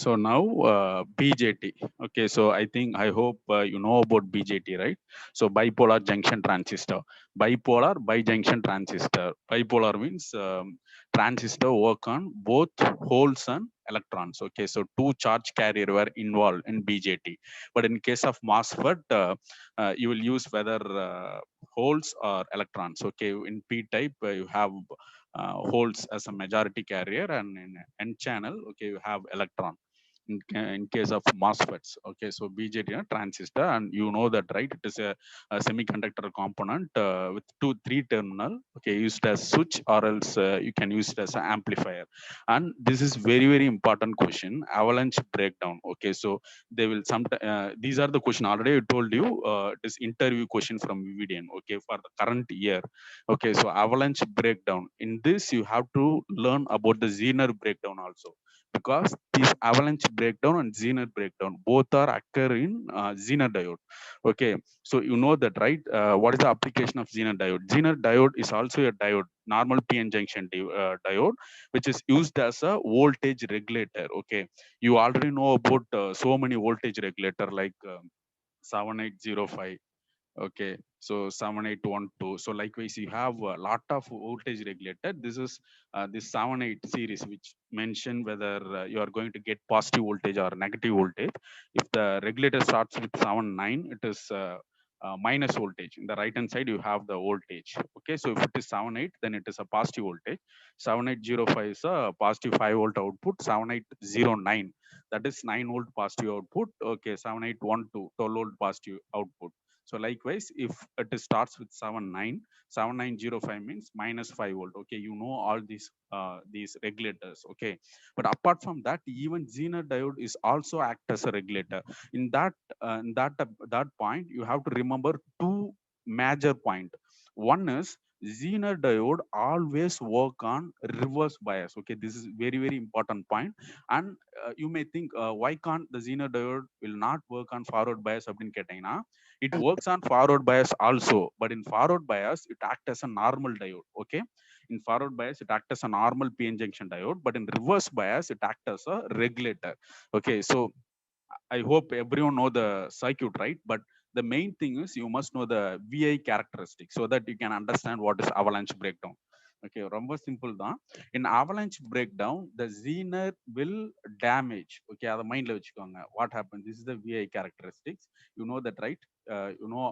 So now BJT. Okay, so I hope you know about BJT, right? So bipolar junction transistor. Bipolar bijunction transistor. Bipolar means transistor work on both holes and electrons. Okay, so two charge carrier were involved in BJT. But in case of MOSFET, you will use whether holes or electrons. Okay, in P type you have holes as a majority carrier, and in N channel, okay, you have electron. In case of MOSFETs, okay, so BJT transistor, and you know that, right? It is a semiconductor component with three terminal, okay, used as switch, or else you can use it as an amplifier. And this is very important question, avalanche breakdown. Okay, so they will these are the question already I told you. It is interview question from VVDN, okay, for the current year. Okay, so avalanche breakdown, in this you have to learn about the Zener breakdown also, because this avalanche breakdown and Zener breakdown both are occur in Zener diode. Okay, so you know that, right? What is the application of Zener diode? Zener diode is also a diode, normal PN junction diode, which is used as a voltage regulator. Okay, you already know about so many voltage regulator like 7805. Okay, so 7812. So likewise, you have a lot of voltage regulator. This is this 78 series, which mention whether you are going to get positive voltage or negative voltage. If the regulator starts with 79, it is minus voltage. In the right hand side, you have the voltage. Okay, so if it is 78, then it is a positive voltage. 7805 is a positive 5 volt output. 7809, that is 9 volt positive output. Okay, 7812, 12 volt positive output. So likewise, if it starts with 79, 7905 means minus 5 volt. Okay, you know all these regulators. Okay, but apart from that, even Zener diode is also act as a regulator. In that point, you have to remember two major point. One is Zener diode always work on reverse bias. Okay, this is very important point. And you may think, why can't the Zener diode will not work on forward bias? It works on forward bias also, but in forward bias it acts as a normal diode. Okay, in forward bias it acts as a normal PN junction diode, but in reverse bias it acts as a regulator. Okay, so I hope everyone know the circuit, right? But the main thing is you must know the VI characteristics so that you can understand what is avalanche breakdown. Okay, ரொம்ப simple தான். In avalanche breakdown, the Zener will damage. Okay, அதை மைண்ட்ல வச்சுக்கோங்க. What happens? This is the VI characteristics. You know that, right? You know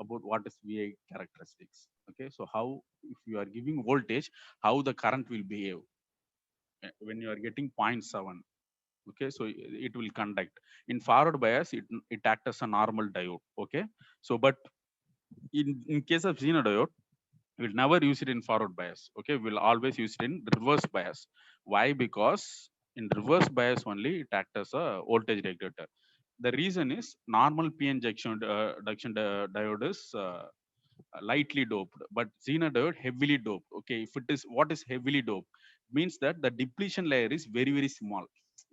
about what is VI characteristics. Okay, so how, if you are giving voltage, how the current will behave when you are getting 0.7. Okay, so it will conduct. In forward bias, it acts as a normal diode. Okay, so but in case of Zener diode, we'll never use it in forward bias. Okay, we'll always use it in reverse bias. Why? Because in reverse bias only it acts as a voltage regulator. The reason is normal PN junction diode is lightly doped, but Zener diode heavily doped. Okay, if it is, what is heavily doped means that the depletion layer is very small.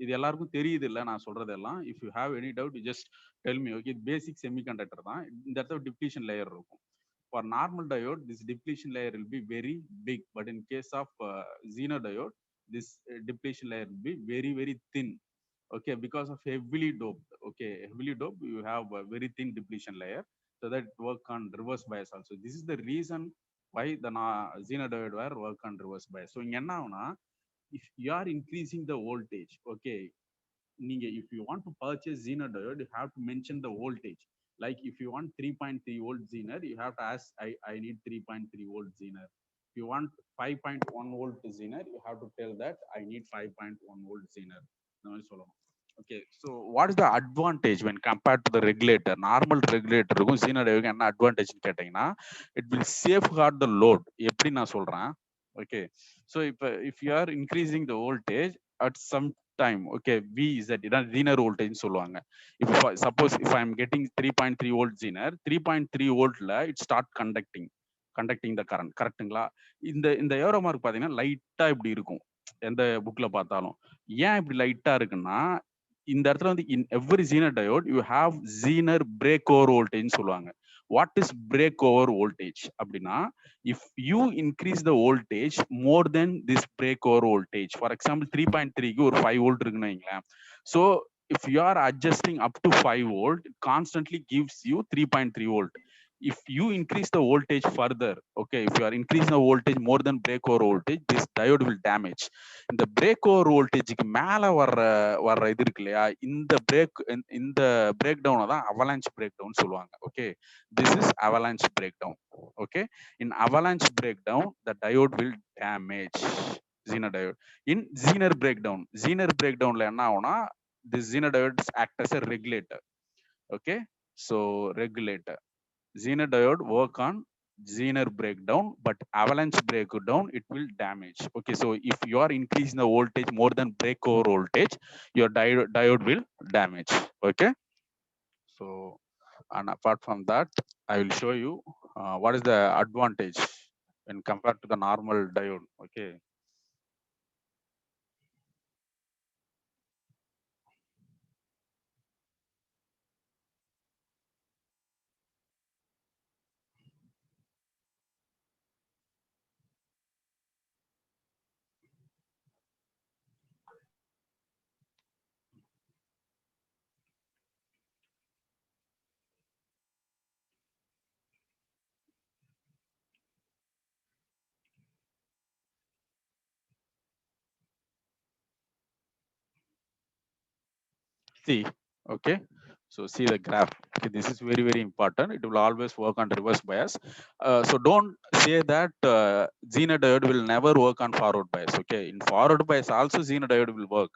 இது எல்லாருக்கும் தெரியுது இல்ல நான் சொல்றதெல்லாம். If you have any doubt, you just tell me. Okay, basic semiconductor தான், இந்த இடத்துல depletion layer இருக்கும். For normal diode, this depletion layer will be very big, but in case of Zener diode, this depletion layer will be very thin. Okay, because of heavily doped. Okay, heavily doped, you have a very thin depletion layer, so that work on reverse bias also. This is the reason why the Zener diode wire work on reverse bias. So இங்க என்ன ஆகும்னா, if you are increasing the voltage, okay, if you want to purchase Zener diode, you have to mention the voltage. Like if you want 3.3 volt Zener, you have to ask, I need 3.3 volt Zener. If you want 5.1 volt Zener, you have to tell that I need 5.1 volt Zener. Okay, so what is the advantage when compared to the regulator? Normal regulator Zener diode என்ன advantage கேட்டீங்கன்னா, it will safeguard the load. எப்படி நான் சொல்றேன்? Okay, so if you are increasing the voltage at some time, okay, V is that Zener voltage சொல்லுவாங்க. If suppose if I am getting 3.3 volt Zener, 3.3 volt it start conducting the current. கரெக்ட்டுங்களா? இந்த arrow mark பாத்தீங்கன்னா லைட்டா இப்படி இருக்கும் எந்த புக்ல பார்த்தாலும். ஏன் இப்படி லைட்டா இருக்குன்னா, இந்த இடத்துல வந்து in every Zener diode you have Zener breakover voltage சொல்லுவாங்க. What is breakover voltage அப்படின்னா, if you increase the voltage more than this breakover voltage, for example 3.3 க்கு ஒரு 5 volt இருக்குன்னு வைங்களேன். So if you are adjusting up to 5 volt, it constantly gives you 3.3 volt. If you increase the voltage further, okay, if you are increasing the voltage more than breakover voltage, this diode will damage. இந்த breakover voltageக்கு மேல வர்ற இது இருக்கு இல்லையா, இந்த break டவுனை தான் avalanche break down சொல்லுவாங்க. Okay, this is avalanche breakdown. Okay, in avalanche breakdown the diode will damage Zener diode. In Zener breakdownல என்ன ஆகும்னா, this Zener diodes act as a regulator. Okay, so regulator, Zener diode work on Zener breakdown, but avalanche breakdown it will damage. Okay, so if you are increasing the voltage more than breakover voltage, your diode will damage. Okay, so and apart from that, I will show you what is the advantage when compared to the normal diode. Okay, see, okay, so see the graph. Okay, this is very very important. It will always work on reverse bias. So don't say that Zener diode will never work on forward bias. Okay, in forward bias also Zener diode will work,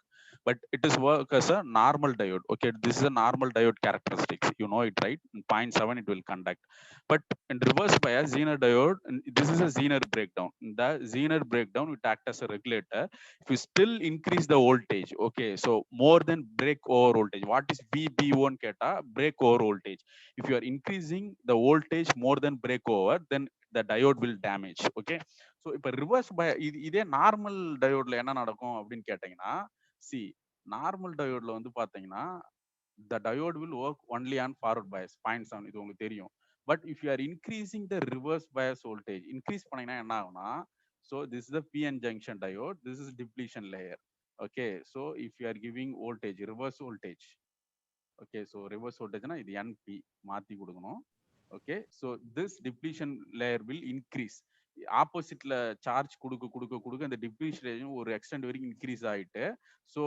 but it is work as a normal diode. Okay, this is a normal diode characteristics, you know it, right? In 0.7 it will conduct, but in reverse bias Zener diode, and this is a Zener breakdown. In the Zener breakdown it act as a regulator. If you still increase the voltage, okay, so more than break over voltage, what is VB1 keta break over voltage? If you are increasing the voltage more than break over, then the diode will damage. Okay, so இப்ப reverse இதே normal டயோட்ல என்ன நடக்கும் அப்படின்னு கேட்டீங்கன்னா, C normal டயோட்ல வந்து பாத்தீங்கன்னா the diode will work only on forward bias 0.7, இது உங்களுக்கு தெரியும். But if you are increasing the reverse bias voltage, increase பண்ணீங்கன்னா என்ன ஆகும்னா, so this is the PN junction diode, this is depletion layer. Okay, so if you are giving voltage, reverse voltage, okay, so reverse voltage na இது NP மாத்தி கொடுக்கணும். Okay, so this depletion layer will increase. ஆப்போசிட்ல charge கொடுக்க இந்த depletion ஒரு extend வரைக்கும் increase ஆயிட்டு so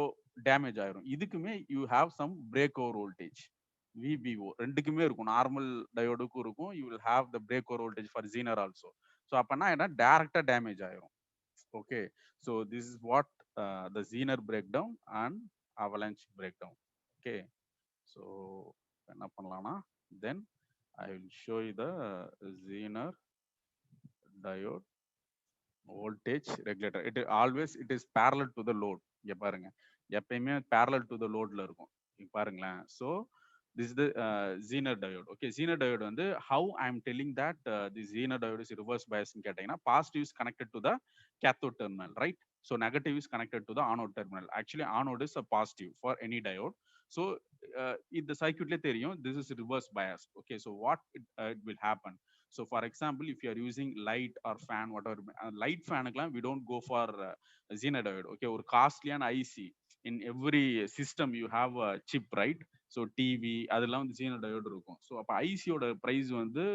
damage ஆயிரும். இதுக்குமே you have some break over voltage, VBO ரெண்டுக்குமே இருக்கும். நார்மல் டயோடுக்கும் இருக்கும். You will have the break over voltage for Zener also. So அப்பனா என்ன, டைரக்டா டேமேஜ் ஆயிரும். Okay, so this is what the Zener breakdown and avalanche breakdown. Okay, so என்ன பண்ணலாம்னா, தென் I will show you the Zener diode voltage regulator. It is parallel to the load. இங்க பாருங்க, எப்பயுமே parallel to the loadல இருக்கும். இங்க பாருங்களேன். So this is the Zener diode. Okay, Zener diode வந்து how I am telling that the Zener diode is reverse bias ன்னு கேட்டீங்கன்னா, positive is connected to the cathode terminal, right? So negative is connected to the anode terminal. Actually anode is a positive for any diode. So இந்த சர்க்யூட்ல தெரியும் this is reverse bias. Okay, so what it will happen. So for example, if you are using light or fan, whatever, light fan, we don't go for Zener diode. Okay, or costly and IC. In every system you have a chip, right? So TV, அதெல்லாம் வந்து Zener diode இருக்கும். So அப்ப IC ஓட price வந்து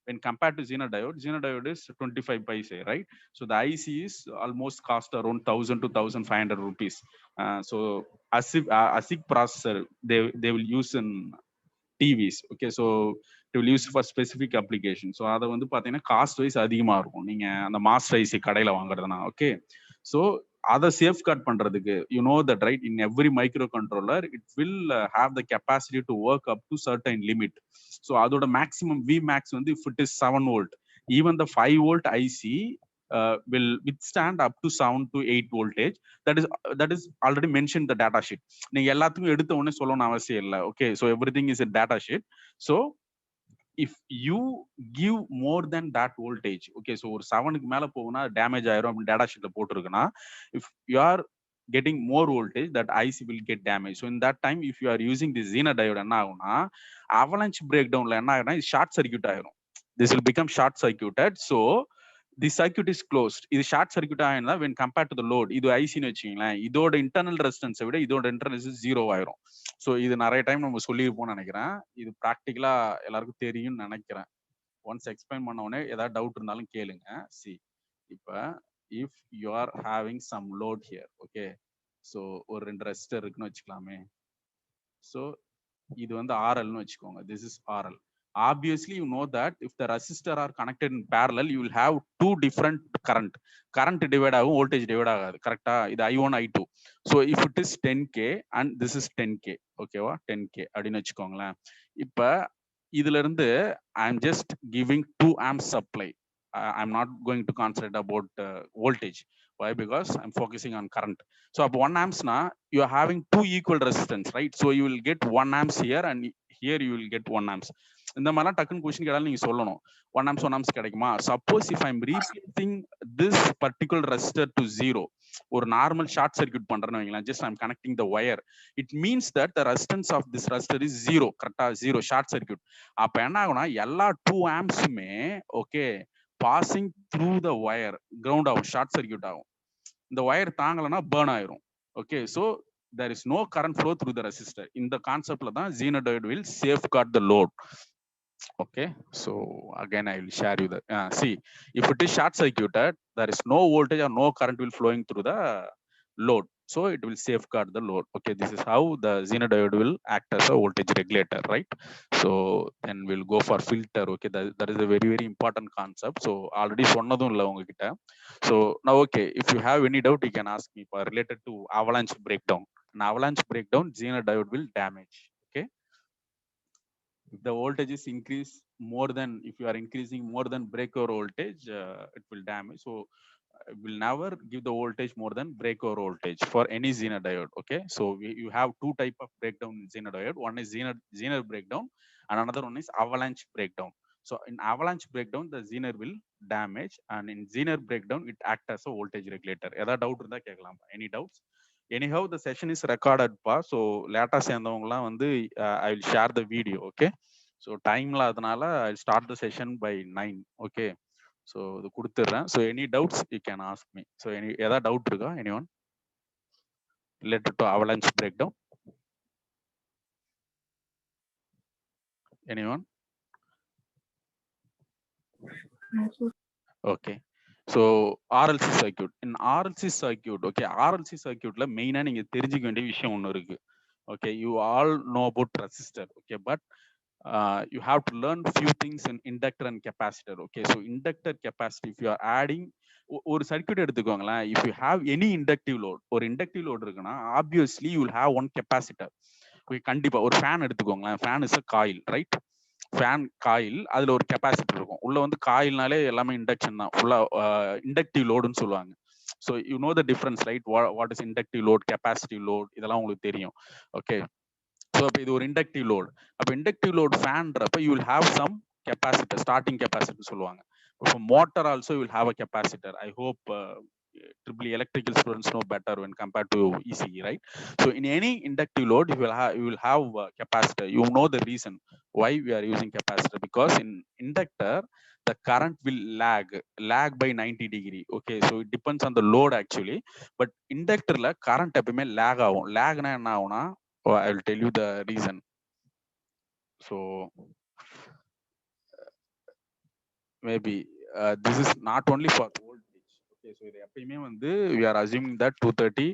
when compared to Zener diode is 25 paise, right? So the IC is almost cost around 1000 to 1500 rupees. So ASIC processor they will use in TVs. Okay, so it will use for specific application. So அதை வந்து பாத்தீங்கன்னா cost wise அதிகமா இருக்கும் நீங்க அந்த master IC கடையில வாங்குறதுனா. Okay, so அதை சேஃப்கார்ட் பண்றதுக்கு you know that right, in every microcontroller it will have the capacity to work up to certain limit. So அதோட மேக்ஸிமம் வி மேக்ஸ் வந்து if it is 7 volt, even the 5 volt IC will withstand up to 7 to 8 voltage. That is already mentioned the data sheet. நீங்க எல்லாத்துக்கும் எடுத்த உடனே சொல்லணும்னு அவசியம் இல்லை. Okay, so everything is a data sheet. So if you give more than that voltage, okay, so ஒரு 7க்கு மேல போகுனா damage ஆயிரும் அப்படின்னு data ஷீட்ல போட்டுருக்குன்னா, if you are getting more voltage, that IC will get damaged. So in that time, if you are using the Zener diode, என்ன ஆகும்னா avalanche breakdownல என்ன ஆகும்னா இது short circuit ஆயிரும். This will become short circuited. So the circuit is closed. இது short circuit ஆயிருந்தா when compared to the load, இது ஐசின்னு வச்சுக்கீங்களேன், இதோட இன்டர்னல் ரெசிஸ்டன்ஸை விட இதோட இன்டர்னல் ரெசிஸ்டன்ஸ் ஜீரோ ஆயிரும். ஸோ இது நிறைய டைம் நம்ம சொல்லியிருப்போம்னு நினைக்கிறேன். இது ப்ராக்டிக்கலா எல்லாருக்கும் தெரியும்னு நினைக்கிறேன். ஒன்ஸ் எக்ஸ்பிளைன் பண்ண உடனே ஏதாவது டவுட் இருந்தாலும் கேளுங்க. சி இப்போ if you are having some load here, okay, so ஒரு ரெண்டு ரெசிஸ்டர் இருக்குன்னு வச்சுக்கலாமே. ஸோ இது வந்து RLன்னு வச்சுக்கோங்க. This is RL. Obviously, you know that if the resistor are connected in parallel, you will have two different current divide ஆகும், voltage divide ஆகாது. கரெக்டா? இது I1 I2. So if it is 10k and this is 10k, ஓகேவா? 10k அப்படின்னு வச்சுக்கோங்களேன். இப்ப இதுல இருந்து I am just giving 2 amps supply. I'm not going to concentrate about voltage. Why? Because I'm focusing on current. So up 1 amps na, you are having two equal resistance, right? So you will get 1 amps here and here you will get 1 amps. இந்த மாதிரிலாம் டக்குன்னு question கேட்டாலும் நீங்க சொல்லணும் 1 amps 1 amps கிடைக்குமா. Suppose if I am replacing this particular resistor to zero, ஒரு normal short circuit பண்றேன்னு வைங்களேன், just I am connecting the wire, it means that the resistance of this resistor is zero. கரெக்டா? Zero short circuit. அப்ப என்ன ஆகும்னா எல்லா 2 ஆம்ப்ஸுமே okay passing through the wire ground ஆகும், ஷார்ட் சர்க்யூட் ஆகும். இந்த ஒயர் தாங்கலன்னா பேர்ன் ஆயிரும். Okay, so there is no current flow through the resistor. இந்த கான்செப்ட்ல தான் Zener diode will safeguard the load. Okay, so again I will share you that. See, if it is short circuited, there is no voltage or no current will flowing through the load, so it will safeguard the load. Okay, this is how the Zener diode will act as a voltage regulator, right? So then we'll go for filter. Okay, that is a very very important concept. So already சொன்னதும் இல்ல உங்ககிட்ட. So now okay, if you have any doubt you can ask me for related to avalanche breakdown. An avalanche breakdown, Zener diode will damage. Okay, if the voltage is increased more than, if you are increasing more than breakover voltage, it will damage. So will never give the voltage more than breakover voltage for any Zener diode. Okay, so you have two type of breakdown in Zener diode. One is Zener breakdown and another one is avalanche breakdown. So in avalanche breakdown the Zener will damage, and in Zener breakdown it act as a voltage regulator. Eda doubt irundha kekalam. Any doubts? Anyhow the session is recorded pa, so லேட்டா சேர்ந்தவங்கலாம் வந்து I will share the video. Okay, so time இல்லாதனால I'll start the session by 9. Okay, so இது கொடுத்துறேன். So any doubts you can ask me. So any ஏதாவது doubt இருக்கா anyone related to avalanche breakdown? Anyone? Okay, so RLC circuit. In RLC circuit, okay, RLC circuitல மெயினா நீங்க தெரிஞ்சுக்க வேண்டிய விஷயம் ஒன்று இருக்கு. Okay, you all know about resistor. Okay, but you have to learn few things in inductor and capacitor. Okay, so inductor capacitor, if you are adding ஒரு circuit எடுத்துக்கோங்களேன், if you have any inductive load, ஒரு inductive load இருக்குன்னா obviously you will have one capacitor. Okay, கண்டிப்பா ஒரு fan எடுத்துக்கோங்களேன், fan is a coil, right? Fan coil, அதுல ஒரு capacitor இருக்கும். உள்ள வந்து காயில்னாலே எல்லாமே இண்டக்ஷன் தான், ஃபுல்லா இண்டக்டிவ் லோடுன்னு சொல்லுவாங்க. So you know the difference, right? What is inductive load, capacitive load, இதெல்லாம் உங்களுக்கு தெரியும். ஓகே, ஸோ அப்போ இது ஒரு இண்டக்டிவ் லோட். அப்போ இண்டக்டிவ் லோட் ஃபேன்றப்ப you will have some capacitor, starting capacitor சொல்லுவாங்க. இப்போ motor also will have a capacitor. I hope triple electrical students know better when compared to ECE, right? So in any inductive load you will have capacitor. You know the reason why we are using capacitor, because in inductor the current will lag by 90 degree. Okay, so it depends on the load actually, but inductor la current எப்பவுமே lag ஆகும். lagனா என்ன ஆகும்னா, I will tell you the reason. So maybe this is not only for voltage. Okay, so இது எப்பயுமே வந்து we are assuming that 230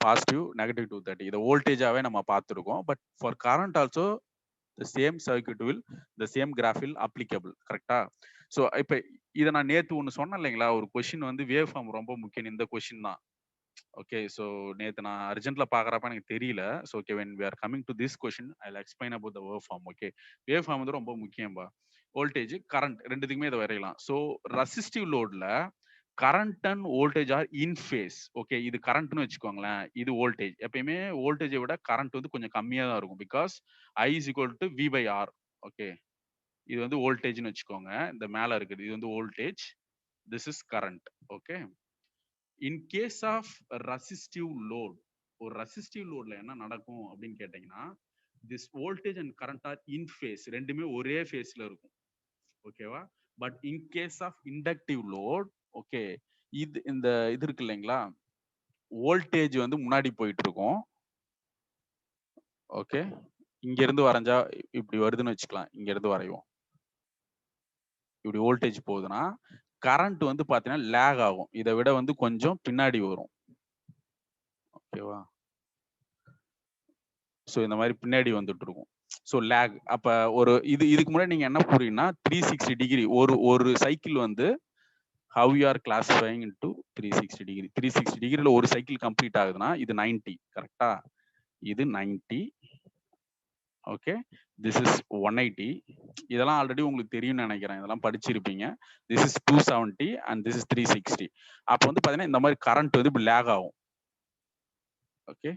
positive negative 230 இத வோல்டேஜாவே நம்ம பார்த்துருக்கோம். But for current also the same circuit will, the same graph will applicable. கரெக்டா? So இப்போ இதை நான் நேற்று ஒன்று சொன்னேன் இல்லைங்களா, ஒரு கொஸ்டின் வந்து வேவ் ஃபார்ம் ரொம்ப முக்கியம், இந்த கொஸ்டின் தான். ஓகே, ஸோ நேற்று நான் அர்ஜென்ட்ல பார்க்குறப்ப எனக்கு தெரியல. So okay, when we are coming to this question I'll explain about the wave form. Okay, wave form வந்து ரொம்ப முக்கியம்பா. வோல்டேஜ் கரண்ட் ரெண்டுத்துக்குமே இதை வரையலாம். ஸோ ரெசிஸ்டிவ் லோட்ல current and voltage are in phase. Okay, இது கரண்ட்னு வச்சுக்கோங்களேன், இது வோல்டேஜ். எப்பயுமே வோல்டேஜை விட கரண்ட் வந்து கொஞ்சம் கம்மியாக தான் இருக்கும், because I is equal to V by R. Okay, இது வந்து வோல்டேஜ்னு வச்சுக்கோங்க. இந்த மேல இருக்குது இது வந்து voltage, this is current. Okay, in case of resistive load, ஒரு ரெசிஸ்டிவ் லோட்ல என்ன நடக்கும் அப்படின்னு கேட்டீங்கன்னா, this voltage and current are in phase, ரெண்டுமே ஒரே ஃபேஸ்ல இருக்கும். ஓகேவா? But in case of inductive load, okay, இந்த இது இருக்கு இல்லைங்களா, வோல்டேஜ் வந்து முன்னாடி போயிட்டு இருக்கும். ஓகே, இங்க இருந்து வரைஞ்சா இப்படி வருதுன்னு வச்சுக்கலாம். இங்க இருந்து வரைவோம். இப்படி வோல்டேஜ் போகுதுன்னா கரண்ட் வந்து பாத்தீங்கன்னா லேக் ஆகும். இதை விட வந்து கொஞ்சம் பின்னாடி வரும். ஓகேவா? ஸோ இந்த மாதிரி பின்னாடி வந்துட்டு இருக்கும். ஸோ லேக். அப்ப ஒரு இதுக்கு முன்னாடி நீங்க என்ன புரியும்னா 360 டிகிரி ஒரு சைக்கிள் வந்து how you are classifying into 360 degree. 360 டிகிரில ஒரு சைக்கிள் கம்ப்ளீட் ஆகுதுன்னா இது 90, கரெக்டா? இது 90. Okay, this is 180. இதெல்லாம் ஆல்ரெடி உங்களுக்கு தெரியும்னு நினைக்கிறேன், இதெல்லாம் படிச்சிருப்பீங்க. This is 270 and this is 360. அப்போ வந்து பாத்தீங்கன்னா இந்த மாதிரி கரண்ட் வந்து இப்படி லேக் ஆகும். ஓகே,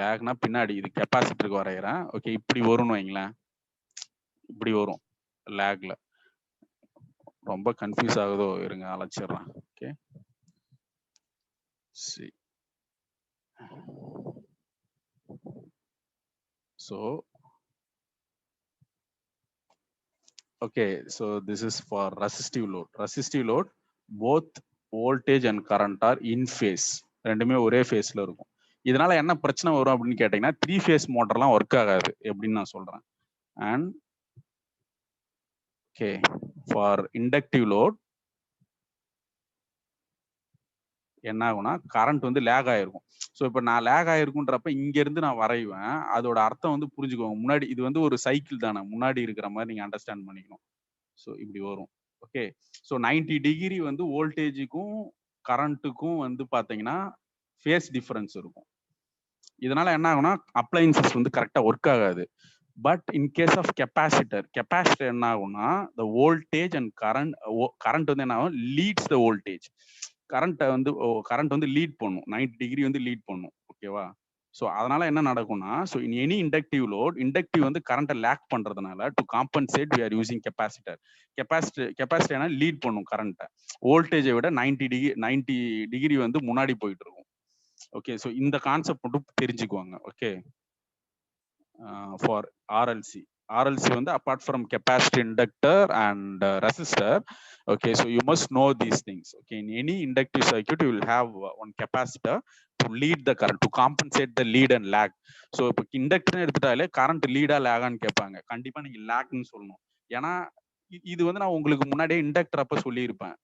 லேக்னா பின்னாடி, இது கெப்பாசிட்டருக்கு வரைகிறேன். ஓகே, இப்படி வரும்னு வைங்களேன், இப்படி வரும் லேக்ல. ரொம்ப கன்ஃபியூஸ் ஆகுதோ, இருங்க அழைச்சிடுறேன். ஓகே, சரி. So okay, so this is for resistive load. Resistive load, both voltage and current are in phase. ரெண்டுமே ஒரே ஃபேஸ்ல இருக்கும். இதனால என்ன பிரச்சனை வரும் அப்படின்னு கேட்டீங்கன்னா 3 phase மோட்டர்லாம் ஒர்க் ஆகாது எப்படின்னு நான் சொல்றேன். And okay, for inductive load என்ன ஆகும்னா கரண்ட் வந்து லேக் ஆயிருக்கும். ஸோ இப்போ நான் லேக் ஆயிருக்குன்றப்ப இங்க இருந்து நான் வரைவேன். அதோட அர்த்தம் வந்து புரிஞ்சுக்கோங்க. முன்னாடி இது வந்து ஒரு சைக்கிள் தானே, முன்னாடி இருக்கிற மாதிரி நீங்க அண்டர்ஸ்டாண்ட் பண்ணிக்கணும். ஸோ இப்படி வரும். ஓகே, ஸோ 90 டிகிரி வந்து வோல்டேஜுக்கும் கரண்ட்டுக்கும் வந்து பார்த்தீங்கன்னா ஃபேஸ் டிஃபரன்ஸ் இருக்கும். இதனால என்ன ஆகும்னா அப்ளைன்சஸ் வந்து கரெக்டாக ஒர்க் ஆகாது. But in case of capacitor என்ன ஆகும்னா த வோல்டேஜ் அண்ட் கரண்ட் வந்து என்ன ஆகும், லீட்ஸ் த வோல்டேஜ். கரண்ட் வந்து லீட் பண்ணும், 90 டிகிரி வந்து லீட் பண்ணும். ஓகேவா? ஸோ அதனால என்ன நடக்கும்னா, so in any inductive load, inductive வந்து கரண்ட்டை லேக் பண்றதுனால to compensate we are using capacitor. Capacitor lead பண்ணும் கரண்ட்டை. வோல்டேஜை விட 90 டிகிரி வந்து முன்னாடி போயிட்டு இருக்கும். ஓகே, ஸோ இந்த கான்செப்ட் மட்டும் தெரிஞ்சுக்குவாங்க. Okay, for RLC. RLC வந்து apart from capacitor, inductor and resistor. Okay, so you must know these things. Okay, in any inductive circuit you will have one capacitor to lead the current, to compensate the lead and lag. So இப்போ inductor எடுத்துட்டாலே current லீடா லேகான்னு கேட்பாங்க. கண்டிப்பா நீங்க லேக்னு சொல்லணும். ஏன்னா இது வந்து நான் உங்களுக்கு முன்னாடியே இண்டக்டர் அப்ப சொல்லியிருப்பேன்.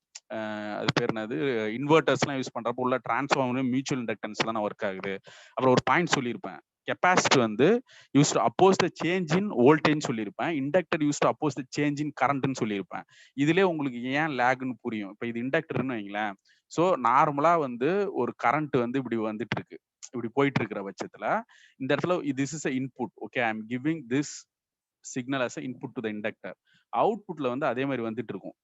அது பேர் என்னது, இன்வெர்டர்ஸ்லாம் யூஸ் பண்றப்போ உள்ள டிரான்ஸ்ஃபார்மர் மியூச்சுவல் இண்டக்டன்ஸ் தான் ஒர்க் ஆகுது. அப்புறம் ஒரு பாயிண்ட் சொல்லியிருப்பேன், கெப்பாசிட்டர் வந்து use to oppose the change in voltage சொல்லியிருப்பேன், inductor use to oppose the change in கரண்ட்னு சொல்லியிருப்பேன். இதுலயே உங்களுக்கு ஏன் லேக்னு புரியும். இப்போ இது இண்டக்டர்னு வைங்களேன். ஸோ நார்மலா வந்து ஒரு கரண்ட் வந்து இப்படி வந்துட்டு இருக்கு, இப்படி போயிட்டு இருக்கிற பட்சத்துல இந்த இடத்துல this is input. Okay, I am giving this signal as input to the inductor. அவுட்புட்ல வந்து அதே மாதிரி வந்துட்டு இருக்கும்,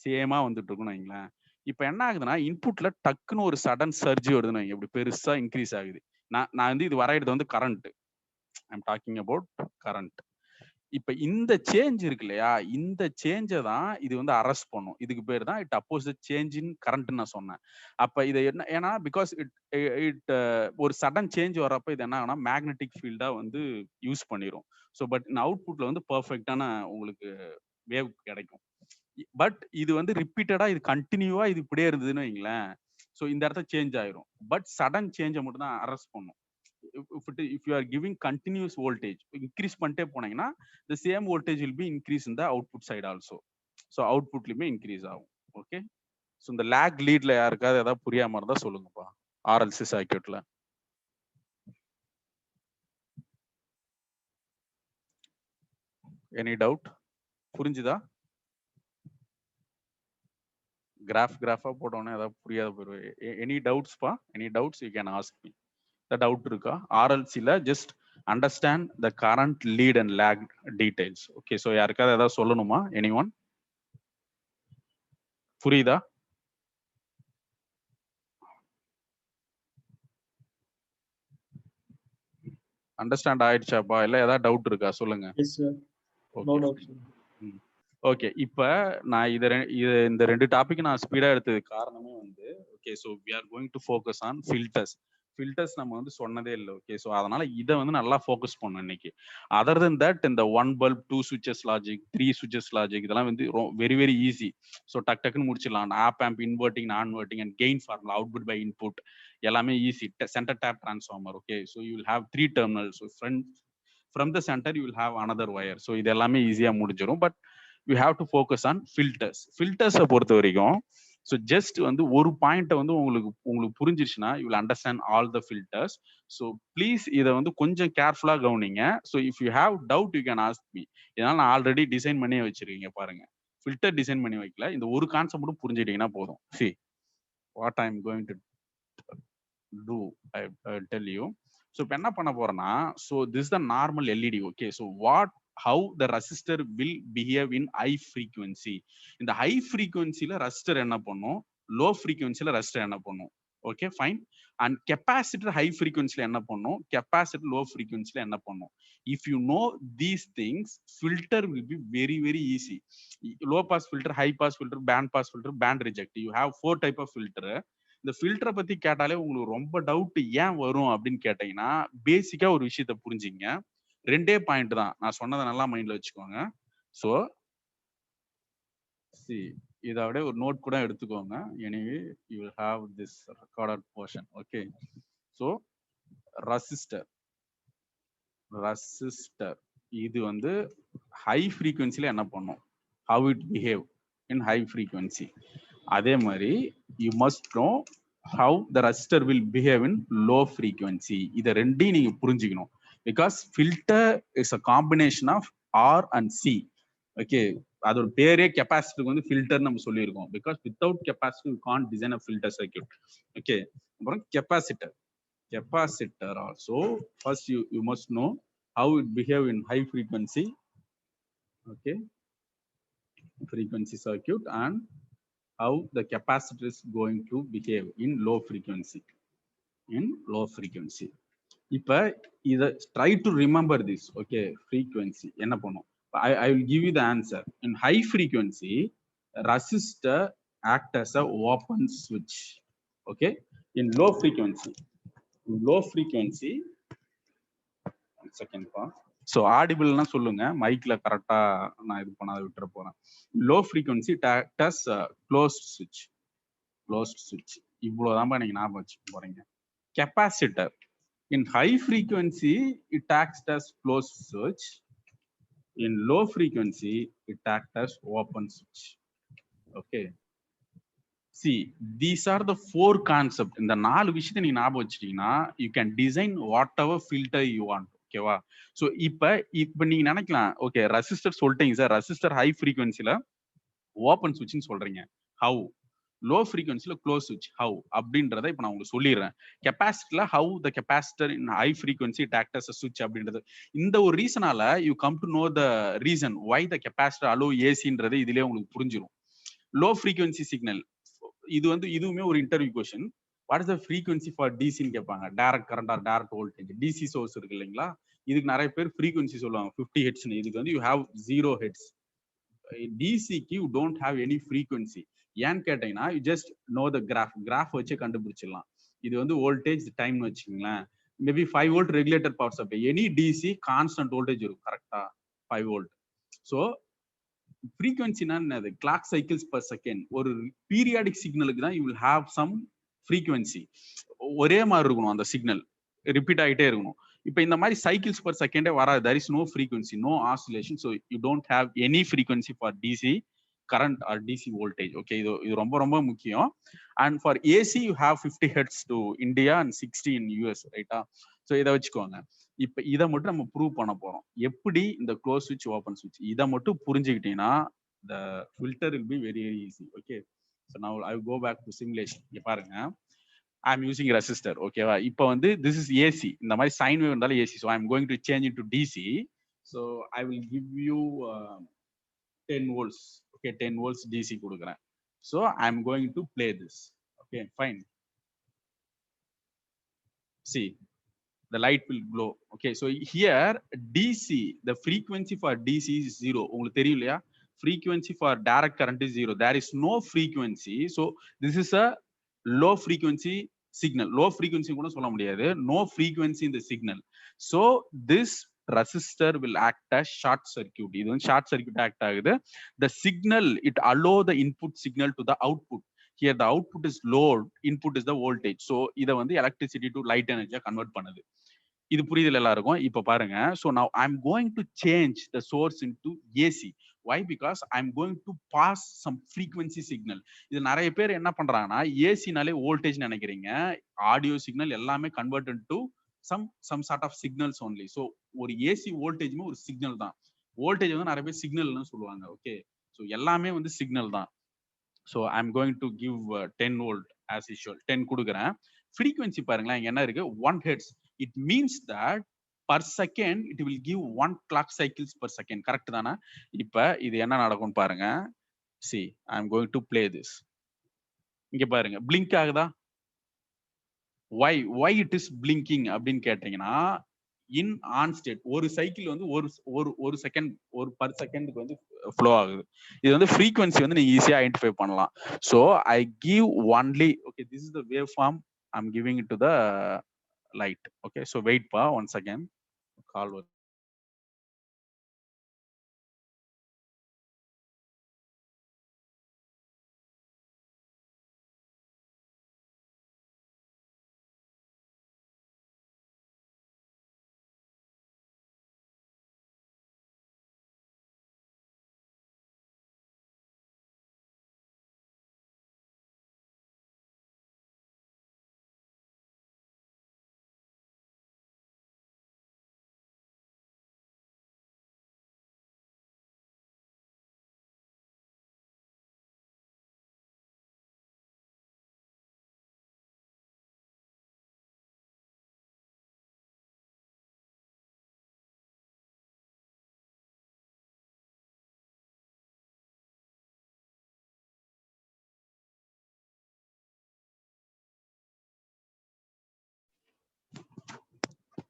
சேமா வந்துட்டு இருக்கும்னு வைங்களேன். இப்போ என்ன ஆகுதுன்னா இன்புட்ல டக்குன்னு ஒரு சடன் சர்ஜ் வருதுன்னு வைங்க, இப்படி பெருசா இன்க்ரீஸ் ஆகுது. நான் வந்து இது வரைகிறது வந்து current, I'm talking about current. இப்ப இந்த சேஞ்ச் இருக்கு இல்லையா, இந்த சேஞ்சை தான் இது வந்து அரெஸ்ட் பண்ணும். இதுக்கு பேர் தான் it oppose the change in current நான் சொன்னேன். அப்ப இது என்ன, ஏன்னா பிகாஸ் இட் ஒரு சடன் சேஞ்ச் வரப்ப இது என்ன ஆகும்னா மேக்னெட்டிக் ஃபீல்டா வந்து யூஸ் பண்ணிரும். ஸோ பட் இந்த அவுட்புட்ல வந்து பர்ஃபெக்டான உங்களுக்கு வேவ் கிடைக்கும். பட் இது வந்து ரிப்பீட்டடா, இது கண்டினியூவா இது இப்படியே இருந்ததுன்னு வைங்களேன், ஸோ இந்த இடத்துல சேஞ்ச் ஆயிரும். பட் சடன் சேஞ்சை மட்டும் தான் அரெஸ்ட் பண்ணும். if you are giving continuous voltage, increase பண்ணிட்டே போனீங்கன்னா the same voltage will be increase in the output side also. So outputலயுமே increase ஆகும். ஓகே, ஸோ இந்த லேக் லீட்ல யாருக்காவது ஏதாவது புரியாம இருந்தா சொல்லுங்கப்பா. RLC சர்க்யூட்ல எனி டவுட்? புரிஞ்சுதா? கிராஃபா போட்டோன்னே ஏதாவது புரியாத போயிரு. எனி டவுட்ஸ்பா? Any doubts you can ask me. Doubt இருக்கா? RLCல just understand the current lead and lag details. Okay, so யாருக்காவது ஏதாவது சொல்லணுமா? Any one? புரியுதா? அண்டர்ஸ்டாண்ட் ஆயிடுச்சாப்பா? இல்ல ஏதாவது டவுட் இருக்கா? சொல்லுங்க. Yes sir. No doubt sir. Okay. இப்ப நான் இந்த 2 டாபிக் நான் ஸ்பீடா எடுத்ததுக்கு காரணமே வந்து, okay. So we are going to focus on filters. Filters நம்ம வந்து சொன்னதே இல்ல. ஓகே. ஸோ அதனால இத வந்து நல்லா ஃபோக்கஸ் பண்ணணும் இன்னைக்கு. அதர் தென் தட் இந்த 1 பல்ப், 2 ஸ்விட்சஸ் லாஜிக், 3 ஸ்விட்சஸ் லாஜிக் இதெல்லாம் வந்து வெரி வெரி ஈஸி. ஸோ டக்குன்னு முடிச்சிடலாம். Op amp, inverting, non inverting and gain formula, output by input எல்லாமே easy. Centre tap transformer. Okay. So you will have 3 terminals. From the centre you will have another wire. So இது எல்லாமே ஈஸியா முடிஞ்சிடும். But you have to focus on filters. ஃபில்டர்ஸை பொறுத்த வரைக்கும் so just வந்து ஒரு பாயிண்ட்டை வந்து உங்களுக்கு புரிஞ்சிருச்சுன்னா you will understand all the filters. So please இதை வந்து கொஞ்சம் கேர்ஃபுல்லாக கவனிங்க. So if you have doubt you can ask me. இதனால் நான் ஆல்ரெடி டிசைன் பண்ணி வச்சிருக்கீங்க பாருங்க. ஃபில்டர் டிசைன் பண்ணி வைக்கல, இந்த ஒரு கான்செப்ட் மட்டும் புரிஞ்சுக்கிட்டீங்கன்னா போதும். See what I am going to do, I tell you. So இப்போ என்ன பண்ண போறேன்னா, so this the normal LED. Okay. So how the resistor will behave in high frequency. இந்த ஹை ஃப்ரீக்வன்சில ரெசிஸ்டர் என்ன பண்ணும், லோ ஃப்ரீக்வன்சில ரெசிஸ்டர் என்ன பண்ணும். Okay fine. And capacitor high ஃப்ரீக்வன்சில என்ன பண்ணும், கெப்பாசிட்டர் லோ ஃப்ரீக்வன்சில என்ன பண்ணும். If you know these things, filter will be very very easy. Low pass filter, high pass filter, band pass filter, band reject, you have 4 type of filter. இந்த ஃபில்டரை பத்தி கேட்டாலே உங்களுக்கு ரொம்ப டவுட் ஏன் வரும் அப்படின்னு கேட்டீங்கன்னா, பேசிக்கா ஒரு விஷயத்த புரிஞ்சுங்க. 2 பாயிண்ட் தான். நான் சொன்னதை நல்லா மைண்ட்ல வச்சுக்கோங்க. ஸோ இதை அப்படியே ஒரு நோட் கூட எடுத்துக்கோங்க. Anyway you will have this recorded portion. Okay. So resistor இது வந்து ஹை ஃப்ரீக்வன்சில என்ன பண்ணும், how it behave in high frequency. அதே மாதிரி you must no how the resistor will behave in low frequency. இத ரெண்டையும் நீங்க புரிஞ்சுக்கணும். Because filter is a combination of R and C. Okay. அதோட பேரே கெப்பாசிட்டருக்கு வந்து ஃபில்டர் நம்ம சொல்லியிருக்கோம். Because without capacitor you can't design a filter circuit. Okay. அப்புறம் capacitor also first you must know how it behave in high frequency. Okay. Frequency circuit and how the capacitor is going to behave in low frequency. இப்ப இத try to remember this. Okay. Frequency என்ன பண்ணும், I will give you the answer. In high frequency, resistor act as a open switch. Okay. In low frequency, one second pa. So audible na சொல்லுங்க, மைக்ல கரெக்டா நான் இது பண்ணாத விட்டுற போறேன். Low frequency act as closed switch. இவ்வளவுதான் நீங்க ஞாபகம் வச்சுக்க போறீங்க. Capacitor in high frequency it acts as closed switch. In low frequency it acts as open switch. Okay. See, these are the 4 concepts. இந்த 4 விஷயத்தை நீங்க ஞாபகம் வச்சிட்டீங்கன்னா you can design whatever filter you want. ஓகேவா. ஸோ இப்ப நீங்க நினைக்கலாம், okay resistor சொல்லிட்டீங்க சார், ரெசிஸ்டர் ஹை ஃப்ரீக்வன்சில ஓப்பன் சுவிட்ச்னு சொல்றீங்க, ஹவு. லோ ஃப்ரீக்வன்சில க்ளோஸ் சுவிட்ச், ஹவு அப்படின்றத இப்ப நான் உங்களுக்கு சொல்லிடுறேன். கெப்பாசிட்டர்ல how the capacitor in high frequency act as a switch அப்படின்றது. இந்த ஒரு ரீசனால you come to know the reason why the capacitor allow ஏசின்றது இதுலயே உங்களுக்கு புரிஞ்சிடும். லோ ஃப்ரீக்வன்சி சிக்னல் இதுவுமே ஒரு interview question. What is the frequency for டிசின்னு கேட்பாங்க. Direct current or direct voltage, DC source இருக்கு இல்லைங்களா, இதுக்கு நிறைய பேர் ஃப்ரீக்வன்சி சொல்லுவாங்க 50 ஹெட்ஸ்னு. இதுக்கு வந்து யூ ஹேவ் 0 ஹெட்ஸ். டிசிக்கு you don't have any frequency. ஏன்னு கேட்டீங்கன்னா you just know the graph வச்சு கண்டுபிடிச்சிடலாம். இது வந்து வோல்டேஜ் டைம்னு வச்சுக்கோங்களேன். Maybe 5 volt regulator power supply, any DC constant voltage இருக்கும் கரெக்டா, 5 வோல்ட். ஸோ ஃப்ரீக்வன்சினா என்னது, கிளாக் சைக்கிள்ஸ் பர் செகண்ட். ஒரு பீரியாடிக் சிக்னலுக்கு தான் you will have some frequency, ஒரே மாதிரி இருக்கணும் அந்த சிக்னல், ரிப்பீட் ஆகிட்டே இருக்கணும். இப்போ இந்த மாதிரி சைக்கிள்ஸ் பர் செகண்டே வராது. there is no frequency, no oscillation, so you don't have any frequency for DC current or DC voltage. Okay, இது ரொம்ப ரொம்ப முக்கியம். And for AC you have 50 hertz to India and 60 in US, ரைட்டா. So இதை வச்சுக்கோங்க. இப்போ இதை மட்டும் நம்ம ப்ரூவ் பண்ண போறோம். எப்படி இந்த க்ளோஸ் சுவிட்ச் ஓப்பன் சுவிட்ச் இதை மட்டும் புரிஞ்சுக்கிட்டீங்கன்னா the filter will be very very easy. Okay, so now I will go back to simulation. இங்க பாருங்க, I'm using resistor. ஓகேவா. இப்போ வந்து this is AC. இந்த மாதிரி சைன் வேவ் இருந்தாலும் AC. So I'm going to change into DC. So I will give you 10 volts. Okay, 10 volts DC கொடுக்குறேன். So I'm going to play this. Okay, fine. See, the light will glow. Okay, so here DC, the frequency for DC is 0. உங்களுக்கு தெரியும் இல்லையா. frequency for direct current is 0. There is no frequency. So this is a low frequency signal. Low frequency கூட சொல்ல முடியாது. No frequency in the signal. So this resistor will act as short circuit. இது வந்து short circuit act ஆகுது. The signal, it allow the input signal to the output. Here the output is load, input is the voltage. So இதை வந்து electricity to light energy convert பண்ணுது. இது புரியுதுல எல்லாருக்கும்? இப்ப பாருங்க. So now I'm going to change the source into AC. Why? Because I'm going to pass some frequency signal. இது நிறைய பேர் என்ன பண்றாங்கன்னா ஏசினாலே வோல்டேஜ் நினைக்கிறீங்க. ஆடியோ சிக்னல் எல்லாமே converted to some sort of signals only. So ஒரு ஏசி வோல்டேஜ்மே ஒரு signal தான். வோல்டேஜ் வந்து நிறைய பேர் சிக்னல்னு சொல்லுவாங்க. ஓகே, ஸோ எல்லாமே வந்து சிக்னல் தான். So I'm going to give 10 volt as usual. 10 கொடுக்குறேன். ஃப்ரீக்வன்சி பாருங்களேன், இங்க என்ன இருக்கு? 1 hertz. It means that per second it will give 1 clock cycles per second. Correct தானே? இப்ப இது என்ன நடக்கும் பாருங்க. See, I'm going to play this. இங்க பாருங்க, blink ஆகுதா? why it is blinking அப்படின்னு கேட்டீங்கன்னா, இன் ஆன் ஸ்டேட் ஒரு சைக்கிள் வந்து ஒரு செகண்ட் ஒரு பர் செகண்டுக்கு வந்து ஃப்ளோ ஆகுது. இது வந்து ஃப்ரீக்வன்சி வந்து நீங்க ஈஸியா ஐடென்டிஃபை பண்ணலாம். So I give only, okay, this is the waveform I am giving it to the light. Okay, so wait பா ஒன் செகண்ட். கால் வருது.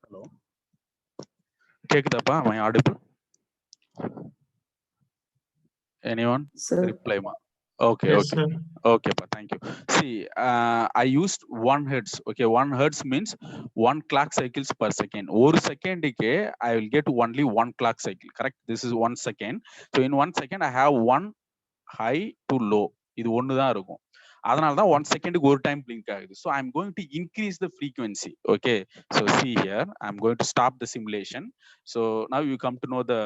ஹலோ, கேக்குதாப்பா? am I audible? anyone? Sir. reply ma. Okay, Yes, okay. sir. Okay, pa, thank you. See, I used 1 hertz. Okay, 1 hertz means 1 clock cycles per second. ஒரு செகண்டுக்கு I will get only 1 clock cycle. Correct? This is 1 second. So in 1 second I have 1 high to low. இது ஒன்று தான் இருக்கும். அதனால தான் 1 செகண்டுக்கு ஒரு டைம் blink ஆகுது. So I'm going to increase the frequency. Okay, so see here, I'm going to stop the simulation. So now you come to know the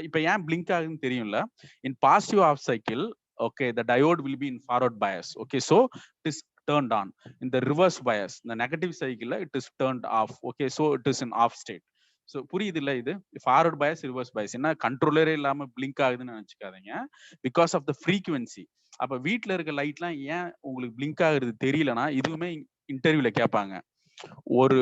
இப்ப ஏன் blink ஆகுதுன்னு தெரியும்ல. In positive half cycle, okay, the diode will be in forward bias. Okay, so it is turned on. In the reverse bias, the negative cycle, it is turned off. Okay, so it is in off state. So புரியுது இல்லை? இது forward Paes reverse Paes என்ன கண்ட்ரோலரே இல்லாம blink ஆகுதுன்னு நினைச்சுக்காதீங்க. Because of the frequency. அப்ப வீட்டுல இருக்க லைட்லாம் ஏன் உங்களுக்கு பிளிங்க் ஆகுறது தெரியலன்னா, இதுவுமே இன்டர்வியூல கேட்பாங்க. ஒரு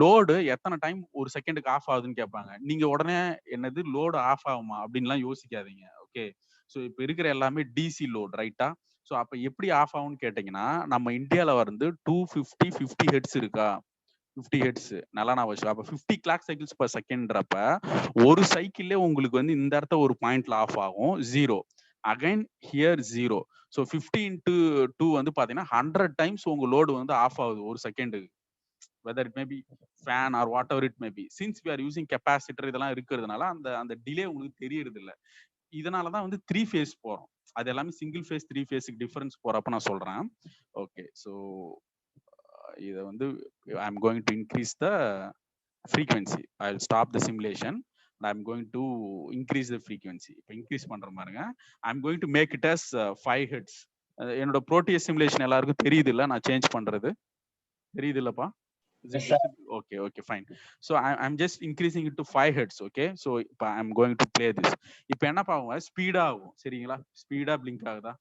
லோடு எத்தனை டைம் ஒரு செகண்டுக்கு ஆஃப் ஆகுதுன்னு கேட்பாங்க. நீங்க உடனே என்னது லோடு ஆஃப் ஆகுமா அப்படின்லாம் யோசிக்காதீங்க. ஓகே, ஸோ இப்போ இருக்கிற எல்லாமே டிசி லோட், ரைட்டா? ஸோ அப்ப எப்படி ஆஃப் ஆகும்னு கேட்டீங்கன்னா, நம்ம இந்தியால வந்து 250 ஹெட்ஸ் இருக்கா? 50 ஹெட்ஸ் நல்லா நான் வச்சு. அப்ப 50 கிளாக் சைக்கிள்ஸ் பர் செகண்ட்றப்ப ஒரு சைக்கிள்ல உங்களுக்கு வந்து இந்த இடத்த ஒரு பாயிண்ட்ல ஆஃப் ஆகும் 0. Again here 0. ஸோ 50 into 2 வந்து பாத்தீங்கன்னா 100 டைம்ஸ் உங்க லோடு வந்து ஆஃப் ஆகுது ஒரு செகண்டுக்கு. whether it may be fan or whatever it may be. Since we are using capacitor இதெல்லாம் இருக்கிறதுனால அந்த டிலே உங்களுக்கு தெரியறது இல்ல. இதனாலதான் வந்து 3 phase போறோம். அது எல்லாமே சிங்கிள் ஃபேஸ் 3 ஃபேஸ்க்கு டிஃபரன்ஸ் போறப்ப நான் சொல்றேன். ஓகே, ஸோ இதை வந்து I'm going to increase the frequency. I'll stop the simulation and I'm going to increase the frequency. இப்போ இன்க்ரீஸ் பண்ற பாருங்க. I'm going to make it as 5 hertz. என்னோட ப்ரோட்டியஸ் சிமுலேஷன் எல்லாருக்கும் தெரியுது இல்ல? நான் சேஞ்ச் பண்றது தெரியுது இல்லப்பா? Okay, okay, fine. So I'm just increasing it to 5 hertz. Okay, so I'm going to play this. இப்போ என்ன பாருங்க, ஸ்பீடா ஆகும். சரிங்களா? ஸ்பீடா blink ஆகுதா?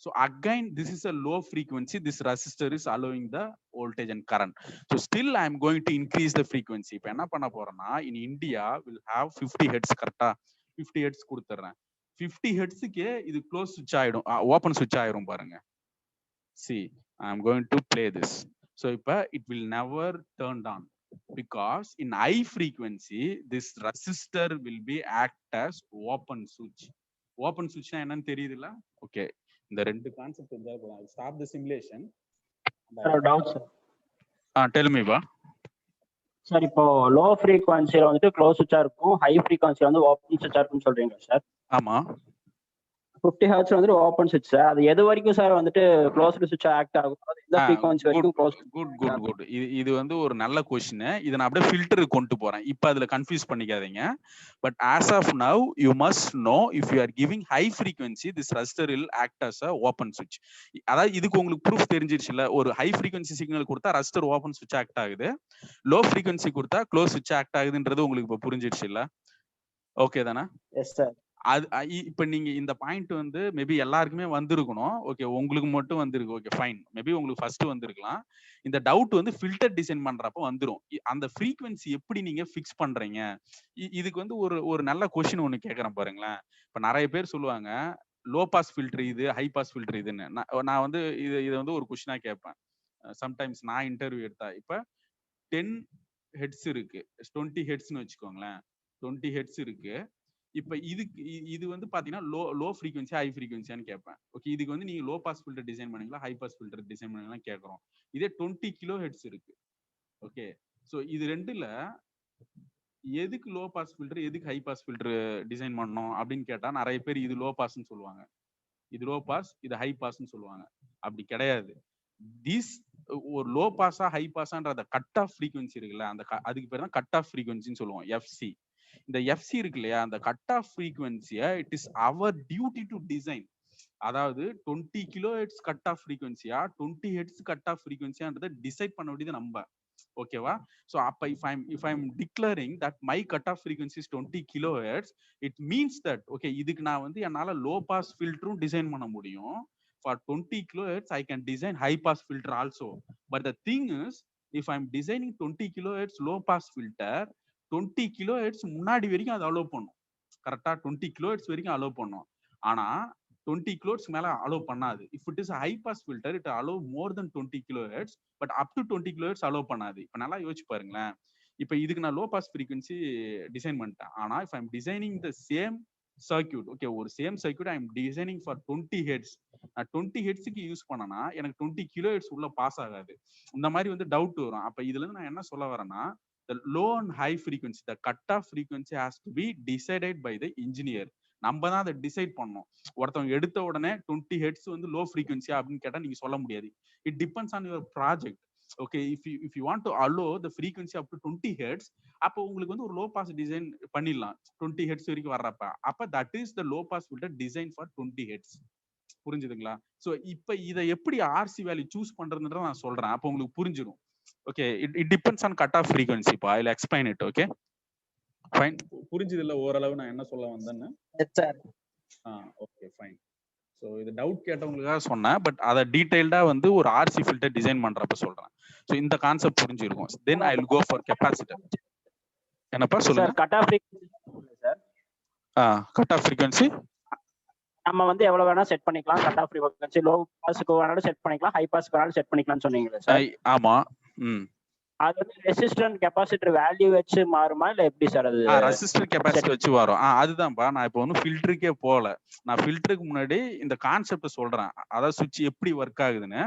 So again, this is a low frequency. This resistor is allowing the voltage and current. So still I'm going to increase the frequency. இப்போ என்ன பண்ண போறேன்னா, in India will have 50 hertz. கரெக்டா? 50 hertz கொடுத்துறேன். 50 hertzக்கு இது close சுவிட்ச் ஆயிடும், ஓபன் சுவிட்ச் ஆயிரும் பாருங்க. See, I'm going to play this. So it will never turn on because in high frequency this resistor will be act as open switch. Open சுவிட்ச்னா என்னன்னு தெரியுதுல்ல? ஓகே, இந்த ரெண்டு கான்செப்ட் இருந்தா போதும். Stop the simulation. Doubt sir. Tell me பா. Sir இப்போ லோ ஃப்ரீக்வன்சில வந்துட்டு க்ளோஸ் சுவிட்சா இருக்கும், ஹை ஃப்ரீக்வன்சில வந்து ஓப்பன் சுவிட்சா இருக்கும்னு சொல்றீங்களா சார்? ஆமா. 50 ஹெர்ட்ஸ் வந்துட்டு ஓப்பன் சுவிட்ச் சார். அது எது வரைக்கும் சார் வந்துட்டு க்ளோஸ்டு சுவிட்சா ஆக்ட் ஆகும்? அது எந்த ஃப்ரீக்வன்சி வரைக்கும் க்ளோஸ்? குட். இது வந்து ஒரு நல்ல क्वेश्चन. இத நான் அப்படியே ஃபில்டருக்கு கொண்டு போறேன். இப்போ அதுல கன்ஃபியூஸ் பண்ணிக்காதீங்க. But as of now you must know if you are giving high frequency this resistor will act as a open switch. அதாவது இதுக்கு உங்களுக்கு ப்ரூஃப் தெரிஞ்சிருச்சுல. ஒரு ஹை ஃப்ரீக்வன்சி சிக்னல் கொடுத்தா ரெசிஸ்டர் ஓப்பன் சுவிட்ச் ஆக்ட் ஆகுது, லோ ஃப்ரீக்வன்சி கொடுத்தா close சுவிட்ச் act ஆகுதுன்றது உங்களுக்கு இப்போ புரிஞ்சிருச்சுல? ஓகே தானே? Yes sir. அது இப்ப நீங்க இந்த பாயிண்ட் வந்து மேபி எல்லாருக்குமே வந்திருக்கணும். ஓகே, உங்களுக்கு மட்டும் வந்திருக்கு. ஓகே ஃபைன், மேபி உங்களுக்கு ஃபர்ஸ்ட் வந்திருக்கலாம். இந்த டவுட் வந்து ஃபில்டர் டிசைன் பண்றப்ப வந்துரும். அந்த ஃப்ரீக்வன்சி எப்படி நீங்க ஃபிக்ஸ் பண்றீங்க? இதுக்கு வந்து ஒரு நல்ல கொஸ்டின் ஒன்னு கேக்குறேன் பாருங்களேன். இப்ப நிறைய பேர் சொல்லுவாங்க லோ பாஸ் ஃபில்டர் இது, ஹை பாஸ் ஃபில்டர் இதுன்னு. நான் வந்து இது வந்து ஒரு கொஸ்டினா கேட்பேன். சம்டைம்ஸ் நான் இன்டர்வியூ எடுத்தா. இப்ப 10 ஹெட்ஸ் இருக்கு, 20 ஹெட்ஸ்னு வச்சுக்கோங்களேன். 20 ஹெட்ஸ் இருக்கு. இப்ப இது வந்து பாத்தீங்கன்னா லோ ஃப்ரீக்வன்சி ஹை ஃப்ரீக்வன்சியான்னு கேட்பேன். ஓகே, இதுக்கு வந்து நீங்க லோ பாஸ் ஃபில்டர் டிசைன் பண்ணீங்களா, ஹை பாஸ் ஃபில்டர் டிசைன் பண்ணீங்களா கேட்கறோம். இதே 20 கிலோ ஹெட்ஸ் இருக்கு. ஓகே, சோ இது ரெண்டுல எதுக்கு லோ பாஸ் ஃபில்டர், எதுக்கு ஹை பாஸ் ஃபில்டர் டிசைன் பண்ணணும் அப்படின்னு கேட்டா நிறைய பேர் இது லோ பாஸ்ன்னு சொல்லுவாங்க, இது லோ பாஸ், இது ஹை பாஸ்ன்னு சொல்லுவாங்க. அப்படி கிடையாது. திஸ் ஒரு லோ பாஸா ஹை பாஸான்ற அந்த கட் ஆஃப் ஃப்ரீக்வன்சி இருக்குல்ல, அந்த அதுக்கு பேர் தான் கட் ஆஃப் ஃப்ரீக்வன்சின்னு சொல்லுவோம், எஃப்சி. இந்த எஃப்சி இருக்கு இல்லையா, அந்த கட் ஆஃப் ஃப்ரீக்வன்சியை it is our duty to design. அதாவது 20 கிலோ ஹெட்ஸ் கட் ஆஃப் ஃப்ரீக்வன்சியா 20 ஹெட்ஸ் கட் ஆஃப் ஃப்ரீக்வன்சியான்றதை டிசைட் பண்ண வேண்டியது நம்ம. ஓகேவா? ஸோ அப்ப if I am declaring that my cut off frequency is 20 kilo hertz, it means that okay இதுக்கு நான் வந்து என்னால லோ பாஸ் ஃபில்டரும் டிசைன் பண்ண முடியும். For 20 kilo heads I can design high pass filter also. But the thing is if I am designing 20 kilo heads low pass filter, 20 kilo heads முன்னாடி வரைக்கும் அதை allow பண்ணும். கரெக்டா 20 கிலோ ஹெட்ஸ் வரைக்கும் allow பண்ணும். ஆனா 20 கிலோஹெர்ட்ஸ் மேல அலோவ் பண்ணாது. If it is high pass filter it allow more then 20 kilohertz, but up to 20 kilohertz allow பண்ணாது. இப்போ நல்லா யோசிச்சு பாருங்களேன். இப்போ இதுக்கு நான் லோ பாஸ் ஃப்ரீக்வன்சி டிசைன் பண்ணிட்டேன். ஆனா if I am designing the same circuit, okay ஒரு same circuit I am designing for 20 hertz, நான் 20 ஹெட்ஸுக்கு யூஸ் பண்ணனா எனக்கு 20 கிலோஹெர்ட்ஸ் உள்ள பாஸ் ஆகாது. இந்த மாதிரி வந்து டவுட் வரும். அப்ப இதுல இருந்து நான் என்ன சொல்ல வரேன்னா, the low and high frequency, the cut-off frequency has to be decided by the engineer. நம்ம தான் அதை டிசைட் பண்ணோம். ஒருத்தவங்க எடுத்த உடனே 20 ஹெட்ஸ் வந்து லோ ஃப்ரீக்வன்சியா அப்படின்னு கேட்டா நீங்க சொல்ல முடியாது. It depends on your project. Okay, if you want to allow the frequency up to 20 hertz, அப்போ உங்களுக்கு வந்து ஒரு லோ பாஸ் டிசைன் பண்ணிடலாம் 20 ஹெட்ஸ் வரைக்கும் வர்றப்ப. அப்ப that is the low pass filter design for 20 hertz. புரிஞ்சுதுங்களா? சோ இப்ப இதை எப்படி ஆர்சி வேல்யூ சூஸ் பண்றதுன்றத நான் சொல்றேன். அப்போ உங்களுக்கு புரிஞ்சிடும். Okay, it depends on cutoff frequency pa. I'll explain it. Okay, fine. புரிஞ்சதில்ல ஓரளவு நான் என்ன சொல்ல வந்தேன்னு? Yes sir. Okay fine. So இது டவுட் கேட்டவங்களுக்காக சொன்னேன். பட் அதை டீடைல்டா வந்து ஒரு ஆர்சி ஃபில்டர் டிசைன் பண்றப்ப சொல்றேன். ஸோ இந்த கான்செப்ட் புரிஞ்சிருக்கும். Then I will go for capacitor. என்னப்பா சொல்லுங்க? Cut off frequency sir. Cut off frequency நம்ம வந்து எவ்வளவு வேணா செட் பண்ணிக்கலாம். கட் ஆஃப் ஃப்ரீக்வன்சி லோ பாஸ்க்கு வேணாலும் செட் பண்ணிக்கலாம், ஹை பாஸ்க்கு வேணாலும் செட் பண்ணிக்கலாம்னு சொன்னீங்களே சார். ஆமா. அது வந்து ரெசிஸ்டர் கெபாசிட்டர் வேல்யூ வச்சு மாறுமா இல்ல எப்படி சார்? அது ரெசிஸ்டர் கெபாசிட்டி வச்சு வரும். அதுதான்ப்பா. நான் இப்போ வந்து ஃபில்டருக்கே போகல. நான் ஃபில்டருக்கு முன்னாடி இந்த கான்செப்ட் சொல்றேன். அதாவது சுவிட்ச் எப்படி ஒர்க் ஆகுதுன்னு.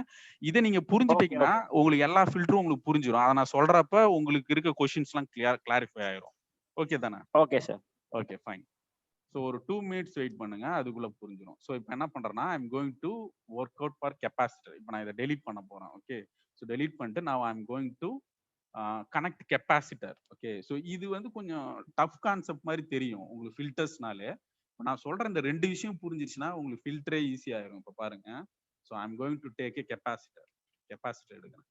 இதை நீங்க புரிஞ்சுட்டீங்கன்னா உங்களுக்கு எல்லா ஃபில்டரும் உங்களுக்கு புரிஞ்சிடும். அதை நான் சொல்றப்ப உங்களுக்கு இருக்க கொஸ்டின்ஸ் எல்லாம் கிளாரிஃபை ஆயிரும். ஓகே தானே? Okay sir. Okay fine. So ஒரு 2 மினிட்ஸ் வெயிட் பண்ணுங்க, அதுக்குள்ள புரிஞ்சிடும். ஸோ இப்போ என்ன பண்றேன்னா ஐ am going to work out for capacitor. இப்போ நான் இதை டெலீட் பண்ண போறேன். ஓகே, ஸோ டெலீட் பண்ணிட்டு நான் ஐ am going to connect capacitor. Okay, so இது வந்து கொஞ்சம் டஃப் கான்செப்ட் மாதிரி தெரியும் உங்களுக்கு ஃபில்டர்ஸ்னாலே. நான் சொல்ற இந்த ரெண்டு விஷயம் புரிஞ்சிச்சுன்னா உங்களுக்கு ஃபில்டரே ஈஸி ஆயிரும். இப்போ பாருங்க. So I am going to take a capacitor. Capacitor எடுக்கிறேன்.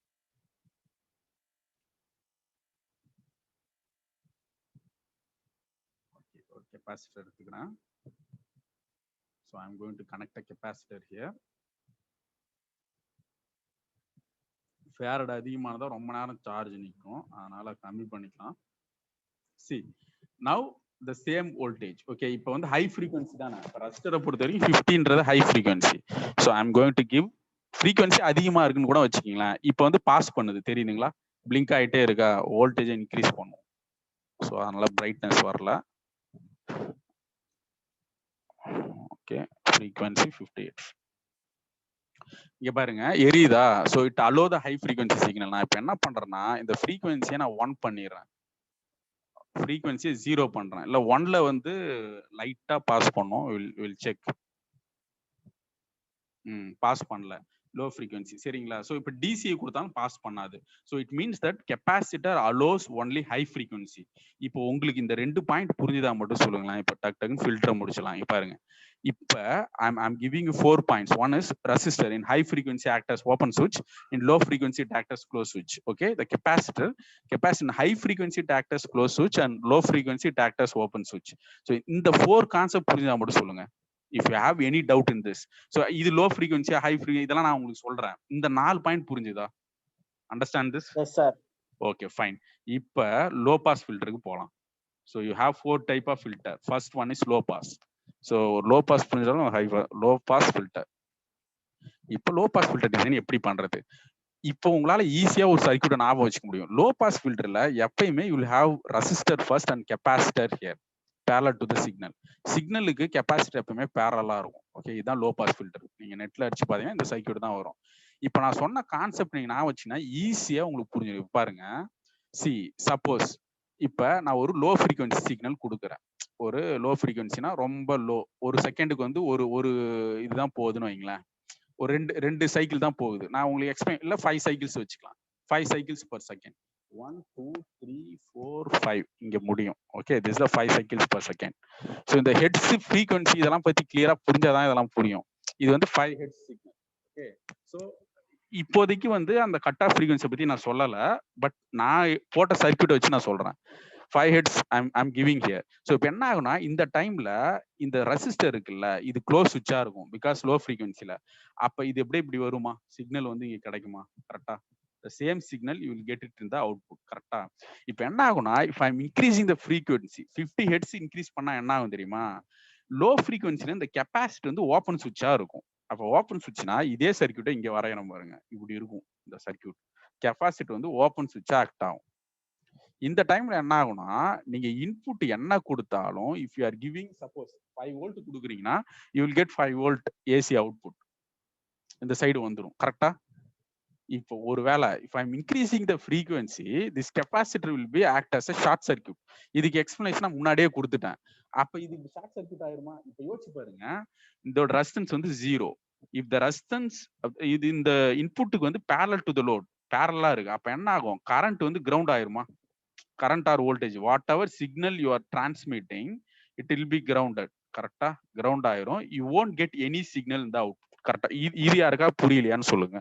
ஓகே, ஒரு கெப்பாசிட்டர் எடுத்துக்கிறேன். So I am going to connect a capacitor here. Farad அதிகமானதா ரொம்ப நேரம் சார்ஜ் நிற்கும், அதனால கம்மி பண்ணிக்கலாம். See, now the same voltage. Okay, இப்போ வந்து ஹை ஃப்ரீக்வன்சி தானே. ரெசிஸ்டரை பொறுத்த வரைக்கும் 50ன்றது high frequency. So I am going to give frequency அதிகமா இருக்குன்னு கூட வச்சுக்கிங்களேன். இப்போ வந்து பாஸ் பண்ணுது தெரியுதுங்களா, பிளிங்க் ஆகிட்டே இருக்கா, வோல்டேஜை இன்க்ரீஸ் பண்ணும். ஸோ அதனால பிரைட்னஸ் வரல. Okay, frequency 50 Hz. இங்க பாருங்க எரியுதா? So it allow the high frequency signal. நான் இப்போ என்ன பண்றேன்னா இந்த ஃப்ரீக்வன்சியை நான் 1 பண்ணிடுறேன், ஃப்ரீக்வன்சியை 0 பண்றேன். இல்ல 1ல வந்து லைட்டா பாஸ் பண்ணோம். Will check. பாஸ் பண்ணல, லோ ஃப்ரீக்வன்சி சரிங்களா? ஸோ இப்போ டிசியை கொடுத்தாலும் பாஸ் பண்ணாது. So it means that capacitor allows only high frequency. இப்போ உங்களுக்கு இந்த 2 பாயிண்ட் புரிஞ்சுதா மட்டும் சொல்லுங்களேன். இப்போ டக்குன்னு ஃபில்டரை முடிச்சலாம். இப்போ பாருங்க, இப்போ I'm giving you 4 points. One is resistor in high frequency act as open switch, in low frequency it act as closed switch. Okay, the capacitor in high frequency it act as closed switch and low frequency it act as open switch. So இந்த 4 concept புரிஞ்சுதா மட்டும் சொல்லுங்க. If you have any doubt in this, so இது low frequency high frequency இதெல்லாம் நான் உங்களுக்கு சொல்றேன். இந்த 4 பாயிண்ட் புரிஞ்சுதா? Understand this? Yes sir. Okay, fine. இப்போ low pass filterக்கு போலாம். So you have 4 type of filter. First one is low pass. So low pass புரிஞ்சாலும் low pass filter. இப்போ low pass filter டிசைன் எப்படி பண்றது? இப்போ உங்களால ஈஸியா ஒரு சர்க்யூட்டை ஞாபகம் வச்சுக்க முடியும். லோ பாஸ் ஃபில்டர்ல எப்பயுமே you will have resistor first and capacitor here parallel to the signal. சிக்னலுக்கு கெப்பாசிட்டர் எப்பவுமே பேரலா இருக்கும். ஓகே, இதுதான் லோ பாஸ் ஃபில்டர். நீங்க நெட்ல அடிச்சு பாத்தீங்கன்னா இந்த சர்க்யூட் தான் வரும். இப்போ நான் சொன்ன கான்செப்ட் நீங்க நான் வச்சீங்கன்னா ஈஸியா உங்களுக்கு புரிஞ்சிடும். பாருங்க, சி சப்போஸ் இப்ப நான் ஒரு லோ ஃப்ரீக்வன்சி சிக்னல் கொடுக்குறேன். ஒரு லோ ஃப்ரீக்வன்சினா ரொம்ப லோ, ஒரு செகண்டுக்கு வந்து ஒரு இதுதான் போகுதுன்னு வைங்களேன், ஒரு ரெண்டு சைக்கிள் தான் போகுது. நான் உங்களுக்கு எக்ஸ்பிளைன் இல்ல 5 சைக்கிள்ஸ் வச்சுக்கலாம். 5 சைக்கிள்ஸ் per second. 1 2 3 4 5 இங்க முடியும். Okay, this is the 5 cycles per second. So இந்த ஹெட்ஸ் ஃப்ரீக்வன்சி இதெல்லாம் பத்தி கிளியரா புரிஞ்சாதான் இதெல்லாம் புரியும். இது வந்து 5 ஹெட்ஸ் சிக்னல். ஓகே, ஸோ இப்போதைக்கு வந்து அந்த கட் ஆஃப் ஃப்ரீக்வன்சி பத்தி நான் சொல்லல, பட் நான் போட்ட சர்க்யூட் வச்சு நான் சொல்றேன். 5 hertz I'm giving here. So இப்போ என்ன ஆகும்னா இந்த டைம்ல இந்த ரெசிஸ்டர் இருக்குல்ல, இது க்ளோஸ் சுவிட்சா இருக்கும் பிகாஸ் லோ ஃப்ரீக்வன்சில. அப்ப இது எப்படி இப்படி வருமா? சிக்னல் வந்து இங்க கிடைக்குமா? கரெக்டா? The same signal you will get it in the output. கரெக்டா? இப்போ என்ன ஆகும்னா if I'm increasing the frequency 50 hertz increase பண்ணா என்ன ஆகும் தெரியுமா? லோ ஃப்ரீக்வன்சில இந்த கெப்பாசிட்டி வந்து ஓப்பன் சுவிட்சா இருக்கும். அப்போ ஓப்பன் சுவிட்ச்னா இதே சர்க்யூட்டை இங்க வரையணும் பாருங்க, இப்படி இருக்கும் இந்த சர்க்யூட். கெப்பாசிட்டி வந்து ஓப்பன் சுவிட்சா ஆக்ட் ஆகும். இந்த டைம்ல என்ன ஆகும்னா நீங்க இன்புட் என்ன கொடுத்தாலும் if you are giving suppose 5 volt கொடுக்குறீங்கன்னா you will get 5 volt AC output இந்த சைடு வந்துடும். கரெக்டா? இப்போ ஒருவேளை if I'm increasing the frequency, this capacitor will be act as a short circuit. இதுக்கு எக்ஸ்பிளனேஷன் முன்னாடியே கொடுத்துட்டேன். அப்ப இது ஷார்ட் சர்க்யூட் ஆயிருமா? இப்போ யோசிச்சு பாருங்க, இதோட ரெசிஸ்டன்ஸ் வந்து 0. இஃப் த ரெசிஸ்டன்ஸ் இது இந்த இன்புட்டுக்கு வந்து parallel to the load, parallel இருக்கு. அப்ப என்ன ஆகும்? கரண்ட் வந்து கிரவுண்ட் ஆயிருமா? Current or voltage whatever signal you are transmitting it will be grounded. கரெக்டா? கிரவுண்ட் ஆயிரும். You won't get any signal in the output. கரெக்டா? இது யாருக்கா புரியலையான்னு சொல்லுங்க.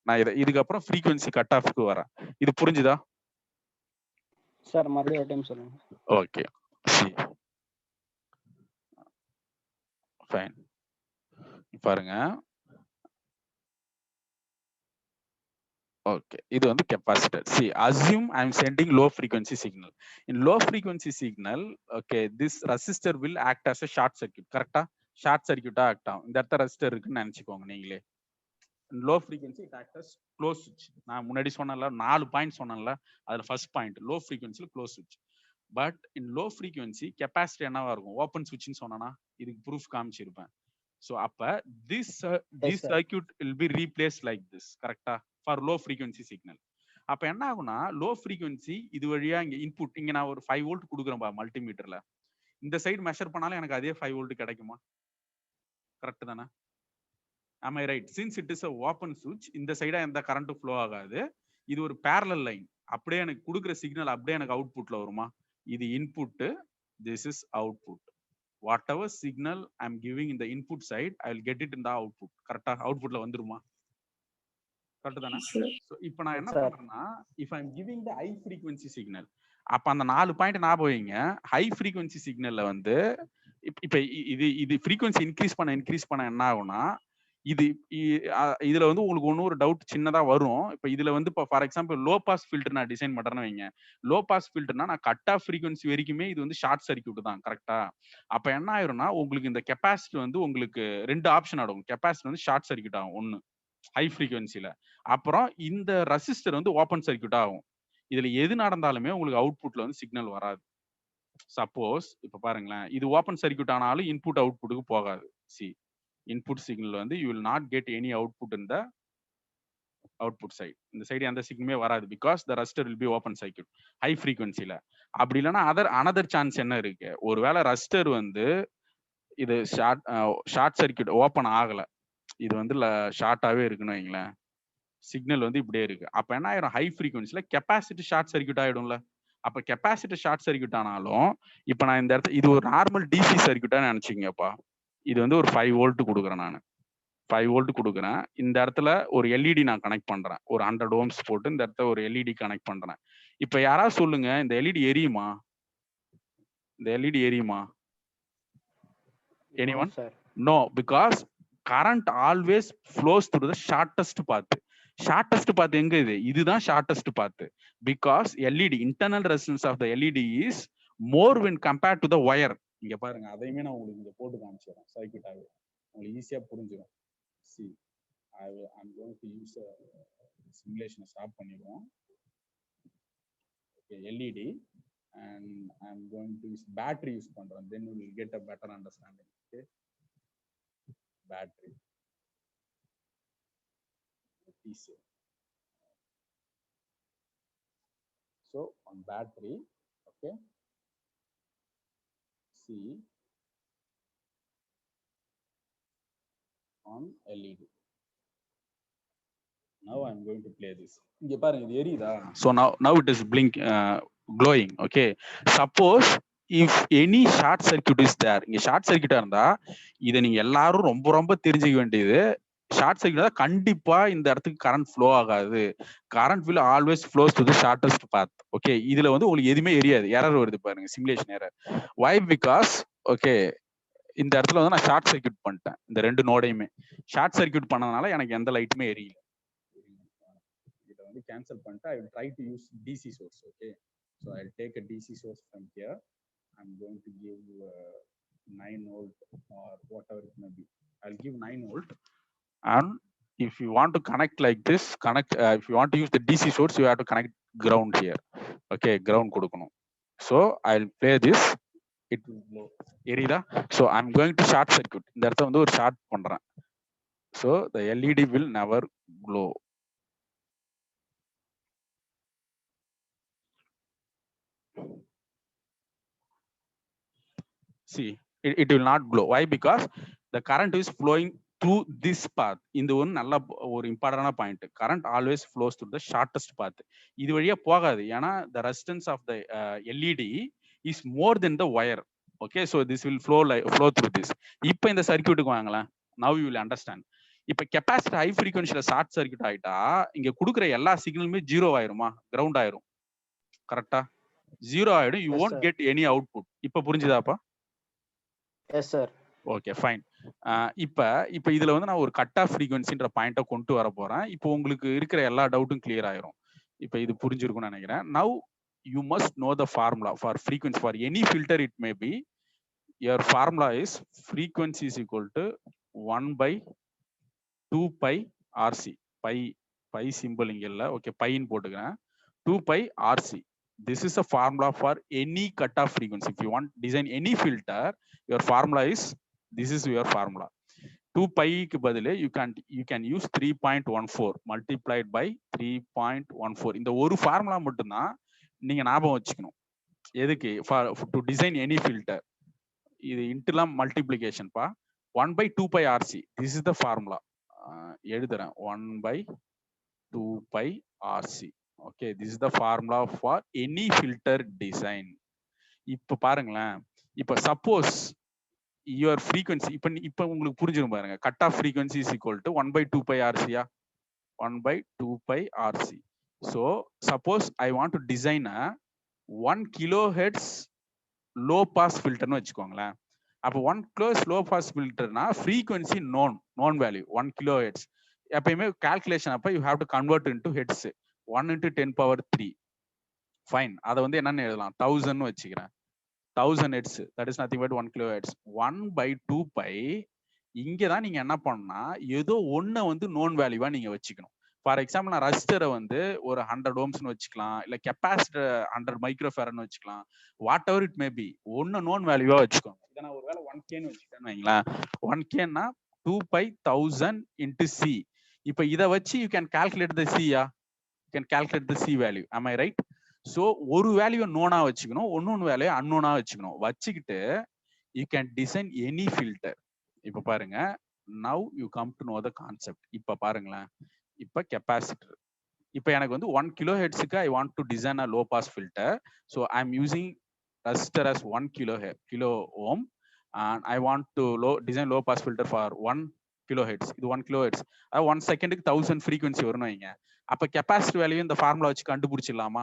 நான் இதுக்கப்புறம் ஃப்ரீக்வன்சி கட் ஆஃப்க்கு வரேன். இது புரிஞ்சுதா சார்? மறுபடியும் ஒரு டைம் சொல்லுங்க. Okay, fine. பாருங்க, ஓகே, இது வந்து capacitor. see assume I am sending low frequency signal. in low frequency signal, okay, this resistor will act as a short circuit. கரெக்டா? ஷார்ட் சர்க்யூட்டா ஆக்ட் ஆகும். இந்த இடத்துல ரெசிஸ்டர் இருக்குன்னு நினைச்சுக்கோங்க நீங்களே. Low frequency it act as close சுவிட்ச். நான் முன்னாடி சொன்னேன்ல 4 பாயிண்ட் சொன்னேன்ல, அதுல ஃபர்ஸ்ட் பாயிண்ட் லோ ஃப்ரீக்வன்சில க்ளோஸ் சுவிட்ச். But in low frequency capacity என்னவா இருக்கும்? ஓப்பன் சுவிட்ச்னு சொன்னா இதுக்கு ப்ரூஃப் காமிச்சிருப்பேன். ஸோ அப்ப this circuit will be replace like this. கரெக்டா? For low frequency signal. அப்ப என்ன ஆகும்னா லோ ஃப்ரீக்வன்சி இது வழியா இங்க இன்புட், இங்க நான் ஒரு 5 வோல்ட் கொடுக்குறேன்பா மல்டிமீட்டர்ல, இந்த சைடு மெஷர் பண்ணாலும் எனக்கு அதே 5 வோல்ட் கிடைக்குமா? கரெக்ட் தானே? am I right? Since it is a open switch, இந்த சைடா எந்த கரண்ட் ஃப்ளோ ஆகாது. இது ஒரு parallel லைன். அப்படியே எனக்கு கொடுக்குற சிக்னல் அப்படியே எனக்கு அவுட்புட்ல வருமா? இது input, this is output. whatever signal I'm giving in the input side, I will get it in the output. கரெக்டா? அவுட்புட்ல வந்துருமா? கரெக்ட் தானே? சோ இப்போ நான் என்ன பண்றேன்னா if I'm giving the high frequency signal, அப்ப அந்த 4 பாயிண்ட் ஞாபகம் வைங்க. ஹை ஃப்ரீக்வன்சி சிக்னல்ல வந்து இப்ப இது ஃப்ரீக்வன்சி இன்க்ரீஸ் பண்ண என்ன ஆகும்னா இதுல வந்து உங்களுக்கு ஒரு டவுட் சின்னதா வரும். இப்ப இதுல வந்து இப்போ for example low pass filter நான் டிசைன் பண்றேன்னு வைங்க. லோ பாஸ் ஃபில்டர்னா நான் கட் ஆஃப் ஃப்ரீக்வன்சி வரைக்குமே இது வந்து ஷார்ட் சர்க்யூட் தான். கரெக்டா? அப்ப என்ன ஆயிரும்னா உங்களுக்கு இந்த கெப்பாசிட்டி வந்து உங்களுக்கு 2 ஆப்ஷன் ஆகும். கெப்பாசிட்டி வந்து ஷார்ட் சர்க்யூட் ஆகும் ஒன்னு ஹை ஃப்ரீக்வன்சில, அப்புறம் இந்த ரெசிஸ்டர் வந்து ஓப்பன் சர்க்யூட் ஆகும். இதுல எது நடந்தாலுமே உங்களுக்கு அவுட்புட்ல வந்து சிக்னல் வராது. சப்போஸ் இப்ப பாருங்களேன், இது ஓப்பன் சர்க்யூட் ஆனாலும் இன்புட் அவுட்புட்டுக்கு போகாது. see input signal வந்து you will not get any output in the output side. இந்த சைடு எந்த சிக்னலுமே வராது because the resistor will be open circuit high frequency ல. அப்படி இல்லைன்னா another chance என்ன இருக்கு, ஒருவேளை resistor வந்து இது ஷார்ட் சர்க்யூட் ஓப்பன் ஆகல, இது வந்து ஷார்ட்டாவே இருக்குன்னு வைங்களேன், சிக்னல் வந்து இப்படியே இருக்கு, அப்ப என்ன ஆயிரும், ஹை ஃப்ரீக்வன்சில கெப்பாசிட்டி ஷார்ட் சர்க்யூட் ஆயிடும்ல. அப்ப கெப்பாசிட்டி ஷார்ட் சர்க்யூட் ஆனாலும் இப்ப நான் இந்த இடத்துல இது ஒரு நார்மல் டிசி சர்க்யூட்டா நினைச்சுங்கப்பா, இது வந்து ஒரு 5 வோல்ட் கொடுக்குறேன், நான் 5 வோல்ட் கொடுக்குறேன், இந்த இடத்துல ஒரு எல்இடி நான் கனெக்ட் பண்றேன், ஒரு 100 ஓம்ஸ் போட்டு இந்த இடத்துல ஒரு எல்இடி கனெக்ட் பண்றேன். இப்ப யாராவது சொல்லுங்க, இந்த எல்இடி எரியுமா? இந்த LED எரியுமா? anyone? No, because current always flows through the shortest path. Shortest path எங்க இது? இதுதான் shortest path. Because LED, internal resistance of the LED is more when compared to the wire. இங்க பாருங்க, அதையுமே நான் உங்களுக்கு இங்க போட்டு காமிச்சிடுறேன் சர்க்யூட் ஆகவே, உங்களுக்கு ஈஸியா புரிஞ்சிடும். See, I'm going to use a simulation. Stop பண்ணிடுவோம். Okay, LED and I'm going to use battery use பண்றேன், then we will get a better understanding. Okay, battery PC. So on battery, okay, see on LED. Now I'm going to play this. இங்க பாருங்க, இது எரியுதா? So now it is blink glowing. Okay, suppose if any short circuit is there, இங்க short சர்க்யூட்டா இருந்தா இதை நீங்க எல்லாரும் ரொம்ப ரொம்ப தெரிஞ்சுக்க வேண்டியது, ஷார்ட் சர்க்யூட் கண்டிப்பா இந்த இடத்துக்கு கரண்ட் ஃப்ளோ ஆகாது. Current will always flows to the shortest path. Okay, இதுல வந்து உங்களுக்கு எதுவுமே எரியாது, எரர் வருது பாருங்க, simulation error. why? because okay, இந்த இடத்துல வந்து நான் ஷார்ட் சர்க்யூட் பண்ணிட்டேன், இந்த ரெண்டு நோடையுமே ஷார்ட் சர்க்யூட் பண்ணதுனால எனக்கு எந்த லைட்டுமே எரியல. இதை வந்து கேன்சல் பண்ணிட்டு I will try to use DC source. Okay, so I'll take a DC source from here. I'm going to give 9 volt or whatever it may be. I'll give 9 volt. And if you want to connect like this, if you want to use the DC source, you have to connect ground here. Okay, ground கொடுக்கணும். So I'll play this. It will glow. எரியுதா? So I'm going to short circuit. இந்த இடத்துல வந்து ஒரு short பண்றேன். So the LED will never glow. See, it will not glow. Why? Because the current is flowing through this path. இந்த ஒரு நல்ல ஒரு இம்பார்ட்டன்டான point, current always flows through the shortest path. இது வழியா போகாது, ஏன்னா the resistance of the LED is more than the wire. Okay, so this will flow through this. இப்போ இந்த சர்க்யூட்டுக்கு வாங்கலாம். Now you will understand. இப்போ கெப்பாசிட்டர் ஹை ஃப்ரீக்வன்சில ஷார்ட் சர்க்யூட் ஆயிட்டா இங்க கொடுக்குற எல்லா சிக்னலுமே ஜீரோ ஆயிருமா, கிரவுண்ட் ஆயிரும். கரெக்டா? ஜீரோ ஆயிடும், you won't get any output. இப்போ புரிஞ்சுதாப்பா? Yes sir. Okay, fine. இப்போ இதுல வந்து நான் ஒரு கட் ஆஃப் ஃப்ரீக்வன்சின்ற பாயிண்ட்டை கொண்டு வர போறேன். இப்போ உங்களுக்கு இருக்கிற எல்லா டவுட்டும் கிளியர் ஆயிரும். இப்போ இது புரிஞ்சிருக்கும்னு நினைக்கிறேன். Now you must know the formula for frequency for any filter. It may be your formula is frequency is equal to 1/2 pi RC. Pi symbol இங்க இல்லை, ஓகே, பைன்னு போட்டுக்கிறேன். 2 pi RC. This is a formula for any cutoff frequency. If you want design any filter, your formula is, this is your formula. 2 pi க்கு பதிலு you can use 3.14 multiplied by 3.14. இந்த ஒரு formula மட்டும்தான் நீங்க ஞாபகம் வச்சுக்கணும். எதுக்கு? to design any filter. இது இன்டர்லாம் multiplication பா. 1/2 pi RC. This is the formula. எழுதுறேன், 1/2 pi RC. Okay, this is the formula for any filter design. இப்போ பாருங்களேன், இப்போ சப்போஸ் your frequency, இப்போ உங்களுக்கு புரிஞ்சிடும் பாருங்க, cut off frequency is equal to 1/2 pi RC. 1/2 pi RC. So suppose I want to design a 1 kilohertz low pass filter னு வச்சுக்கோங்களேன். அப்போ 1 kilohertz low pass filterனா frequency known value 1 kilohertz. எப்பயுமே calculation அப்ப you have to convert into hertz. 1 into 10 power 3. Fine. அதை வந்து என்னன்னு எழுதலாம், 1000 வச்சுக்கிறேன். 1000 hertz, that is nothing but 1 kilohertz. 1/2 pi. இங்கதான் நீங்க என்ன பண்ணா, ஏதோ ஒண்ணு வந்து நோன் வேல்யூவா நீங்க வச்சுக்கணும். ஃபார் எக்ஸாம்பிள், நான் ரெசிஸ்டரை வந்து ஒரு 100 ஓம்ஸ்னு வச்சுக்கலாம், இல்ல கெப்பாசிட்டர் 100 மைக்ரோஃபாரட்னு வச்சுக்கலாம், what ever it may B. ஒன்னு நோன் வேல்யூவா வச்சுக்கோங்க. இதை நான் ஒரு வேளை 1K வச்சுட்டேன்னு வைங்களேன். 1K-னா 2π1000 into C. இப்போ இதை வச்சு யூ கேன் கால்குலேட் த சியா, can calculate the C value. am I right? So ஒரு வேல்யூ நோனா வச்சுக்கணும், ஒன்னொன்னு வேல்யூ அன்னோனா வச்சுக்கணும். வச்சுக்கிட்டு you can design any filter. இப்போ பாருங்க, now you come to know the concept. இப்போ பாருங்களேன், இப்போ கெப்பாசிட்டர், இப்போ எனக்கு வந்து 1 kHz I want to design a low pass filter. So I am using resistor as 1 kilo ohm and I want to design low pass filter for 1 kilohertz. இது 1 kilohertz, 1 செகண்டுக்கு 1000 frequency வரும்னு வைங்க. அப்ப கெப்பாசிட்டி வேல்யூ இந்த formula வச்சு கண்டுபிடிச்சிடலாமா?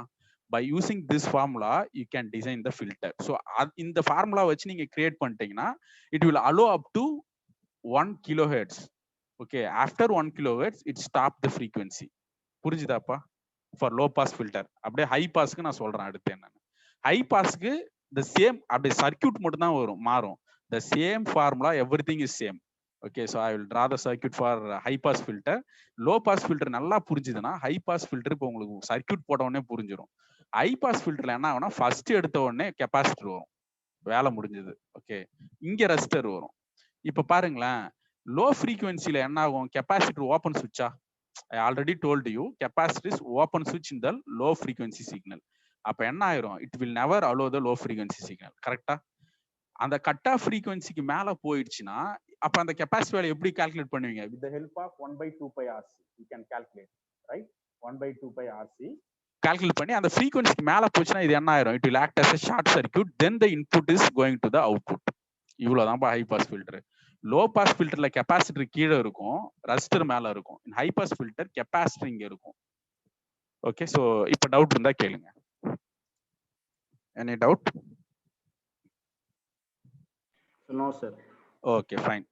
by using this formula you can design the filter. so இந்த formula வச்சு நீங்க கிரியேட் பண்ணிட்டீங்கன்னா it will allow up to 1 kilohertz. okay, after 1 kilohertz it stop the frequency. புரிஞ்சுதாப்பா? for low pass filter. அப்படியே high பாஸ்க்கு நான் சொல்றேன் அடுத்து என்னன்னு. ஹை பாஸ்க்கு the same அப்படியே சர்க்யூட் மட்டும் தான் வரும், மாறும். the same formula, everything is same. okay, so I will draw the circuit for high pass filter. low pass filter நல்லா புரிஞ்சுதுன்னா ஹை பாஸ் ஃபில்டர் இப்போ உங்களுக்கு சர்க்யூட் போட்ட உடனே புரிஞ்சிடும். ஹை பாஸ் ஃபில்டர்ல என்ன ஆகும்னா ஃபர்ஸ்ட் எடுத்த உடனே கெப்பாசிட்டர் வரும், வேலை முடிஞ்சது. ஓகே, இங்க ரெசிஸ்டர் வரும். இப்ப பாருங்களேன், லோ ஃப்ரீக்வன்சில என்ன ஆகும்? கெப்பாசிட்டர் ஓப்பன் சுவிட்சா? I already told you capacitor is open switch in the low frequency signal. அப்ப என்ன ஆயிரும்? it will never allow the low frequency signal. கரெக்டா? அந்த கட் ஆஃப் ஃப்ரீக்வன்சிக்கு மேல போயிடுச்சுன்னா அப்ப அந்த கெப்பாசிட்டி வேல்யூ எப்படி கால்குலேட் பண்ணுவீங்க? with the help of 1/2πRC you can calculate, right? 1/2πRC calculate பண்ணி அந்த ஃப்ரீக்வன்சிக்கு மேல போச்சுன்னா இது என்ன ஆயிரும்? it will act as a short circuit, then the input is going to the output. இவ்வளவுதான் high pass filter. Low pass ஃபில்டர்ல capacitor கீழே இருக்கும், ரெசிஸ்டர் மேல இருக்கும். ஹை பாஸ் ஃபில்டர் கெப்பாசிட்டர் இங்க இருக்கும். ஓகே, சோ இப்ப டவுட் இருந்தா கேளுங்க. Any doubt? No sir. Okay, fine,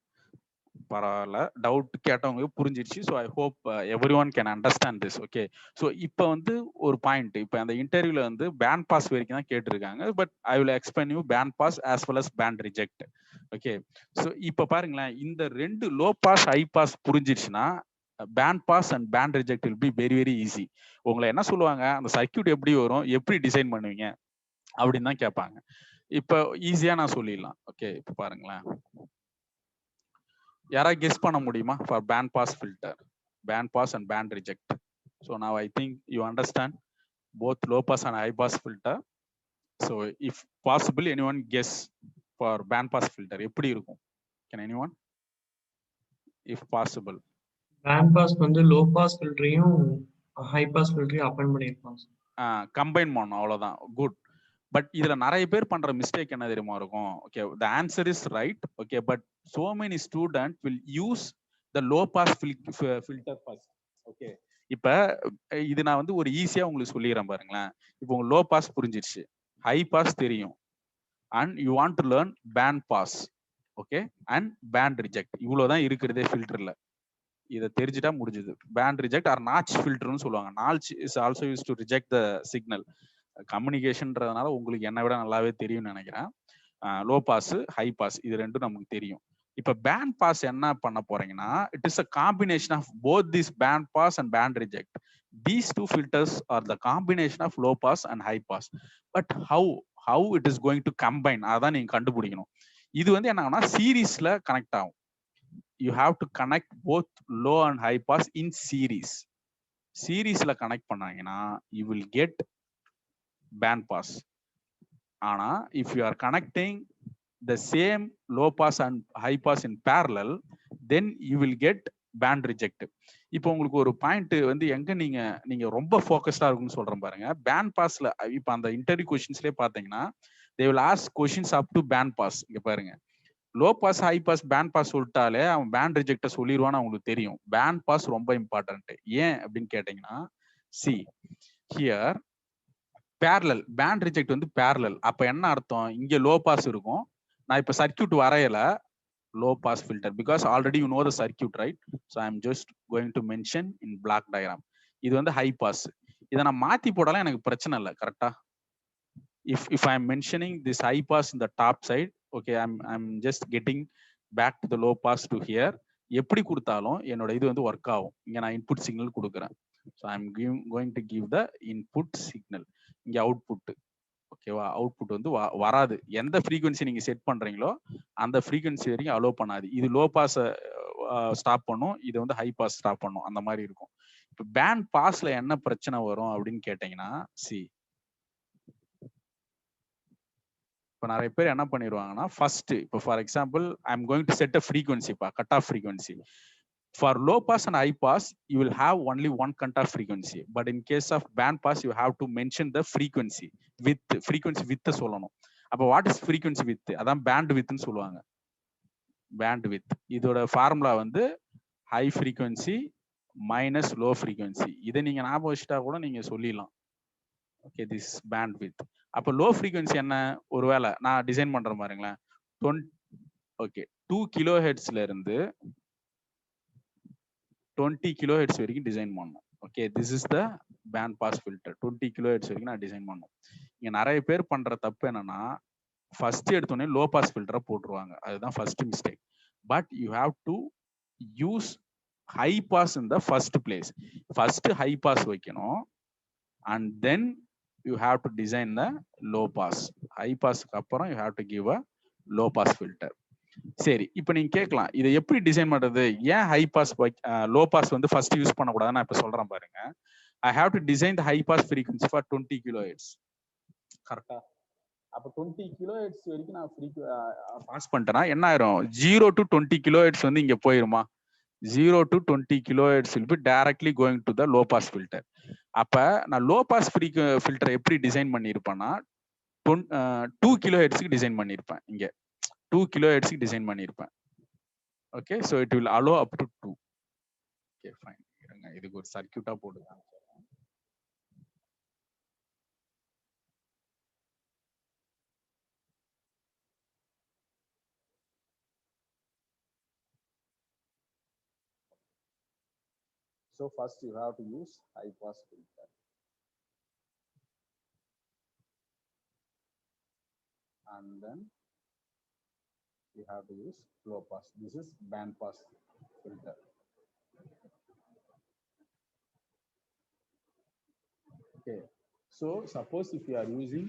பரவாயில்ல. டவுட் கேட்டவங்க புரிஞ்சிருச்சு. So I hope everyone can understand this. Okay, so இப்போ வந்து ஒரு பாயிண்ட், இப்போ அந்த இன்டர்வியூல வந்து பேண்ட் பாஸ் வரைக்கும் தான் கேட்டிருக்காங்க. But I will explain you band pass as well as band reject. Okay, so இப்போ பாருங்களேன், இந்த ரெண்டு லோ பாஸ் ஹை பாஸ் புரிஞ்சிருச்சுன்னா band pass and band reject will be very very easy. உங்களை என்ன சொல்லுவாங்க, அந்த சர்க்யூட் எப்படி வரும், எப்படி டிசைன் பண்ணுவீங்க அப்படின்னு தான் கேட்பாங்க. இப்போ ஈஸியா நான் சொல்லிடலாம். ஓகே, இப்போ பாருங்களேன், யாராவது கெஸ் பண்ண முடியுமா for band pass filter, band pass and band reject? So now I think you understand both low pass and high pass filter. So if possible anyone guess for band pass filter எப்படி இருக்கும்? Can anyone if possible? Band pass வந்து low pass ஃபில்டரையும் high pass ஃபில்டரையும் அப்பன் பண்ணியிருப்பாங்க. Combine பண்ணணும், அவ்வளோதான். Good. But இதுல நிறைய பேர் பண்ற மிஸ்டேக் என்ன தெரியுமா இருக்கும்? Okay, the answer is right. Okay, but so many student will use the low pass filter first. Okay, இப்ப இது நான் வந்து ஒரு ஈஸியா உங்களுக்கு சொல்லிடுறேன் பாருங்களேன். இப்போ உங்க லோ பாஸ் புரிஞ்சிருச்சு, ஹை பாஸ் தெரியும், and you want to learn band pass. Okay, and band reject. இவ்வளவுதான் இருக்கிறதே ஃபில்டர்ல. இதை தெரிஞ்சுட்டா முடிஞ்சது. பேண்ட் ரிஜெக்ட் ஆர் நாட்ச் ஃபில்டர்னு சொல்லுவாங்க. Notch is also use to reject the signal. கம்யூனிகேஷன்றதுனால உங்களுக்கு என்னை விட நல்லாவே தெரியும்னு நினைக்கிறேன். லோ பாஸ் ஹை பாஸ் இது ரெண்டும் நமக்கு தெரியும். இப்ப பேண்ட் பாஸ் என்ன பண்ண போறீங்கன்னா, it is a combination of both this band pass and band reject. These two filters are the combination of low pass and high pass. But how it is going to combine, அதான் நீங்க கண்டுபிடிக்கணும். இது வந்து என்ன ஆகும்னா சீரீஸ்ல connect ஆகும். You have to connect both low and high pass in series. சீரீஸ்ல கனெக்ட் பண்ணாங்கன்னா you will get band pass. ஆனா if you are connecting the same low pass and high pass in parallel, then you will get band reject. இப்போ உங்களுக்கு ஒரு point வந்து எங்க நீங்க ரொம்ப ஃபோக்கஸ்டா இருக்கும்னு சொல்றேன் பாருங்க. பேண்ட் பாஸ்ல இப்போ அந்த இன்டர்வியூ கொஸ்டின்ஸ்லயே பாத்தீங்கன்னா they will ask questions up to band pass. இங்க பாருங்க, low pass high pass band pass சொல்லிட்டாலே அவன் பேண்ட் ரிஜெக்ட சொல்லிடுவான்னு அவங்களுக்கு தெரியும். பேண்ட் பாஸ் ரொம்ப இம்பார்ட்டன்ட். ஏன் அப்படின்னு கேட்டீங்கன்னா, see here parallel, band reject வந்து பேரலல். அப்ப என்ன அர்த்தம்? இங்க லோ பாஸ் இருக்கும், நான் இப்ப சர்க்யூட் வரையல low pass filter because already you know the circuit, right? So I am just going to mention in block diagram. இது வந்து ஹை பாஸ். இதை நான் மாத்தி போடாலும் எனக்கு பிரச்சனை இல்லை, கரெக்டா? If I am mentioning this high pass in the top side, okay, I'm just getting back to the low pass to here. எப்படி கொடுத்தாலும் என்னோட இது வந்து ஒர்க் ஆகும். இங்க நான் இன்புட் சிக்னல் கொடுக்குறேன். So I am going to give the input signal, இங்க அவுட்புட். ஓகே, ஓகேவா? அவுட்புட் வந்து வராது. எந்த ஃப்ரீக்வன்சி நீங்க செட் பண்றீங்களோ அந்த ஃப்ரீக்வன்சி வரைக்கும் அலோ பண்ணாது. இது லோ பாஸ ஸ்டாப் பண்ணும். இது வந்து ஹை பாஸ் ஸ்டாப் பண்ணும். அந்த மாதிரி இருக்கும். இப்போ பேண்ட் பாஸ்ல என்ன பிரச்சனை வரும் அப்படின்னு கேட்டீங்கன்னா, இப்போ நிறைய பேர் என்ன பண்ணிடுவாங்கன்னா, ஃபர்ஸ்ட் இப்போ for example I am going to set a ஃப்ரீக்வன்சிப்பா, cut off frequency. For low pass and high pass, you will have only one cutoff frequency. But in case of band pass, you have to mention the frequency width சொல்லணும். அப்போ what is frequency width? அதான் band widthன்னு சொல்லுவாங்க. band width இதோட formula வந்து high frequency minus low frequency. இதை நீங்க ஞாபகம் வச்சுட்டா கூட நீங்க சொல்லிடலாம். Okay, this band width. அப்போ லோ frequency என்ன? ஒருவேளை நான் டிசைன் பண்றேன் பாருங்களேன், 2 கிலோஹெர்ட்ஸ்ல இருந்து 20 கிலோஹெர்ட்ஸ் வரைக்கும் டிசைன் பண்ணணும். Okay, this is the band pass filter. 20 kilohertz வரைக்கும் நான் டிசைன் பண்ணணும். இங்க நிறைய பேர் பண்ற தப்பு என்னன்னா, ஃபர்ஸ்ட் எடுத்தோடனே லோ பாஸ் ஃபில்டரை போட்டுருவாங்க. அதுதான் first mistake. But you have to use high pass in the first place. First high pass வைக்கணும், and then you have to design the low pass. High பாஸ்க்கு அப்புறம் you have to give a low pass filter. சரி, இப்போ நீங்க கேட்கலாம், இதை எப்படி design பண்றது? ஏன் ஹை பாஸ் லோ பாஸ் வந்து ஃபர்ஸ்ட் யூஸ் பண்ணக்கூடாது? நான் இப்போ சொல்றேன் பாருங்க. I have to design the high pass frequency for 20 kilohertz. கரெக்டா? அப்போ 20 கிலோஹெர்ட்ஸ் வரைக்கும் நான் பாஸ் பண்ணிட்டேன்னா என்ன ஆயிரும்? 0 to 20 கிலோஹெர்ட்ஸ் வந்து இங்க போயிருமா? 0 to 20 kilohertz will be directly going to the low pass filter. அப்ப நான் லோ பாஸ் ஃபில்டர் எப்படி டிசைன் பண்ணியிருப்பேன்னா, 2 கிலோஹெர்ட்ஸ்க்கு டிசைன் பண்ணியிருப்பேன். இங்க 2 கிலோஹெர்ட்ஸ்க்கு டிசைன் பண்ணியிருப்பேன். Okay, so it will allow up to 2. Okay, fine. இருங்க, இதுக்கு ஒரு சர்க்யூட்டா போட்டுக்கலாம். So first you have to use high pass filter. And then you have to use low pass. This is band pass filter. Okay, so suppose if you are using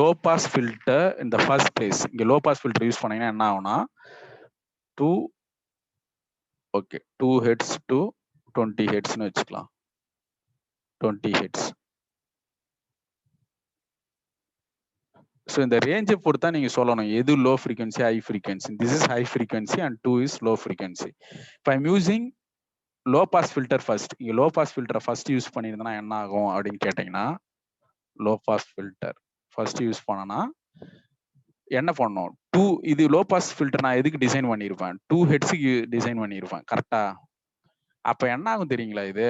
low pass filter in the first place, இங்க low pass filter use பண்ணீங்கன்னா என்ன ஆகும்னா, 2 hertz to 20 ஹெர்ட்ஸ்னு வச்சுக்கலாம். 20 hertz. So இந்த ரேஞ்சை பொறுத்தா நீங்க சொல்லணும் எது low frequency, high frequency. This is high frequency and 2 is low frequency. இப்போ I'm using low pass filter first. இங்க லோ பாஸ் ஃபில்டரை ஃபர்ஸ்ட் யூஸ் பண்ணியிருந்தேன்னா என்ன ஆகும் அப்படின்னு கேட்டீங்கன்னா, low pass filter first use பண்ணனா என்ன பண்ணணும்? 2 இது லோ பாஸ் ஃபில்டர் நான் எதுக்கு டிசைன் பண்ணியிருப்பேன்? 2 ஹெர்ட்ஸுக்கு டிசைன் பண்ணியிருப்பேன். கரெக்டா? அப்ப என்ன ஆகும் தெரியுங்களா? இது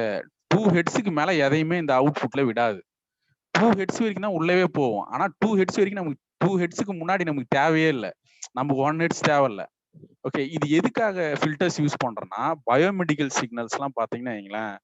2 ஹெர்ட்ஸுக்கு மேல எதையுமே இந்த அவுட்புட்ல விடாது. 2 ஹெர்ட்ஸ் வரைக்கும் தான் உள்ளவே போவோம். ஆனா 2 ஹெர்ட்ஸ் வரைக்கும் நமக்கு 2 ஹெர்ட்ஸுக்கு முன்னாடி நமக்கு தேவையே இல்லை. நமக்கு 1 ஹெர்ட்ஸ் தேவையில்லை. ஓகே, இது எதுக்காக ஃபில்டர்ஸ் யூஸ் பண்றோம்னா, பயோமெடிக்கல் சிக்னல்ஸ் எல்லாம் பாத்தீங்கன்னா வைங்களேன்,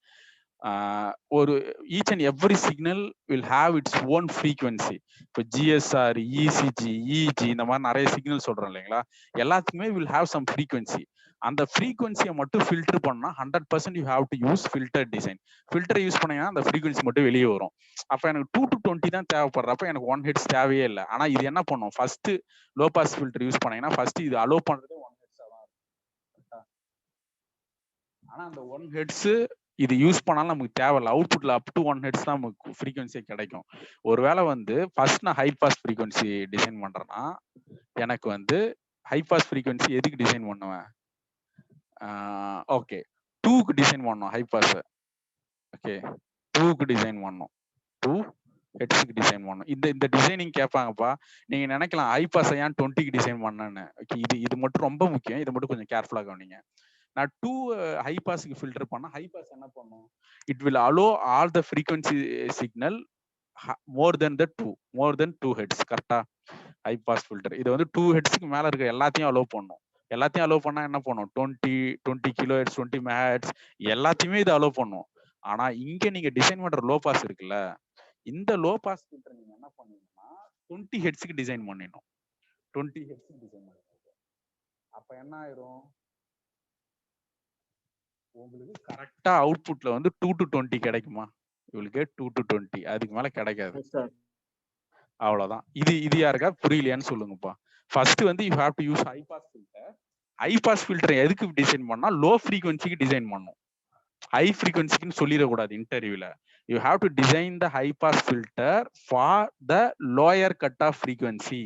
ஒரு each and every signal will have its own frequency. இப்போ ஜிஎஸ்ஆர், இசிஜி, இஜி இந்த மாதிரி நிறைய சிக்னல் சொல்றோம் இல்லைங்களா, எல்லாத்துக்குமே வில் ஹாவ் சம் ஃப்ரீக்வன்சி. அந்த ஃப்ரீக்வன்சியை மட்டும் ஃபில்டர் பண்ணா 100% you have to use filter design. Filter use பண்ணீங்கன்னா அந்த ஃப்ரீக்வன்சி மட்டும் வெளியே வரும். அப்ப எனக்கு 2 to 20 தான் தேவைப்படுறப்ப எனக்கு 1 ஹெர்ட்ஸ் தேவையே இல்லை. ஆனா இது என்ன பண்ணும்? First low pass filter use பண்ணீங்கன்னா ஃபர்ஸ்ட் இது அலோ பண்றதே 1 ஹெர்ட்ஸா தான் இருக்கும். ஆனா அந்த 1 ஹெர்ட்ஸ் இது யூஸ் பண்ணாலும் நமக்கு தேவையில்லை. அவுட்புட்ல அப் டு 1 ஹெர்ட்ஸ் தான் நமக்கு ஃப்ரீக்வன்சி கிடைக்கும். ஒருவேளை வந்து ஃபர்ஸ்ட் நான் ஹை பாஸ் ஃப்ரீக்வன்சி டிசைன் பண்றேன்னா, எனக்கு வந்து ஹை பாஸ் ஃப்ரீக்வன்சி எதுக்கு டிசைன் பண்ணுவேன்? ஓகே, 2க்கு டிசைன் பண்ணணும் ஹை பாஸ். ஓகே, 2க்கு டிசைன் பண்ணணும். 2 ஹெர்ட்ஸுக்கு டிசைன் பண்ணணும். இந்த டிசைனிங் கேட்பாங்கப்பா. நீங்க நினைக்கலாம் ஹை பாஸ் ஏன் 20க்கு டிசைன் பண்ணேன்னு. ஓகே, இது மட்டும் ரொம்ப முக்கியம். இதை மட்டும் கொஞ்சம் கேர்ஃபுல்லா கவனிங்க. நான் 2 ஹை பாஸ்க்கு ஃபில்டர் பண்ணா ஹை பாஸ் என்ன பண்ணும்? It will allow all the frequency signal more than 2 hertz. கரெக்டா? ஹை பாஸ் ஃபில்டர் இது வந்து 2 ஹெர்ட்ஸ்க்கு மேல இருக்க எல்லாத்தையும் அலோ பண்ணும். எல்லாத்தையும் அலோ பண்ணா என்ன பண்ணும்? 20 கிலோ ஹெர்ட்ஸ், 20 மெகாஹெர்ட்ஸ் எல்லாத்தையுமே இது அலோ பண்ணும். ஆனா இங்க நீங்க டிசைன் பண்ற லோ பாஸ் இருக்குல்ல, இந்த லோ பாஸ் ஃபில்டர் நீங்க என்ன பண்ணீங்கன்னா 20 ஹெர்ட்ஸ்க்கு டிசைன் பண்ணிடணும். 20 ஹெர்ட்ஸ்க்கு டிசைன் பண்ணணும். அப்ப என்ன ஆயிரும்? உங்களுக்கு கரெக்டா அவுட்புட்ல வந்து 2 to 20 கிடைக்குமா? You will get 2 to 20. அதுக்கு மேல கிடைக்காது. அவ்வளவுதான். இது யாருக்கா புரியலையான்னு சொல்லுங்கப்பா. ஃபர்ஸ்ட் வந்து you have to use high pass filter. High pass filter எதுக்கு டிசைன் பண்ணா லோ ஃப்ரீக்வன்சிக்கு டிசைன் பண்ணும். ஹை ஃப்ரீக்வன்சிக்குன்னு சொல்லிடக்கூடாது இன்டர்வியூல. You have to design the high pass filter for the lower cut off frequency.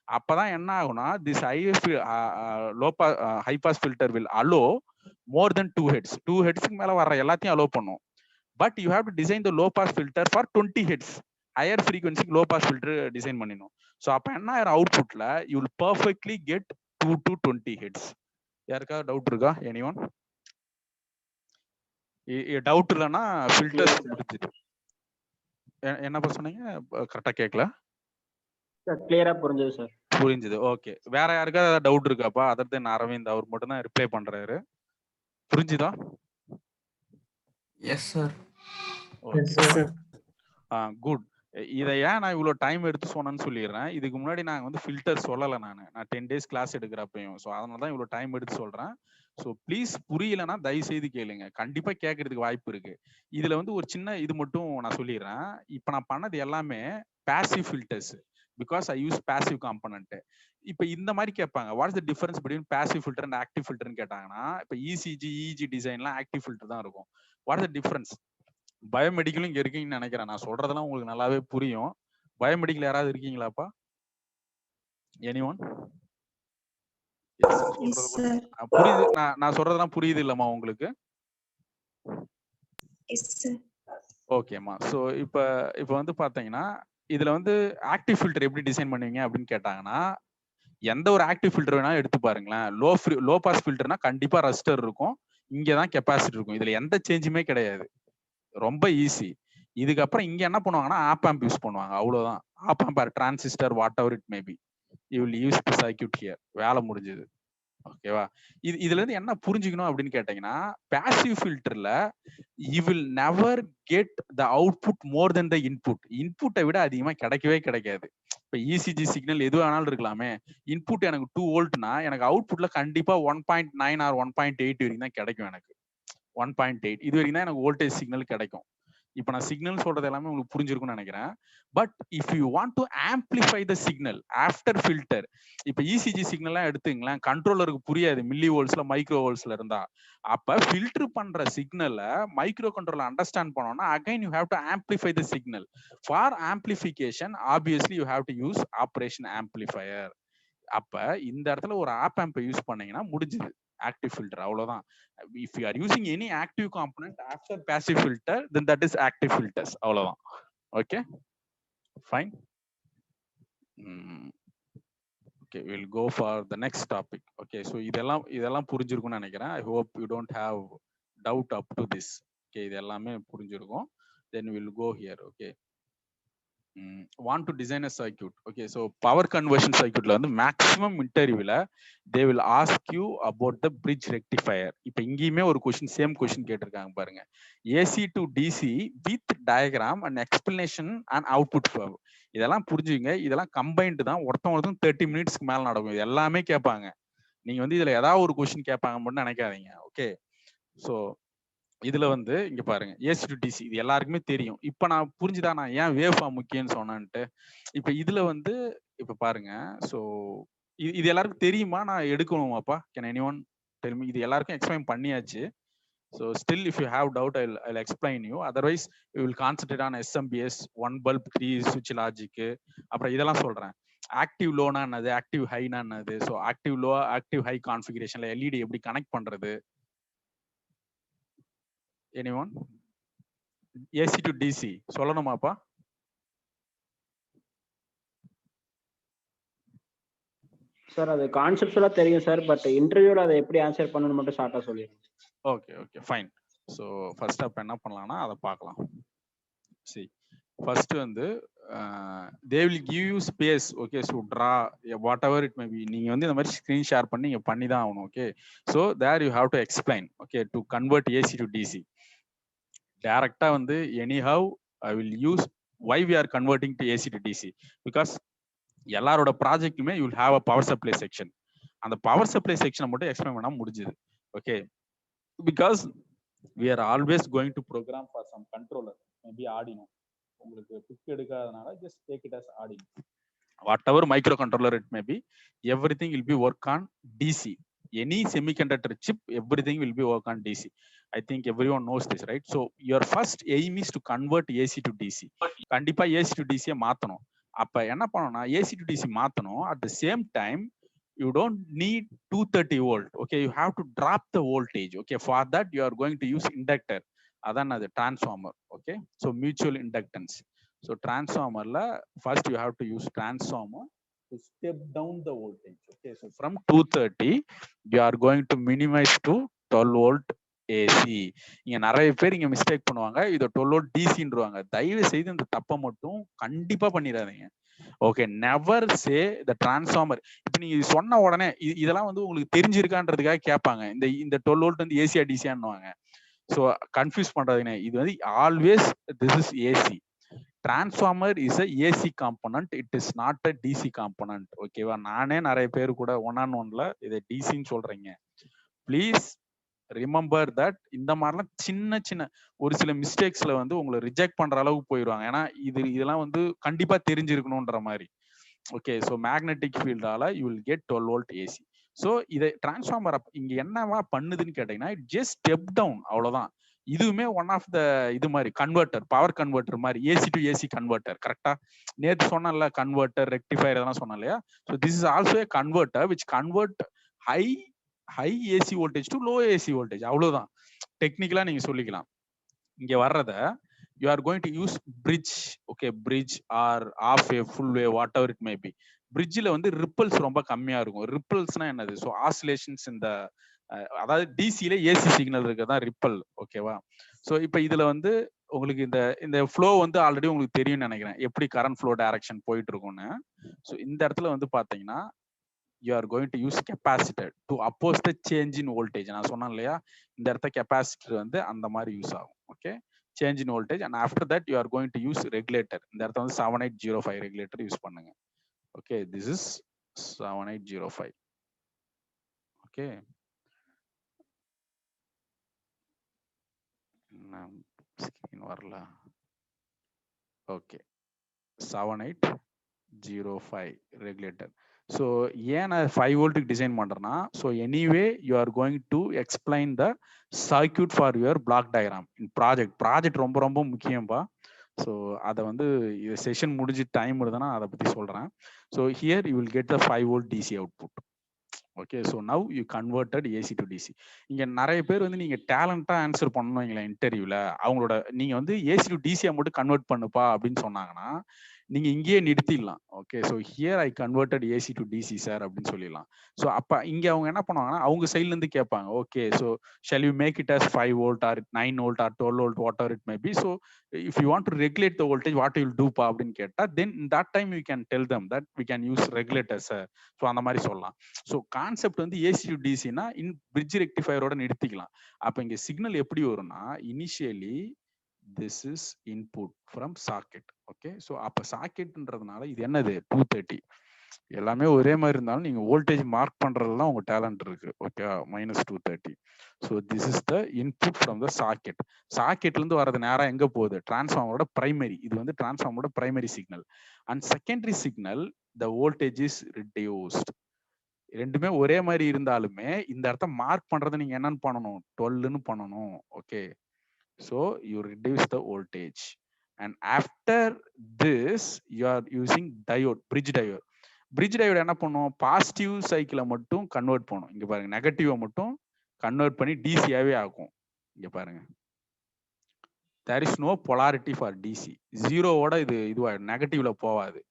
அப்பதான் என்ன ஆகும்னா this high pass filter will allow more than 2 hertz. 2 ஹெட்ஸ்க்கு மேல வர எல்லாத்தையும் அலோ பண்ணும். But you have to design the low pass filter for 20 heads. Higher ஃப்ரீக்வன்சிக்கு low pass filter design பண்ணிடணும். ஸோ அப்போ என்ன ஆயிரும் அவுட்புட்ல you will perfectly get 2 to 20 hertz. யாருக்கா டவுட் இருக்கா? எனிஒன்? டவுட் இல்லைன்னா ஃபில்டர்ஸ் முடிஞ்சிட்டு. என்னப்பா சொன்னீங்க? கரெக்டா கேட்கல. கிளியரா புரிஞ்சது சார். புரிஞ்சுது. ஓகே. வேற யாருக்கா டவுட் இருக்காப்பா? அதர் தென் அரவிந்த், அவர் மட்டும் தான் ரிப்ளை பண்றாரு. புரிஞ்சுதா? Yes sir. குட். இதை ஏன் நான் இவ்வளோ டைம் எடுத்து சொன்னேன்னு சொல்லிடுறேன். இதுக்கு முன்னாடி நாங்கள் வந்து ஃபில்டர் சொல்லலை. நான் 10 days கிளாஸ் எடுக்கிறப்பையும். ஸோ அதனால தான் இவ்வளோ டைம் எடுத்து சொல்கிறேன். ஸோ ப்ளீஸ் புரியலைன்னா தயவு செய்து கேளுங்க. கண்டிப்பாக கேட்கறதுக்கு வாய்ப்பு இருக்கு. இதில் வந்து ஒரு சின்ன இது மட்டும் நான் சொல்லிடுறேன். இப்போ நான் பண்ணது எல்லாமே passive filters, because I use passive component. இப்போ இந்த மாதிரி கேட்பாங்க, what is the difference between passive filter and active ஃபில்டர்னு கேட்டாங்கன்னா, இப்போ இசிஜி இஜி டிசைன்லாம் ஆக்டிவ் ஃபில்டர் தான் இருக்கும். What is the difference? பயோமெடிக்கலும் இங்க இருக்கீங்கன்னு நினைக்கிறேன். நான் சொல்றதெல்லாம் உங்களுக்கு நல்லாவே புரியும். பயோமெடிக்கல் யாராவது இருக்கீங்களாப்பா? எனிஒன்? புரியுது. நான் சொல்றதெல்லாம் புரியுது இல்லம்மா உங்களுக்கு? ஓகேம்மா. ஸோ இப்போ வந்து பாத்தீங்கன்னா இதுல வந்து ஆக்டிவ் ஃபில்டர் எப்படி டிசைன் பண்ணுவீங்க அப்படின்னு கேட்டாங்கன்னா, எந்த ஒரு ஆக்டிவ் ஃபில்டர் வேணாலும் எடுத்து பாருங்களேன். லோ பாஸ் ஃபில்டர்னா கண்டிப்பா ரெசிஸ்டர் இருக்கும், இங்கதான் கெப்பாசிட்டி இருக்கும். இதுல எந்த சேஞ்சுமே கிடையாது. ரொம்ப ஈஸி. இதுக்கப்புறம் இங்க என்ன பண்ணுவாங்கன்னா ஆப் ஆம்ப் யூஸ் பண்ணுவாங்க. அவ்வளவுதான். Op amp or transistor whatever it maybe, you will use the circuit here. வேலை முடிஞ்சது. ஓகேவா? இதுல இருந்து என்ன புரிஞ்சுக்கணும் அப்படின்னு கேட்டீங்கன்னா, பாசிவ் ஃபில்டர்ல you will never get the output more then the input. இன்புட்டை விட அதிகமா கிடைக்கவே கிடைக்காது. இப்ப இசிஜி சிக்னல் எது வேணாலும் இருக்கலாமே, இன்புட் எனக்கு 2 வோல்ட்னா எனக்கு அவுட்புட்ல கண்டிப்பா 1.9 ஆர் 1.8 வரைக்கும் தான் கிடைக்கும். எனக்கு 1.8 இது வரைக்கும் தான் எனக்கு வோல்டேஜ் சிக்னல் கிடைக்கும். இப்போ நான் சிக்னல் சொல்றது எல்லாமே உங்களுக்கு புரிஞ்சிருக்கும்னு நினைக்கிறேன். But if you want to amplify the signal after filter, இப்போ இசிஜி சிக்னல்லாம் எடுத்துங்களேன், கண்ட்ரோலருக்கு புரியாது மில்லி வோல்ட்ஸ்ல மைக்ரோ வோல்ட்ஸ்ல இருந்தா. அப்ப ஃபில்டர் பண்ற சிக்னலை மைக்ரோ கண்ட்ரோலர் அண்டர்ஸ்டாண்ட் பண்ணோம்னா again you have to amplify the signal. For amplification obviously you have to use operation amplifier. அப்ப இந்த இடத்துல ஒரு ஆப் ஆம்பை யூஸ் பண்ணீங்கன்னா முடிஞ்சுது active filter. அவ்வளவுதான். if you are using any active component after passive filter, then that is active filters. அவ்வளவுதான். Okay, fine. Okay, we'll go for the next topic. Okay, so இதெல்லாம் புரிஞ்சிருக்கும்னு நினைக்கிறேன். I hope you don't have doubt up to this. Okay, இது எல்லாமே புரிஞ்சிருக்கும். Then we'll go here. Okay, want to design a circuit. Okay, so power conversion circuit la vandu maximum interview la they will ask you about the bridge rectifier. ipo ingiyume oru question same question ketirukanga parunga, AC to DC with diagram and explanation and output curve. இதெல்லாம் புரிஞ்சுங்க. இதெல்லாம் combined தான். ஒருத்தவங்களுக்கும் 30 மினிட்ஸ்க்கு மேல நடக்கும். இது எல்லாமே கேட்பாங்க. நீங்க வந்து இதுல ஏதாவது ஒரு கொஸ்டின் கேட்பாங்க மட்டும் நினைக்காதீங்க. ஓகே, ஸோ இதுல வந்து இங்க பாருங்க, ஏசி டு டிசி இது எல்லாருக்குமே தெரியும். இப்ப நான் புரிஞ்சுதா நான் ஏன் வேவ் ஃபார்ம் முக்கியம்னு சொன்னேன்ட்டு. இப்ப இதுல வந்து இப்ப பாருங்க, ஸோ இது எல்லாருக்கும் தெரியுமா? நான் எடுக்கணுமாப்பா? Can anyone tell me? இது எல்லாருக்கும் எக்ஸ்பிளைன் பண்ணியாச்சு. So still if you have doubt I explain you. Otherwise you will concentrate on SMPS, 1 bulb 3 சுவிட்ச் லாஜிக். அப்புறம் இதெல்லாம் சொல்றேன். ஆக்டிவ் லோனா என்னது, ஆக்டிவ் ஹைனா என்னது, so active low active high கான்ஃபிகரேஷன்ல LED எப்படி கனெக்ட் பண்றது. anyone? AC to DC சொல்லணுமாப்பா? சார் அது கான்செப்ட்ஸ்ல தெரியும் சார், பட் இன்டர்வியூல அதை எப்படி ஆன்சர் பண்ணனும் மட்டும் ஷார்ட்டா சொல்லிருங்க. Okay okay fine. So first அப்ப என்ன பண்ணலாம்னா அதை பார்க்கலாம். see first வந்து they will give you space. okay, so draw whatever it may be. நீங்க வந்து இந்த மாதிரி ஸ்கிரீன் ஷேர் பண்ணி நீங்க பண்ணி தான் ஆகணும். Okay, so there you have to explain. okay, to convert AC to DC டைரக்டா வந்து anyhow I will use why we are converting to AC to DC, because எல்லாரோட ப்ராஜெக்ட்டுமே you will have a power supply section. அந்த power supply section மட்டும் explain பண்ணா முடிஞ்சது. okay, because we are always going to program for some controller, maybe Arduino. உங்களுக்கு big எடுக்காதனால just take it as Arduino. Whatever microcontroller it may be, everything will be work on DC. Any semiconductor chip, everything will be work on DC. I think everyone knows this, right? So your first aim is to convert AC to DC. கண்டிப்பா AC to DC மாத்தணும். அப்ப என்ன பண்ணணும்னா AC to DC மாத்தணும். At the same time, you don't need 230 volt. Okay, you have to drop the voltage. Okay, for that you are going to use inductor. அதான் அது transformer. Okay, so mutual inductance. So transformer la first you have to use transformer to step down the voltage. Okay, so from 230 you are going to minimize to 12 volt AC. இங்க நிறைய பேர் இங்க mistake பண்ணுவாங்க, இதை 12 volt DCன்றாங்க. தயவு செய்து இந்த தப்பை மட்டும் கண்டிப்பா பண்ணிடாதீங்க. ஓகே, நெவர் சே த டிரான்ஸ்ஃபார்மர். இப்போ நீங்க சொன்ன உடனே இதெல்லாம் வந்து உங்களுக்கு தெரிஞ்சிருக்கான்றதுக்காக கேட்பாங்க, இந்த 12 volt வந்து ஏசியா டிசியான்னுவாங்க. ஸோ கன்ஃபியூஸ் பண்றதுங்க, இது வந்து always this is AC. Transformer is a AC component, it is not a DC component. ஓகேவா? நானே நிறைய பேர் கூட 1-on-1ல இதை டிசின்னு சொல்றீங்க. Please remember that. இந்த மாதிரிலாம் சின்ன சின்ன ஒரு சில மிஸ்டேக்ஸ்ல வந்து உங்களை ரிஜெக்ட் பண்ற அளவுக்கு போயிடுவாங்க. ஏன்னா இதெல்லாம் வந்து கண்டிப்பா தெரிஞ்சிருக்கணும்ன்ற மாதிரி. ஓகே, ஸோ மேக்னெட்டிக் ஃபீல்டால you will get 12 volt AC. So இதை டிரான்ஸ்ஃபார்மர் இங்க என்னவா பண்ணுதுன்னு கேட்டீங்கன்னா, இட் ஜஸ்ட் ஸ்டெப் டவுன், அவ்வளவுதான். இதுவுமே ஒன் ஆஃப் த இது மாதிரி கன்வெர்ட்டர், பவர் கன்வெர்ட்டர் மாதிரி, ஏசி டு ஏசி கன்வெர்ட்டர். கரெக்டா? நேற்று சொன்னல கன்வெர்ட்டர், ரெக்டிஃபயர் இதெல்லாம் சொன்னேன் இல்லையா? So this is also A converter which convert high AC voltage to low AC voltage. அவ்வளவுதான், டெக்னிக்கலா நீங்க சொல்லிக்கலாம். இங்க வர்றத you are going to use bridge. Okay, bridge or half wave, full wave, whatever it may be. bridgeல வந்து ripples ரொம்ப கம்மியா இருக்கும். ripplesனா என்னது? ஸோ ஆசிலேஷன்ஸ் இந்த அதாவது டிசியில ஏசி சிக்னல் இருக்கதான் ரிப்பல். ஓகேவா? ஸோ இப்போ இதுல வந்து உங்களுக்கு இந்த ஃப்ளோ வந்து ஆல்ரெடி உங்களுக்கு தெரியும்னு நினைக்கிறேன், எப்படி கரண்ட் ஃப்ளோ டைரக்ஷன் போயிட்டு இருக்கும்னு. ஸோ இந்த இடத்துல வந்து பாத்தீங்கன்னா you are going to use capacitor to oppose the change in voltage. நான் சொன்னேன் இல்லையா, இந்த இடத்த கெப்பாசிட்டர் வந்து அந்த மாதிரி யூஸ் ஆகும். Okay, change in voltage, and after that you are going to use regulator. இந்த இடத்த வந்து 7805 regulator யூஸ் பண்ணுங்க. Okay, this is 7805. Okay, screen வரல. Okay, 7805 regulator. ஸோ ஏன் நான் 5 volt டிசைன் பண்றேன்னா, so anyway you are going to explain the circuit for your block diagram in project ரொம்ப ரொம்ப முக்கியம்பா. ஸோ அதை வந்து இது செஷன் முடிஞ்சு டைம் இருந்ததுன்னா அதை பற்றி சொல்கிறேன். So here you will get the 5 volt DC output. Okay, so now you converted AC to DC. இங்கே நிறைய பேர் வந்து நீங்கள் டேலண்டாக ஆன்சர் பண்ணணுங்களா இன்டர்வியூவில், அவங்களோட நீங்கள் வந்து ஏசி டு டிசியை மட்டும் கன்வெர்ட் பண்ணுப்பா அப்படின்னு சொன்னாங்கன்னா நீங்க இங்கேயே நிறுத்திடலாம். Okay, so here I converted AC to DC sir அப்படின்னு சொல்லிடலாம். ஸோ அப்போ இங்கே அவங்க என்ன பண்ணுவாங்கன்னா, அவங்க சைட்லேருந்து கேட்பாங்க, okay so shall you make it as 5 volt or 9 volt or 12 volt whatever it may be. So if you want to regulate the voltage, what you will do pa அப்படின்னு கேட்டா, then in that time you can tell them that we can use regulators. So அந்த மாதிரி சொல்லலாம். So concept வந்து AC to டிசினா in bridge ரெக்டிஃபயரோட நிறுத்திக்கலாம். அப்போ இங்கே signal எப்படி வரும்னா, initially this is input from socket. Okay, so அப்ப சாக்கெட்ன்றதுனால இது என்னது 230 எல்லாமே ஒரே மாதிரி இருந்தாலும் நீங்க வோல்டேஜ் மார்க் பண்றதுலாம் உங்க டேலண்ட் இருக்கு. Okay, -230. So this is the input from the socket. சாக்கெட்ல இருந்து வரது நேரா எங்க போகுது? டிரான்ஸ்ஃபார்மரோட பிரைமரி. இது வந்து டிரான்ஸ்ஃபார்மரோட primary signal. And secondary signal the voltage is reduced. ரெண்டுமே ஒரே மாதிரி இருந்தாலுமே இந்த இடத்த மார்க் பண்றது நீங்க என்னன்னு பண்ணணும்? 12ன்னு பண்ணணும். Okay, so you reduce the voltage, and after this you are using diode, bridge diode என்ன பண்ணும்? பாசிட்டிவ் சைக்கிளை மட்டும் கன்வெர்ட் பண்ணும். இங்க பாருங்க, நெகட்டிவை மட்டும் கன்வெர்ட் பண்ணி டிசியாவே ஆகும். இங்க பாருங்க, there is no polarity for DC. ஜீரோவோட இதுவா நெகட்டிவ்ல போவாது.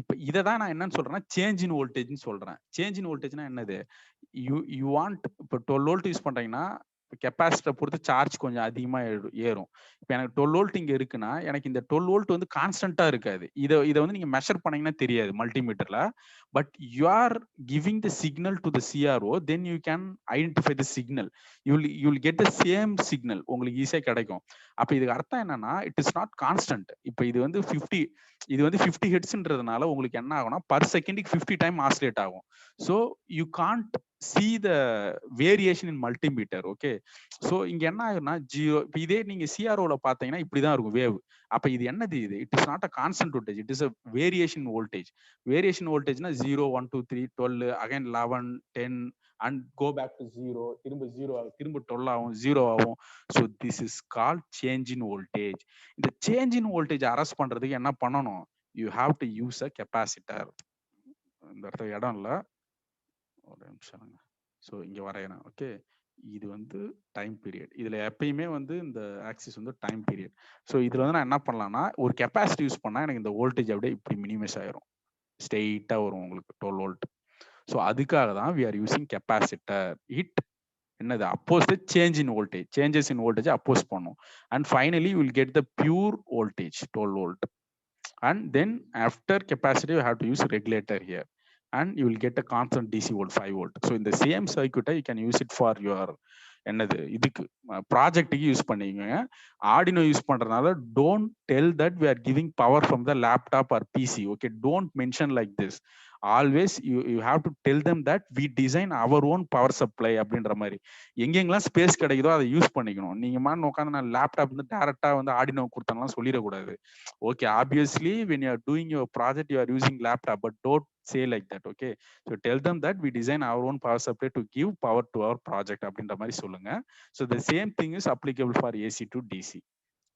இப்ப இதை தான் நான் என்னன்னு சொல்றேன்னா சேஞ்ச் இன் வோல்டேஜ்னு சொல்றேன். சேஞ்ச் இன் வோல்டேஜ்னா என்னது? யூ வாண்ட் இப்போ 12 volt யூஸ் பண்றீங்கன்னா கெப்பாசிட்டரை பொறுத்து சார்ஜ் கொஞ்சம் அதிகமா ஏறும். இப்போ எனக்கு 12 volt இங்க இருக்குன்னா எனக்கு இந்த 12 volt வந்து கான்ஸ்டன்டா இருக்காது. இதை வந்து நீங்க மெஷர் பண்ணீங்கன்னா தெரியாது மல்டிமீட்டர்ல. But you are giving the signal to the CRO, then you can identify the signal. You will get the same signal, உங்களுக்கு ஈஸியா கிடைக்கும். அப்ப இதுக்கு அர்த்தம் என்னன்னா, இட் இஸ் நாட் கான்ஸ்டன்ட். இப்போ இது வந்து 50 ஹெர்ட்ஸ்ன்றதுனால உங்களுக்கு என்ன ஆகும்னா பர் செகண்டுக்கு 50 டைம் ஆசிலேட் ஆகும். So you can't see the variation in multimeter. Okay, so இங்க என்ன ஆகும்னா ஜீரோ. இப்போ இதே நீங்க சிஆர்ஓல பாத்தீங்கன்னா இப்படிதான் இருக்கும் வேவ். அப்ப இது என்னது? இது it is not a constant voltage, it is a variation voltage. Variation வோல்டேஜ்னா 0 1 2 3 12 again 11 10 and go back to 0, திரும்ப 0 ஆகும், திரும்ப 12 ஆகும், 0 ஆகும். So this is called change in voltage. இந்த சேஞ்ச் இன் வோல்டேஜ் அரெஸ்ட் பண்றதுக்கு என்ன பண்ணணும்? You have to use a capacitor. இந்த இடத்துல இடம் இல்லை, ஒரு நிமிஷம். ஸோ இங்க வரையணும். ஓகே, இது வந்து டைம் பீரியட். இதுல எப்பயுமே வந்து இந்த ஆக்சிஸ் வந்து டைம் பீரியட். ஸோ இதுல வந்து நான் என்ன பண்ணலாம்னா ஒரு கெப்பாசிட்டி யூஸ் பண்ணா எனக்கு இந்த வோல்டேஜ் அப்படியே இப்படி மினிமைஸ் ஆயிரும், ஸ்ட்ரெயிட்டா வரும் உங்களுக்கு 12 வோல்ட். ஸோ அதுக்காக தான் we are using capacitor. it என்னது oppose the change in voltage, changes in voltage oppose பண்ணும். And finally you will get the pure voltage 12 volt. And then after capacitor you have to use regulator here, and you will get a constant DC volt 5 volt. So in the same circuit you can use it for your என்னது இதுக்கு ப்ராஜெக்ட்டுக்கு use பண்ணிக்கோங்க. Arduino use பண்றதுனால don't tell that we are giving power from the laptop or PC. Okay, don't mention like this. Always you have to tell them that we design our own power supply அப்படின்ற மாதிரி. எங்கெங்கெல்லாம் space கிடைக்குதோ அதை use பண்ணிக்கணும். நீங்க மாதிரி உட்காந்து நான் லேப்டாப் வந்து டேரக்டா வந்து ஆர்டினோ கொடுத்தலாம் சொல்லிடக்கூடாது. Okay, obviously when you are doing your project you are using laptop, but don't say like that. Okay, so tell them that we design our own power supply to give power to our project அப்படின்ற மாதிரி சொல்லுங்க. So the same thing is applicable for AC to DC.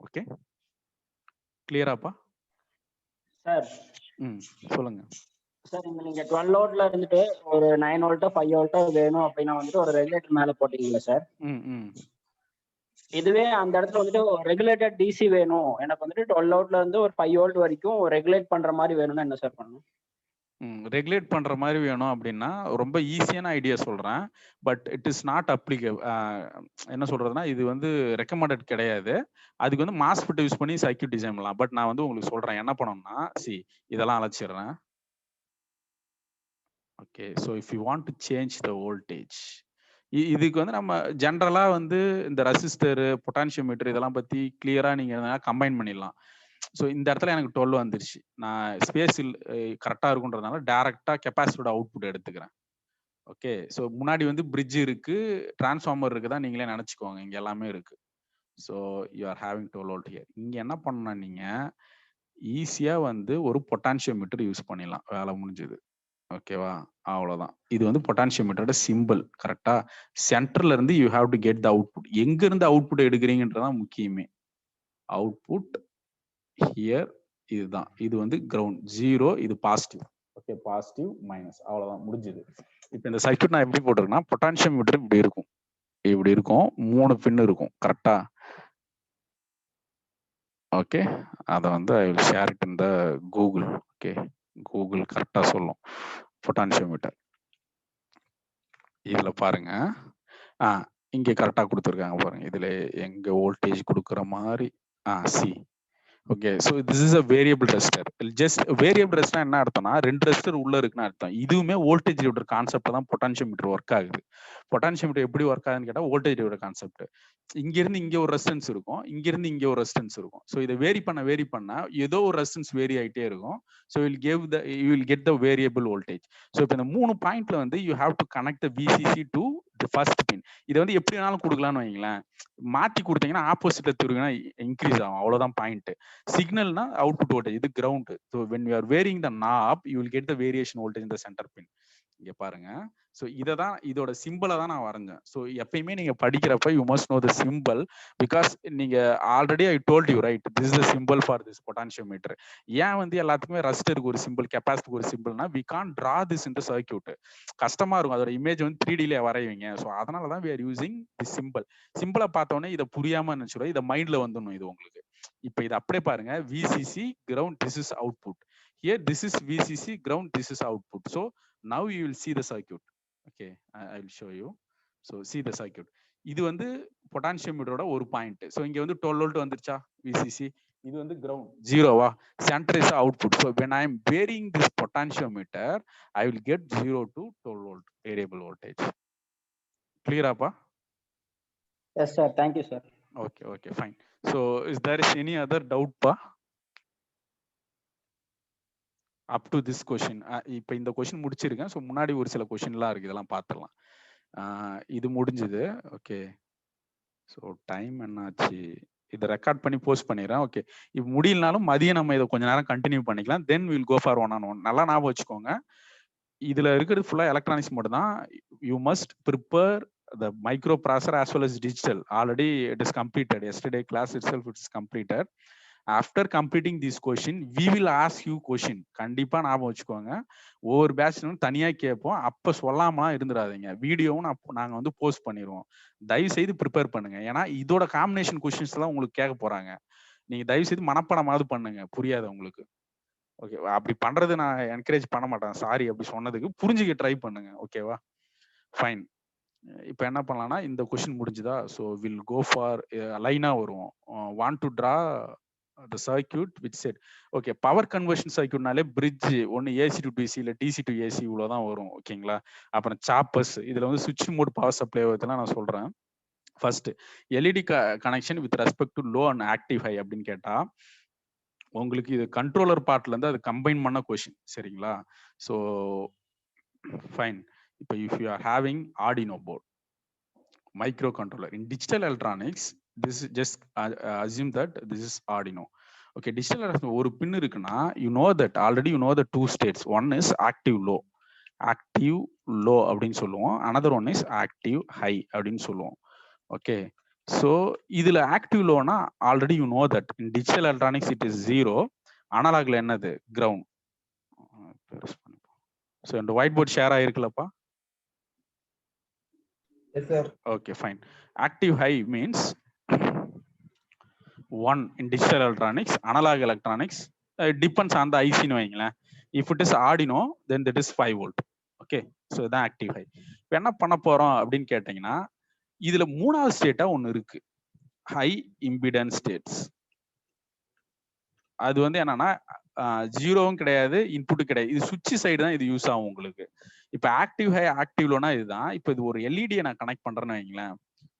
Okay, clear ஆப்பா? Sir சொல்லுங்க sir. இந்த நீங்க 12 வோல்ட்ல இருந்துட்டு ஒரு 9 வோல்ட்டோ 5 வோல்ட்டோ வேணும் அப்படின்னா வந்துட்டு ஒரு ரெகுலேட்டர் மேல போட்டீங்களா சார்? இதுவே அந்த இடத்துல வந்துட்டு ரெகுலேட்டட் டிசி வேணும் எனக்கு வந்துட்டு 12 வோல்ட்ல இருந்து ஒரு 5 வோல்ட் வரைக்கும் ரெகுலேட் பண்ற மாதிரி வேணும்னா என்ன சார் பண்ணணும்? ரெகுலேட் பண்ற மாதிரி வேணும் அப்படின்னா ரொம்ப ஈஸியான ஐடியா சொல்றேன், but it is not applicable. என்ன சொல்றதுன்னா இது வந்து ரெக்கமெண்டட் கிடையாது. அதுக்கு வந்து மாஸ்ஃபெட் யூஸ் பண்ணி சர்க்யூட் டிசைன் பண்ணலாம். பட் நான் வந்து உங்களுக்கு சொல்றேன் என்ன பண்ணணும்னா, இதெல்லாம் அழைச்சிடுறேன். Okay, so if you want to change the voltage, இதுக்கு வந்து நம்ம ஜென்ரலா வந்து இந்த ரெசிஸ்டர் பொட்டான்ஷியோமீட்டர் இதெல்லாம் பத்தி கிளியரா நீங்க கம்பைன் பண்ணிடலாம். ஸோ இந்த இடத்துல எனக்கு 12 வந்துருச்சு. நான் ஸ்பேஸில் கரெக்டாக இருக்குன்றதுனால டேரெக்டாக கெப்பாசிட்டரோட அவுட்புட் எடுத்துக்கிறேன். ஓகே, ஸோ முன்னாடி வந்து பிரிட்ஜ் இருக்கு, டிரான்ஸ்ஃபார்மர் இருக்குதா நீங்களே நினச்சிக்கோங்க, இங்கே எல்லாமே இருக்கு. So you are having 12 volt here. இங்கே என்ன பண்ணணும், நீங்கள் ஈஸியாக வந்து ஒரு பொட்டான்ஷியோமீட்டர் யூஸ் பண்ணிடலாம், வேலை முடிஞ்சது. ஓகேவா, அவ்வளோதான். இது வந்து பொட்டான்ஷியோமீட்டரோட சிம்பிள். கரெக்டா சென்டர்ல இருந்து you have to get the output. எங்க இருந்து அவுட்புட் எடுக்கிறீங்கன்றதான் முக்கியமே. அவுட்புட் ஹியர், இதுதான். இது வந்து கிரவுண்ட் 0, இது பாசிட்டிவ். ஓகே, பாசிட்டிவ் மைனஸ், அவ்வளவுதான், முடிஞ்சது. இப்போ இந்த சர்க்யூட் நான் எப்படி போட்டிருக்கேன்னா, பொட்டான்ஷியோமீட்டர் இப்படி இருக்கும், இப்படி இருக்கும், 3 பின் இருக்கும். கரெக்டா? ஓகே, அதை வந்து I will share it in the Google. Okay, Google கரெக்டா சொல்லும் பொட்டான்ஷியோமீட்டர். இதுல பாருங்க, இங்க கரெக்டா கொடுத்துருக்காங்க பாருங்க. இதுல எங்க வோல்டேஜ் கொடுக்குற மாதிரி C. Okay, so this is a variable resistor. Just variable resistor என்ன அர்த்தம்னா 2 ரெசிஸ்டர் உள்ள இருக்குன்னு அர்த்தம். இதுவுமே வோல்டேஜ் டிவைடர் கான்செப்ட் தான் பொட்டான்ஷியோமீட்டர் ஒர்க் ஆகுது. பொட்டான்ஷியோமீட்டர் எப்படி ஒர்க் ஆகுதுன்னு கேட்டா வோல்டேஜ் டிவைடர் கான்செப்ட். இங்க இருந்து இங்க ஒரு ரெசிஸ்டன்ஸ் இருக்கும், இங்க இருந்து இங்க ஒரு ரெசிஸ்டன்ஸ் இருக்கும். ஸோ இதை வேரி பண்ண ஏதோ ஒரு ரெசிஸ்டன்ஸ் வேரி ஆகிட்டே இருக்கும். So you will get the variable voltage. So இப்போ இந்த 3 பாயிண்ட்ல வந்து you have to connect the VCC to the first pin. இதை வந்து எப்படி வேணாலும் கொடுக்கலாம்னு வைங்களேன். மாத்தி கொடுத்தீங்கன்னா ஆப்போசிட்ல திருவிங்கன்னா இன்க்ரீஸ் ஆகும், அவ்வளவுதான் பாயிண்ட். சிக்னல்னா அவுட்புட் வோல்டேஜ், இது ground. So when you are varying the knob you will get the variation voltage in the center pin. இங்க பாருங்க. ஸோ இதை தான், இதோட சிம்பிளை தான் நான் வரைஞ்சேன். ஸோ எப்பயுமே நீங்க படிக்கிறப்ப you must know the simple, because நீங்க already I told you right, this is the simple for this potentiometer. ஏன் வந்து எல்லாத்துக்குமே ரெசிஸ்டருக்கு ஒரு சிம்பிள், கெப்பாசிட்டிக்கு ஒரு சிம்பிள்னா we can't draw this into circuit. கஷ்டமா இருக்கும், அதோட இமேஜ் வந்து 3Dல வரைவீங்க. ஸோ அதனால தான் we are using this symbol. சிம்பிளை பார்த்தோன்னே இதை புரியாம நினைச்சுடும், இதை மைண்ட்ல வந்துடணும் இது உங்களுக்கு. இப்ப இது அப்படியே பாருங்க, VCC ground, this is output. Here this is VCC ground, this is output. So now you will see the circuit. Okay, I will show you. So see the circuit. இது வந்து பொட்டான்ஷியோமீட்டரோட ஒரு பாயிண்ட். ஸோ இங்க வந்து 12 volt வந்துருச்சா VCC, இது வந்து ground 0வா, centre is output. So when I am varying this potentiometer I will get 0 to 12 volt variable voltage. Clear ஆப்பா? Yes sir, thank you sir. Okay, fine. So is there any other doubt pa? Up to this question. இப்போ இந்த question முடிச்சிருக்கேன். So முன்னாடி ஒரு சில கொஷின்லாம் இருக்கு, இதெல்லாம் பார்த்துடலாம். இது முடிஞ்சது. ஓகே, ஸோ டைம் என்னாச்சு? இதை ரெக்கார்ட் பண்ணி போஸ்ட் பண்ணிடுறேன். ஓகே, இப்போ முடியலனாலும் மதியம் நம்ம இதை கொஞ்ச நேரம் கண்டினியூ பண்ணிக்கலாம். Then will go for 1-on-1. நல்லா ஞாபகம் வச்சுக்கோங்க, இதுல இருக்கிறது ஃபுல்லா எலக்ட்ரானிக்ஸ் மட்டும் தான். You must prepare the microprocessor as well as digital. Already it is completed. Yesterday class itself it is completed. After completing this question, we will ask you question. கண்டிப்பா ஞாபகம் வச்சுக்கோங்க, ஒவ்வொரு பேட்ச்லும் தனியா கேட்போம். அப்ப சொல்லாம இருந்துடாதீங்க. வீடியோவும் நாங்க வந்து போஸ்ட் பண்ணிடுவோம். தயவு செய்து ப்ரிப்பேர் பண்ணுங்க. ஏன்னா இதோட காம்பினேஷன் கொஸ்டின்ஸ் எல்லாம் உங்களுக்கு கேட்க போறாங்க. நீங்க தயவு செய்து மனப்பாடமாவது பண்ணுங்க, புரியாது உங்களுக்கு. ஓகே, அப்படி பண்றது நான் என்கரேஜ் பண்ண மாட்டேன். சாரி அப்படி சொன்னதுக்கு. புரிஞ்சுக்க ட்ரை பண்ணுங்க. ஓகேவா, ஃபைன். இப்போ என்ன பண்ணலாம்னா, இந்த கொஸ்டின் முடிஞ்சுதா? ஸோ வில் கோ ஃபார் லைனா வருவோம். Want to draw the circuit which set. Okay, power conversion சர்க்யூட்னாலே பிரிட்ஜ் ஒன்று ஏசி டு டிசி இல்லை டிசி டு ஏசி இவ்வளோதான் வரும். ஓகேங்களா, அப்புறம் சாப்பர்ஸ், இதில் வந்து சுவிட்ச் மோட் பவர் சப்ளை இதெல்லாம் நான் சொல்கிறேன். First LED connection with respect to low and active high அப்படின்னு கேட்டா உங்களுக்கு இது கண்ட்ரோலர் பார்ட்ல இருந்து அது கம்பைன் பண்ண கொஸ்டின். சரிங்களா, ஸோ ஃபைன். இப்போ if you are having Arduino board microcontroller in digital electronics, this is just assume that this is Arduino. Okay, digital electronics ஒரு பின் இருக்குன்னா you know that already you know the two states. One is active low அப்படின்னு சொல்லுவோம். another one is active high அப்படின்னு சொல்லுவோம். Okay, so இதுல active லோனா already you know that in digital electronics it is 0. அனலாக்ல என்னது? கிரவுண்ட். ஸோ இந்த white board share ஆயிருக்குல்லப்பா? Yes, sir. Okay, fine. Active high means 1 in digital electronics. Analog electronics, it depends on the IC னு வைங்களேன். If it is Arduino, then that is 5 volt. Okay, so இதான் active high. இப்போ என்ன பண்ண போறோம் அப்படின்னு கேட்டீங்கன்னா, இதுல மூணாவது ஸ்டேட்டா ஒன்று இருக்கு, ஹை இம்பிடன்ஸ் ஸ்டேட்ஸ். அது வந்து என்னன்னா ஜீரோவும் கிடையாது, இன்புட்டும் கிடையாது. இது சுவிட்ச் சைடு தான் இது யூஸ் ஆகும் உங்களுக்கு. இப்போ ஆக்டிவ் ஹை ஆக்டிவ் லோனா இதுதான். இப்போ இது ஒரு எல்இடியை நான் கனெக்ட் பண்றேன்னு வைங்களேன்.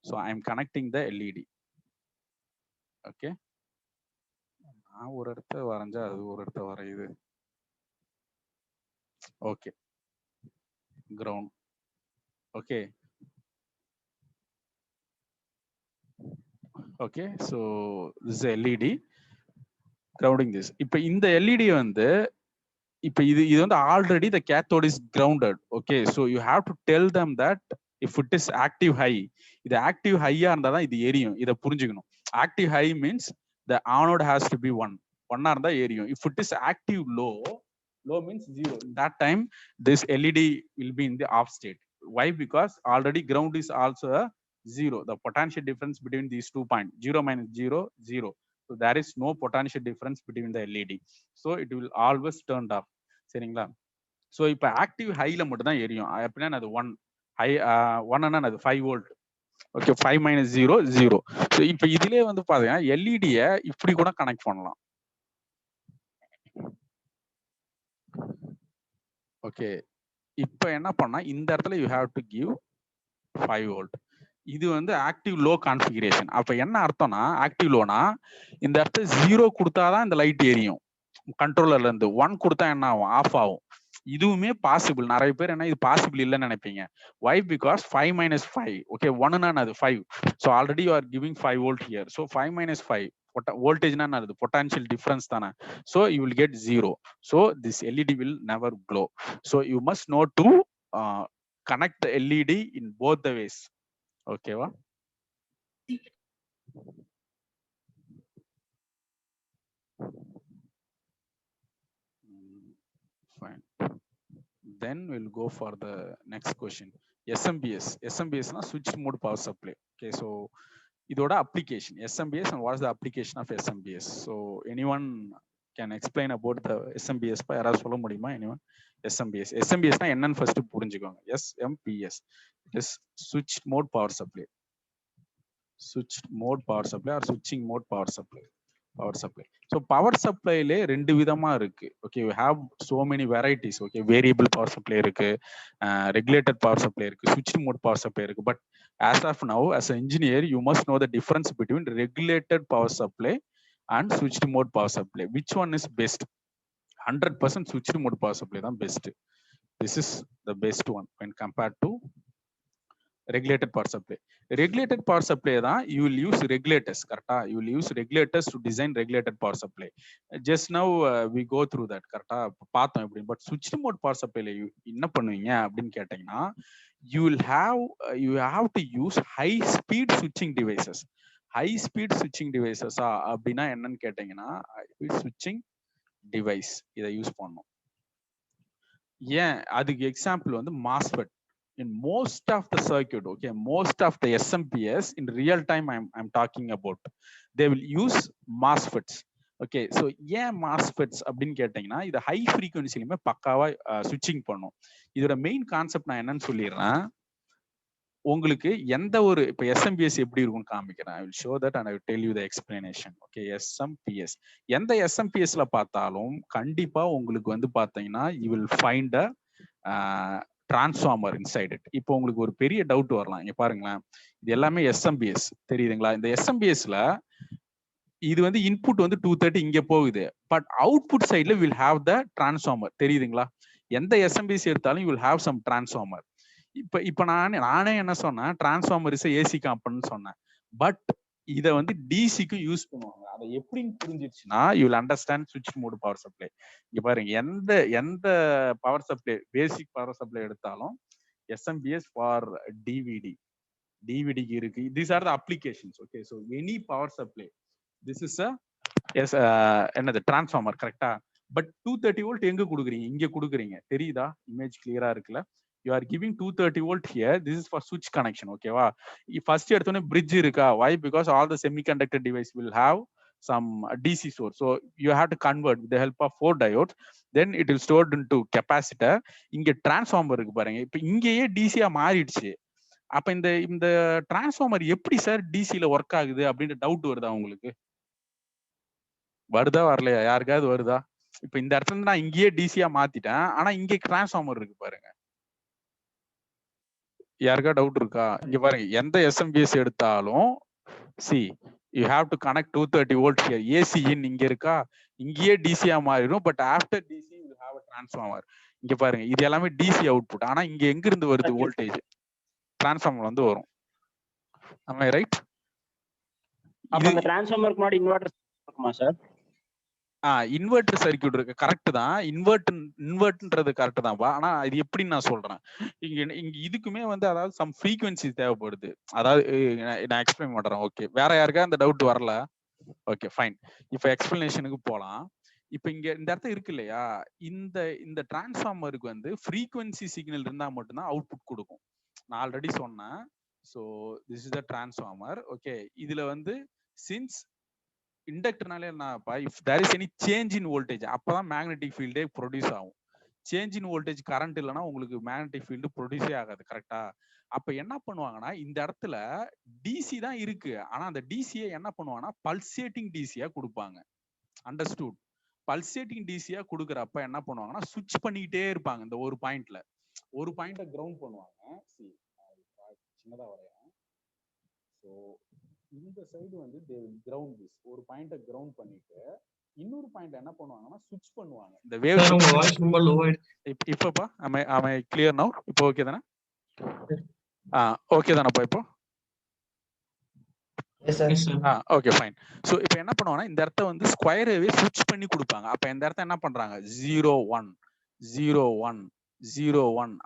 So I am connecting the LED. Okay, நான் ஒரு இடத்த வரைஞ்சா அது ஒரு இடத்த வரையுது. Okay, ground. Okay, okay, so this LED grounding this. இப்போ இந்த எல்இடி வந்து இப்போ இது வந்து already the cathode is grounded. Okay, so you have to tell them that if it is active high, இது ஆக்டிவ் ஹையா இருந்தால் தான் இது எரியும். இதை புரிஞ்சுக்கணும். Active high means the anode has to B 1. 1-ஆ இருந்தால் எரியும். If it is active low, low means 0. In that time, this LED will be in the off state. Why? Because already ground is also a 0. The potential difference between these 2 points, 0 minus 0, 0. So there is no potential difference between the LED. So it will always turned off. சரிங்களா? So இப்போ active ஹைல மட்டும் தான் எரியும். அப்படின்னா அது 1 high 1 அது 5 volt. Okay, 5 minus 0, 0. So இப்போ இதுலேயே வந்து பார்த்தீங்கன்னா எல்இடியை இப்படி கூட கனெக்ட் பண்ணலாம். ஓகே, இப்போ என்ன பண்ணா இந்த இடத்துல you have to give 5 volt. இது வந்து ஆக்டிவ் லோ கான்ஃபிகரேஷன். அப்ப என்ன அர்த்தம்னா, ஆக்டிவ் லோனா இந்த இடத்துல 0 கொடுத்தாதான் இந்த லைட் எரியும். கண்ட்ரோலர்ல இருந்து 1 கொடுத்தா என்ன ஆகும்? ஆஃப் ஆகும். இதுவுமே பாசிபிள். நிறைய பேர் என்ன இது பாசிபிள் இல்லைன்னு நினைப்பீங்க. வை? Because 5 minus 5. ஓகே, 1னா அது 5. So already you are giving 5 volt here. So 5 minus 5 voltage na அது potential difference தானே. so you will get 0. so this LED will never glow. so you must know to connect the LED in both the ways. okay va? fine. then we'll go for the next question. SMPS na switch mode power supply. okay, so இதோட application SMPS and what is the application of SMPS? so anyone can explain about the SMPS? பா யாராவது சொல்ல முடியுமா? anyone? SMPS னா என்னன்னு first புரிஞ்சுக்கோங்க. SMPS it is switched mode power supply or switching mode power supply. so power supply ல ரெண்டு விதமா இருக்கு. okay, we have so many varieties. okay, variable power supply இருக்கு, regulated power supply இருக்கு, switched mode power supply இருக்கு. but as of now, as an engineer, you must know the difference between regulated power supply and switched mode power supply. which one is best? 100% switched mode power supply தான் best. This is the best one when compared to regulated power supply. Regulated power supply தான் you will use regulators, கரெக்டா? You will use regulators to design regulated power supply. Just now we go through that, கரெக்டா? பார்த்தோம் எப்படி. But switched mode power supply என்ன பண்ணுவீங்க அப்படின்னு கேட்டீங்கன்னா, you will have to use high speed switching devices. High speed switching devices அப்படின்னா என்னன்னு கேட்டீங்கன்னா, switching device இதை யூஸ் பண்ணணும். ஏன் அதுக்கு எக்ஸாம்பிள் வந்து MOSFET. In most of the circuit, okay, most of the SMPS in real time I'm talking about, they will use MOSFETs. Okay, so ஏன் MOSFETs அப்படின்னு கேட்டீங்கன்னா, இது ஹை ஃப்ரீக்வன்சிலுமே பக்காவா ஸ்விட்சிங் பண்ணும். இதோட மெயின் கான்செப்ட் நான் என்னன்னு சொல்லிடுறேன். உங்களுக்கு எந்த ஒரு இப்போ SMPS எப்படி இருக்கும்னு காமிக்கிறேன். I will show that and I will tell you the explanation. Okay, SMPS எந்த SMPSல பார்த்தாலும் கண்டிப்பா உங்களுக்கு வந்து பார்த்தீங்கன்னா you will find a transformer inside it. இப்போ உங்களுக்கு ஒரு பெரிய டவுட் வரலாம். இங்க பாருங்களேன், இது எல்லாமே SMPS தெரியுதுங்களா? இந்த SMPSல இது வந்து இன்புட் வந்து 230 இங்க போகுது. பட் அவுட்புட் சைட்ல வில் ஹாவ் த டிரான்ஸ்ஃபார்மர். தெரியுதுங்களா? எந்த SMPS எடுத்தாலும் you will have some transformer. இப்ப நானே என்ன சொன்னேன், டிரான்ஸ்ஃபார்மர் இஸ் ஏசி காம்பனன்ட் சொன்னேன். பட் இதை வந்து டிசிக்கும் யூஸ் பண்ணுவாங்க. அதை எப்படின்னு புரிஞ்சிருச்சுன்னா யூ வில் அண்டர்ஸ்டாண்ட் ஸ்விட்ச் மோட் பவர் சப்ளை. இங்க பாருங்க, எந்த power supply, basic power supply எடுத்தாலும் SMPS ஃபார் டிவிடிக்கு இருக்கு. These are the applications. Okay, so any power supply this is என்னது டிரான்ஸ்ஃபார்மர், கரெக்டா? பட் 230 வோல்ட் எங்க கொடுக்குறீங்க? இங்க கொடுக்குறீங்க. தெரியுதா? இமேஜ் கிளியரா இருக்குல்ல? You are giving 230 volt here. This is for switch connection. Okay va? First எடுத்தோனே bridge இருக்கா? Why? Because all the semiconductor device will have some DC source. So you have to convert with the help of 4 diodes. Then it will stored into capacitor. இங்க transformer இருக்கு பாருங்க. இப்போ இங்கேயே DC-யா மாறிடுச்சு. அப்ப இந்த டிரான்ஸ்ஃபார்மர் எப்படி சார் டிசில ஒர்க் ஆகுது அப்படின்ற டவுட் வருதா உங்களுக்கு? வருதா வரலையா? யாருக்காவது வருதா? இப்ப இந்த இடத்துல நான் இங்கேயே டிசியா மாத்திட்டேன், ஆனா இங்கே டிரான்ஸ்ஃபார்மர் இருக்கு பாருங்க. யாருக்கா டவுட் இருக்கா? இங்க பாருங்க, எந்த SMPS எடுத்தாலும் see you have to connect 230 volt here. AC in இங்க இருக்கா? இங்கேயே டிசியா மாறிடும். But after DC you have a transformer. இங்க பாருங்க, இது எல்லாமே டிசி அவுட்புட். ஆனா இங்க எங்க இருந்து வருது வோல்டேஜ்? டிரான்ஸ்ஃபார்மர் வந்து வரும். am I right? அப்ப அந்த டிரான்ஸ்ஃபார்மருக்கு முன்னாடி இன்வெர்ட்டர் இருக்குமா சார்? இன்வெர்டர் சர்க்யூட் இருக்கு, கரெக்ட் தான். இன்வெர்ட்ன்றது கரெக்ட் தான்ப்பா. ஆனா இது எப்படின்னு நான் சொல்றேன். இங்க இதுக்குமே வந்து அதாவது சம் ஃப்ரீக்வன்சி தேவைப்படுது. அதாவது நான் எக்ஸ்பிளைன் பண்றேன். ஓகே, வேற யாருக்கா அந்த டவுட் வரல? Okay fine. இப்போ எக்ஸ்பிளனேஷனுக்கு போலாம். இப்போ இங்க இந்த இடத்துல இருக்கு இல்லையா, இந்த டிரான்ஸ்ஃபார்மருக்கு வந்து ஃப்ரீக்வன்சி சிக்னல் இருந்தா மட்டும்தான் அவுட்புட் கொடுக்கும். நான் ஆல்ரெடி சொன்னேன். So this is the transformer. Okay, இதுல வந்து சின்ஸ் இண்டக்டர்னாலே என்னப்பா, if there is any change in voltage அப்பதான் மேக்னெட்டிக் ஃபீல்டே ப்ரொடியூஸ் ஆகும். சேஞ்ச் இன் வோல்டேஜ் கரண்ட் இல்லைன்னா உங்களுக்கு மேக்னெட்டிக் ஃபீல்டு ப்ரொடியூஸே ஆகாது, கரெக்டா? அப்ப என்ன பண்ணுவாங்கன்னா, இந்த இடத்துல டிசி தான் இருக்கு, ஆனா அந்த டிசியை என்ன பண்ணுவாங்கன்னா பல்சேட்டிங் டிசியா கொடுப்பாங்க. அண்டர்ஸ்டூட்? பல்சேட்டிங் டிசியா கொடுக்குறப்ப என்ன பண்ணுவாங்கன்னா சுவிட்ச் பண்ணிக்கிட்டே இருப்பாங்க. இந்த ஒரு பாயிண்ட கிரவுண்ட் பண்ணுவாங்க. சின்னதா வரையறேன். ஸோ இந்த சைடு வந்து கிரவுண்ட் திஸ் ஒரு பாயிண்ட கிரவுண்ட் பண்ணிட்டு இன்னொரு பாயிண்ட் என்ன பண்ணுவாங்கன்னா சுவிட்ச் பண்ணுவாங்க. இந்த வேவ் வாய்ஸ் ரொம்ப லோ ஆயிடுச்சு. இப்பப்பா am I clear now? இப்போ ஓகே தானே? ஓகே தானேப்பா இப்போ? Okay fine. ஸோ இப்போ என்ன பண்ணுவாங்கன்னா இந்த இடத்த வந்து ஸ்கொயரவே சுவிட்ச் பண்ணி கொடுப்பாங்க. அப்ப இந்த இடத்த என்ன பண்றாங்க 0-1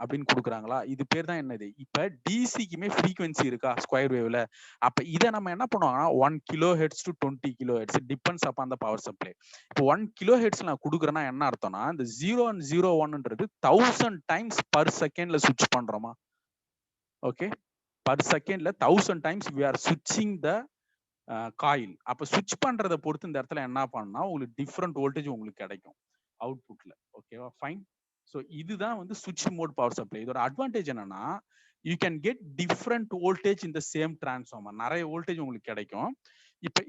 அப்படின்னு கொடுக்குறாங்களா? இது பேர் தான் என்னது? இப்ப டிசிக்குமே ஃப்ரீக்வன்சி இருக்கா ஸ்கொயர் வேவ்ல? அப்ப இதை நம்ம என்ன பண்ணுவாங்கன்னா 1 kHz to 20 kHz depends upon the power supply. இப்போ 1 kHz நான் கொடுக்குறேன்னா என்ன அர்த்தம்னா, இந்த 0 and 0-1ன்றது 1000 times per secondல சுவிட்ச் பண்றோமா? ஓகே, per secondல 1000 times we are switching the coil. அப்ப சுவிட்ச் பண்றதை பொறுத்து இந்த இடத்துல என்ன பண்ணா உங்களுக்கு டிஃப்ரெண்ட் வோல்டேஜ் உங்களுக்கு கிடைக்கும் அவுட்புட்ல. ஓகேவா? ஃபைன். ஸோ இதுதான் வந்து சுவிட்ச் மோட் பவர் சப்ளை. இதோட அட்வான்டேஜ் என்னன்னா you can get different voltage இந்த சேம் டிரான்ஸ்ஃபார்மர். நிறைய வோல்டேஜ் உங்களுக்கு கிடைக்கும். இப்ப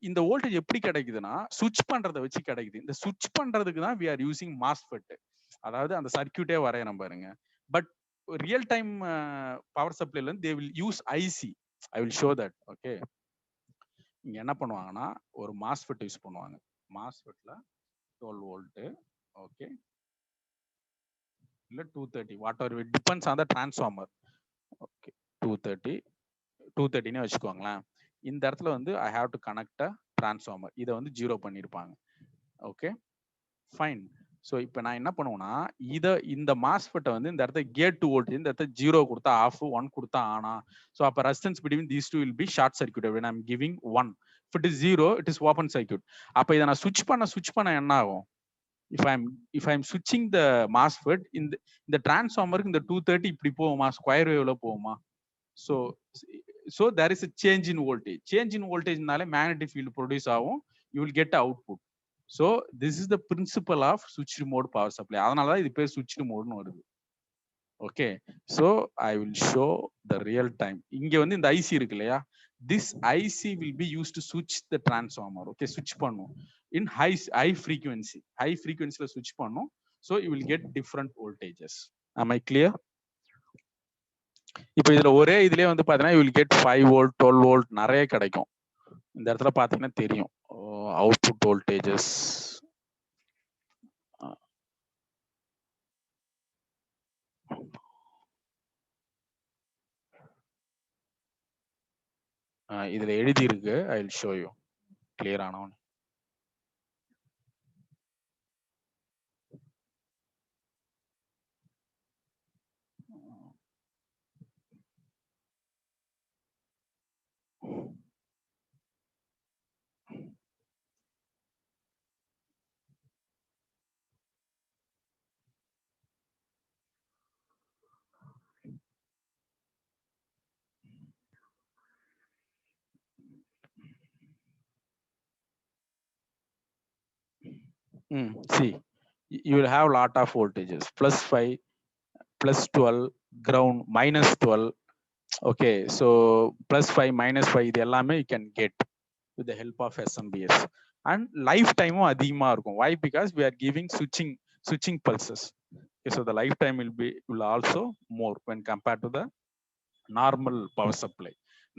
இந்த வோல்டேஜ் எப்படி கிடைக்குதுன்னா சுவிட்ச் பண்றதை வச்சு கிடைக்குது. இந்த சுவிட்ச் பண்றதுக்கு தான் we are using MOSFET. அதாவது அந்த சர்க்யூட்டே வரையணும் பாருங்க. பட் ரியல் டைம் பவர் சப்ளைல இருந்து they will use IC. I will show that. Okay, இங்க என்ன பண்ணுவாங்கன்னா ஒரு MOSFET யூஸ் பண்ணுவாங்க. MOSFETல 12 volt. Okay, இல்ல 230, whatever, it depends on the transformer. Okay, 230 னே வச்சுக்கோங்களேன். இந்த இடத்துல வந்து I have to connect a transformer. இதை வந்து 0 பண்ணிருப்பாங்க. Okay fine. ஸோ இப்போ நான் என்ன பண்ணுவேன்னா, இந்த மாஸ்ஃபெட்டை வந்து இந்த இடத்துல கேட் டு வோல்டேஜ், இந்த இடத்துல 0 கொடுத்தா ஆஃப், 1 கொடுத்தா ஆனா. ஸோ அப்போ resistance between these two will be short circuit when I'm giving 1. If it is 0, it is open circuit. அப்போ இதை நான் சுவிட்ச் பண்ண என்ன ஆகும்? If I'm switching the MOSFET, இந்த டிரான்ஸ்ஃபார்மருக்கு இந்த 230 இப்படி போகுமா, ஸ்கொயர் வேவ்ல போகுமா? So there is a change in voltage. Change in voltageனாலே magnetic field produce ஆகும், you will get output. So this is the principle of switched mode power supply. அதனால தான் இது பேர் switched mode னு வருது. Okay, so I will show the real time. இங்க வந்து இந்த IC இருக்கு இல்லையா, this IC will be used to switch the transformer. Okay, switch பண்ணும் in high frequency ல switch பண்ணும். So you will get different voltages. Am I clear? இப்போ இதுல ஒரே இதுலயே வந்து பாத்தீங்கன்னா you will get 5 volt 12 volt நிறைய கிடைக்கும். இந்த இடத்துல பாத்தீங்கன்னா தெரியும் அவுட்புட் வோல்டேஜஸ். இதுல எழுதி இருக்கு, ஐ வில் ஷோ யூ கிளியர் ஆனவன். See, you will have lot of voltages, +5, +12, ground, -12. Okay, so +5, -5 இது எல்லாமே you can get with the help of SMPS. And lifetime அதிகமா இருக்கும். Why? Because we are giving switching pulses. Okay, so the lifetime will also more when compared to the normal power supply.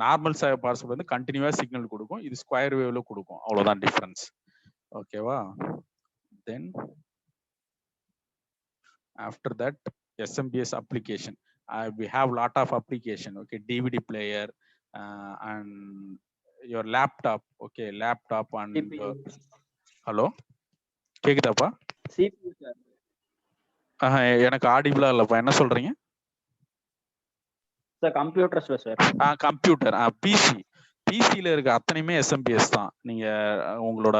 Normal power supply வந்து கண்டினியூவா signal கொடுக்கும், இது square வேவ்ல கொடுக்கும், அவ்வளவுதான் difference. ஓகேவா? Then after that, SMPS application, we have lot of application. Okay, DVD player and your laptop. Okay, laptop and hello, கேக்குதாப்பா? CPU sir. எனக்கு ஆடிபிளா இல்லப்பா, என்ன சொல்றீங்க சார்? கம்ப்யூட்டர்ஸ்ல சார். கம்ப்யூட்டர், பிசில இருக்க அத்தனையுமே SMPS தான். நீங்க உங்களோட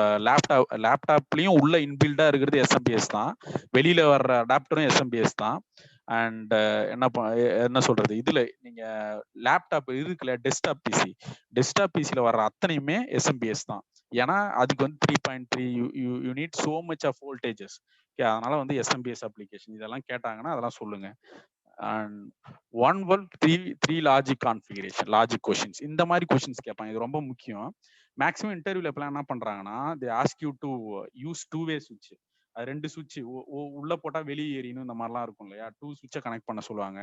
லேப்டாப்லயும் உள்ள இன்பில்டா இருக்கிறது SMPS தான், வெளியில வர்ற அடாப்டரும் SMPS தான். அண்ட் என்ன சொல்றது, இதுல நீங்க லேப்டாப் இருக்குல்ல, டெஸ்க்டாப் பிசில வர்ற அத்தனையுமே SMPS தான். ஏன்னா அதுக்கு வந்து 3.3 you need so much of voltages. அதனால வந்து SMPS அப்ளிகேஷன் இதெல்லாம் கேட்டாங்கன்னா அதெல்லாம் சொல்லுங்க. And 1 volt 3 logic configuration, logic questions, இந்த மாதிரி questions கேட்பாங்க. இது ரொம்ப முக்கியம். மேக்ஸிமம் இன்டர்வியூல எப்பலாம் என்ன பண்றாங்கன்னா, they ask you to use two-way switch. அது 2 சுவிட்ச் உள்ள போட்டா வெளியே ஏறினும் இந்த மாதிரிலாம் இருக்கும் இல்லையா, 2 சுவிட்சை கனெக்ட் பண்ண சொல்லுவாங்க.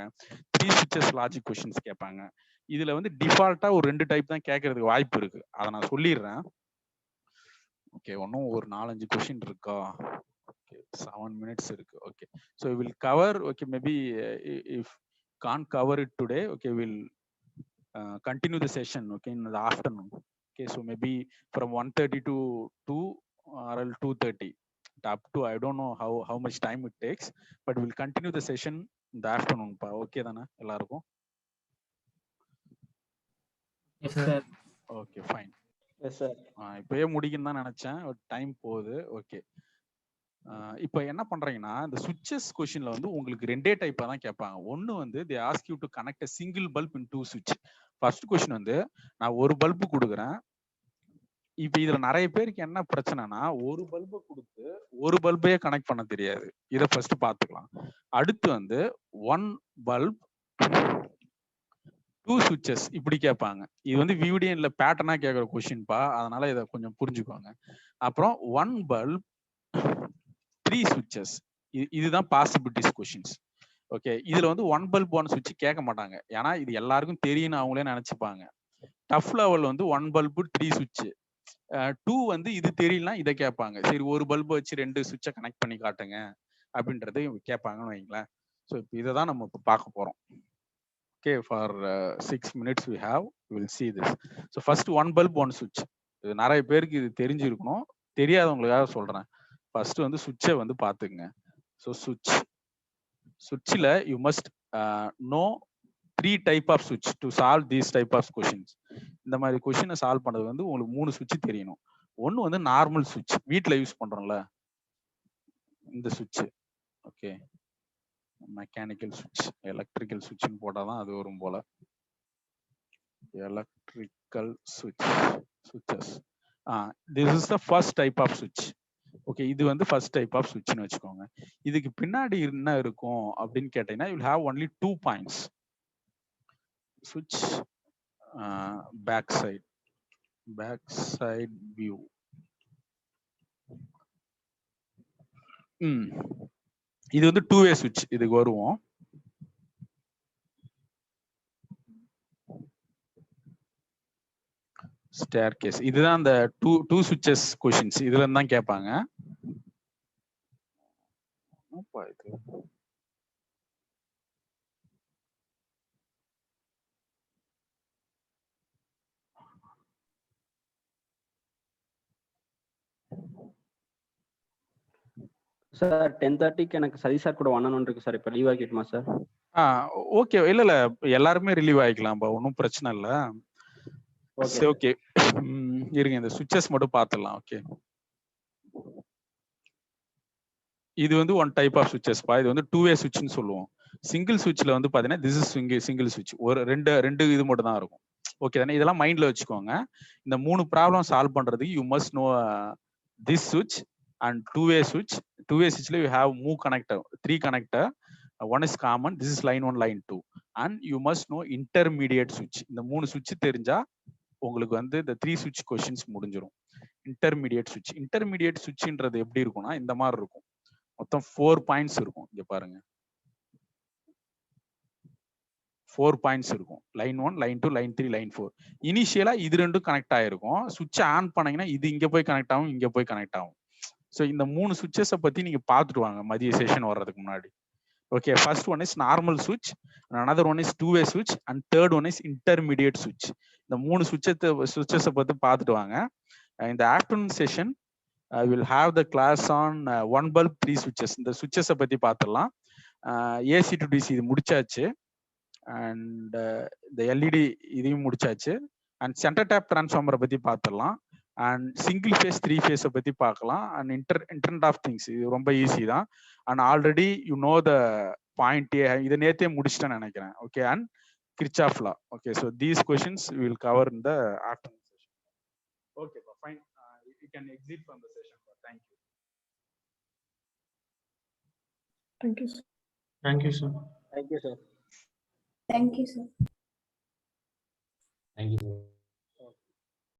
3 switches லாஜிக் கொஸ்டின்ஸ் கேட்பாங்க. இதுல வந்து டிஃபால்ட்டா ஒரு 2 டைப் தான் கேட்கறதுக்கு வாய்ப்பு இருக்கு, அதை நான் சொல்லிடுறேன். ஓகே, ஒன்னும் ஒரு 4-5 கொஸ்டின் இருக்கா? Okay, 7 minutes இருக்கு. Okay, so we will cover. Okay, maybe if can't cover it today, okay, we'll continue the session, okay, in the afternoon. Okay, so maybe from 1:30 to 2 or 2:30 up to, I don't know how much time it takes, but we'll continue the session in the afternoon. Okay தானே எல்லாருக்கும்? Yes sir. Okay, fine. Yes sir. இப்பவே முடிக்கணும் தான் நினைச்சேன், time போகுது. Okay, இப்போ என்ன பண்றீங்கன்னா, இந்த சுவிட்சஸ் கொஸ்டின்ல வந்து உங்களுக்கு 2 டைப்பா தான் கேட்பாங்க. ஒன்னு வந்து they ask you to connect a single bulb in 2 switch. First question வந்து நான் ஒரு பல்பு கொடுக்குறேன். இப்போ இதுல நிறைய பேருக்கு என்ன பிரச்சனைனா, ஒரு பல்பை கொடுத்து ஒரு பல்பையே கனெக்ட் பண்ண தெரியாது. இதை ஃபர்ஸ்ட் பாத்துக்கலாம். அடுத்து வந்து 1 பல்ப் 2 switches இப்படி கேட்பாங்க. இது வந்து விவிடிஎன்ல பேட்டர்னா கேட்குற கொஸ்டின்பா, அதனால இதை கொஞ்சம் புரிஞ்சுக்கோங்க. அப்புறம் 1 பல்ப் 3 switches, இதுதான் பாசிபிலிட்டிஸ் கொஸ்டின்ஸ். ஓகே, இதுல வந்து 1 பல்ப் 1 switch கேட்க மாட்டாங்க, ஏன்னா இது எல்லாருக்கும் தெரியும்னு அவங்களே நினைச்சுப்பாங்க. டஃப் லெவல் வந்து 1 பல்ப் 3 switch, 2 வந்து இது தெரியலனா இதை கேட்பாங்க. சரி ஒரு பல்பை வச்சு 2 சுவிட்சை கனெக்ட் பண்ணி காட்டுங்க அப்படின்றத கேட்பாங்கன்னு வைங்களேன். ஸோ இப்போ இதை தான் நம்ம இப்போ பார்க்க போகிறோம். Okay, for 6 minutes we have, we will see this. So first 1 bulb 1 switch. இது நிறைய பேருக்கு இது தெரிஞ்சிருக்கணும், தெரியாதவங்களுக்காக சொல்கிறேன். ஃபர்ஸ்ட் வந்து சுவிட்சை வந்து பார்த்துக்குங்க. ஸோ சுவிட்சில் you must no 3 type of switch to solve these type of questions. இந்த மாதிரி கொஸ்டினை சால்வ் பண்ணது வந்து உங்களுக்கு 3 சுவிட்ச் தெரியணும். ஒன்று வந்து நார்மல் சுவிட்ச், வீட்டில் யூஸ் பண்றோம்ல இந்த சுவிட்ச். ஓகே, மெக்கானிக்கல் சுவிட்ச், எலக்ட்ரிக்கல் சுவிட்ச்னு போட்டால் தான் அது வரும் போல. எலக்ட்ரிக்கல் சுவிட்சஸ். This is the first type of சுவிட்ச். ஓகே, இது வந்து ஃபர்ஸ்ட் டைப் ஆஃப் சுவிட்ச்னு வச்சுக்கோங்க. இதுக்கு பின்னாடி என்ன இருக்கும் அப்படின்னு கேட்டீங்கன்னா, you will have only 2 points. switch backside view. இது வந்து 2-way switch. இதுக்கு வருவோம். staircase, இதுதான் அந்த 2 switches questions. இதுல இருந்து தான் கேட்பாங்க. சார் 10:30க்கு எனக்கு சதி சார் கூட வரணும்னு இருக்கு சார். இப்போ லீவ் ஆகிட்டுமா சார்? ஓகே, இல்ல எல்லாருமே ரிலீவ் ஆகிக்கலாம்பா, ஒன்றும் பிரச்சனை இல்லை. ஓகே, இருங்க இந்த சுவிட்சஸ் மட்டும் பார்த்துடலாம். ஓகே, இது வந்து 1 டைப் ஆஃப் சுவிட்சஸ்பா. இது வந்து 2-way switchன்னு சொல்லுவோம். சிங்கிள் சுவிட்ச்ல வந்து பாத்தீங்கன்னா திஸ் இஸ் சிங்கிள் சுவிட்ச். ஒரு ரெண்டு இது மட்டும் தான் இருக்கும். ஓகே தானே? இதெல்லாம் மைண்ட்ல வச்சுக்கோங்க. இந்த 3 ப்ராப்ளம் சால்வ் பண்றதுக்கு யூ மஸ்ட் நோ திஸ் சுவிட்ச் அண்ட் 2-way switch. 2-way switchல you have move connector, 3 connector. One is common, this is line 1, line 2, and you must know intermediate switch. இந்த 3 சுவிட்ச் தெரிஞ்சா உங்களுக்கு வந்து இந்த 3 switch questions முடிஞ்சிடும். இன்டர்மீடியேட் சுவிட்ச்ன்றது எப்படி இருக்கும்னா இந்த மாதிரி இருக்கும். மொத்தம் 4 பாயிண்ட்ஸ் இருக்கும். இங்க பாருங்க, 4 பாயிண்ட்ஸ் இருக்கும். Line 1, line 2, line 3, line 4. இனிஷியலா இது ரெண்டும் கனெக்ட் ஆயிருக்கும். சுவிட்ச் ஆன் பண்ணீங்கன்னா இது இங்க போய் கனெக்ட் ஆகும், இங்க போய் கனெக்ட் ஆகும். ஸோ இந்த 3 சுவிட்சஸை பத்தி நீங்க பார்த்துட்டு வாங்க மதிய செஷன் வர்றதுக்கு முன்னாடி. Okay, first one is normal சுவிட்ச், another one is 2-way switch, and third one is intermediate switch. இந்த 3 சுவிட்சஸை பத்தி பார்த்துட்டு வாங்க. இந்த afternoon session I will have the class on 1 bulb 3 switches. இந்த சுவிட்சஸை பத்தி பார்த்துடலாம். AC to DC இது முடிச்சாச்சு, அண்ட் இந்த LED இதையும் முடிச்சாச்சு, அண்ட் சென்டர் டேப் டிரான்ஸ்ஃபார்மரை பத்தி பார்த்துடலாம், அண்ட் சிங்கிள் ஃபேஸ் 3 ஃபேஸை பத்தி பார்க்கலாம், அண்ட் இன்டர்நெட் ஆஃப் திங்ஸ் இது ரொம்ப ஈஸி தான். And already you know the point. இதை நேத்தே முடிச்சிட்டேன்னு நினைக்கிறேன். Okay, and Kirchhoff law. Okay, so these questions will cover in the afternoon session. Okay, fine. You can exit from the session. Thank you. Thank you, sir. Thank you, sir. Thank you, sir. Thank you, sir. Thank you, sir.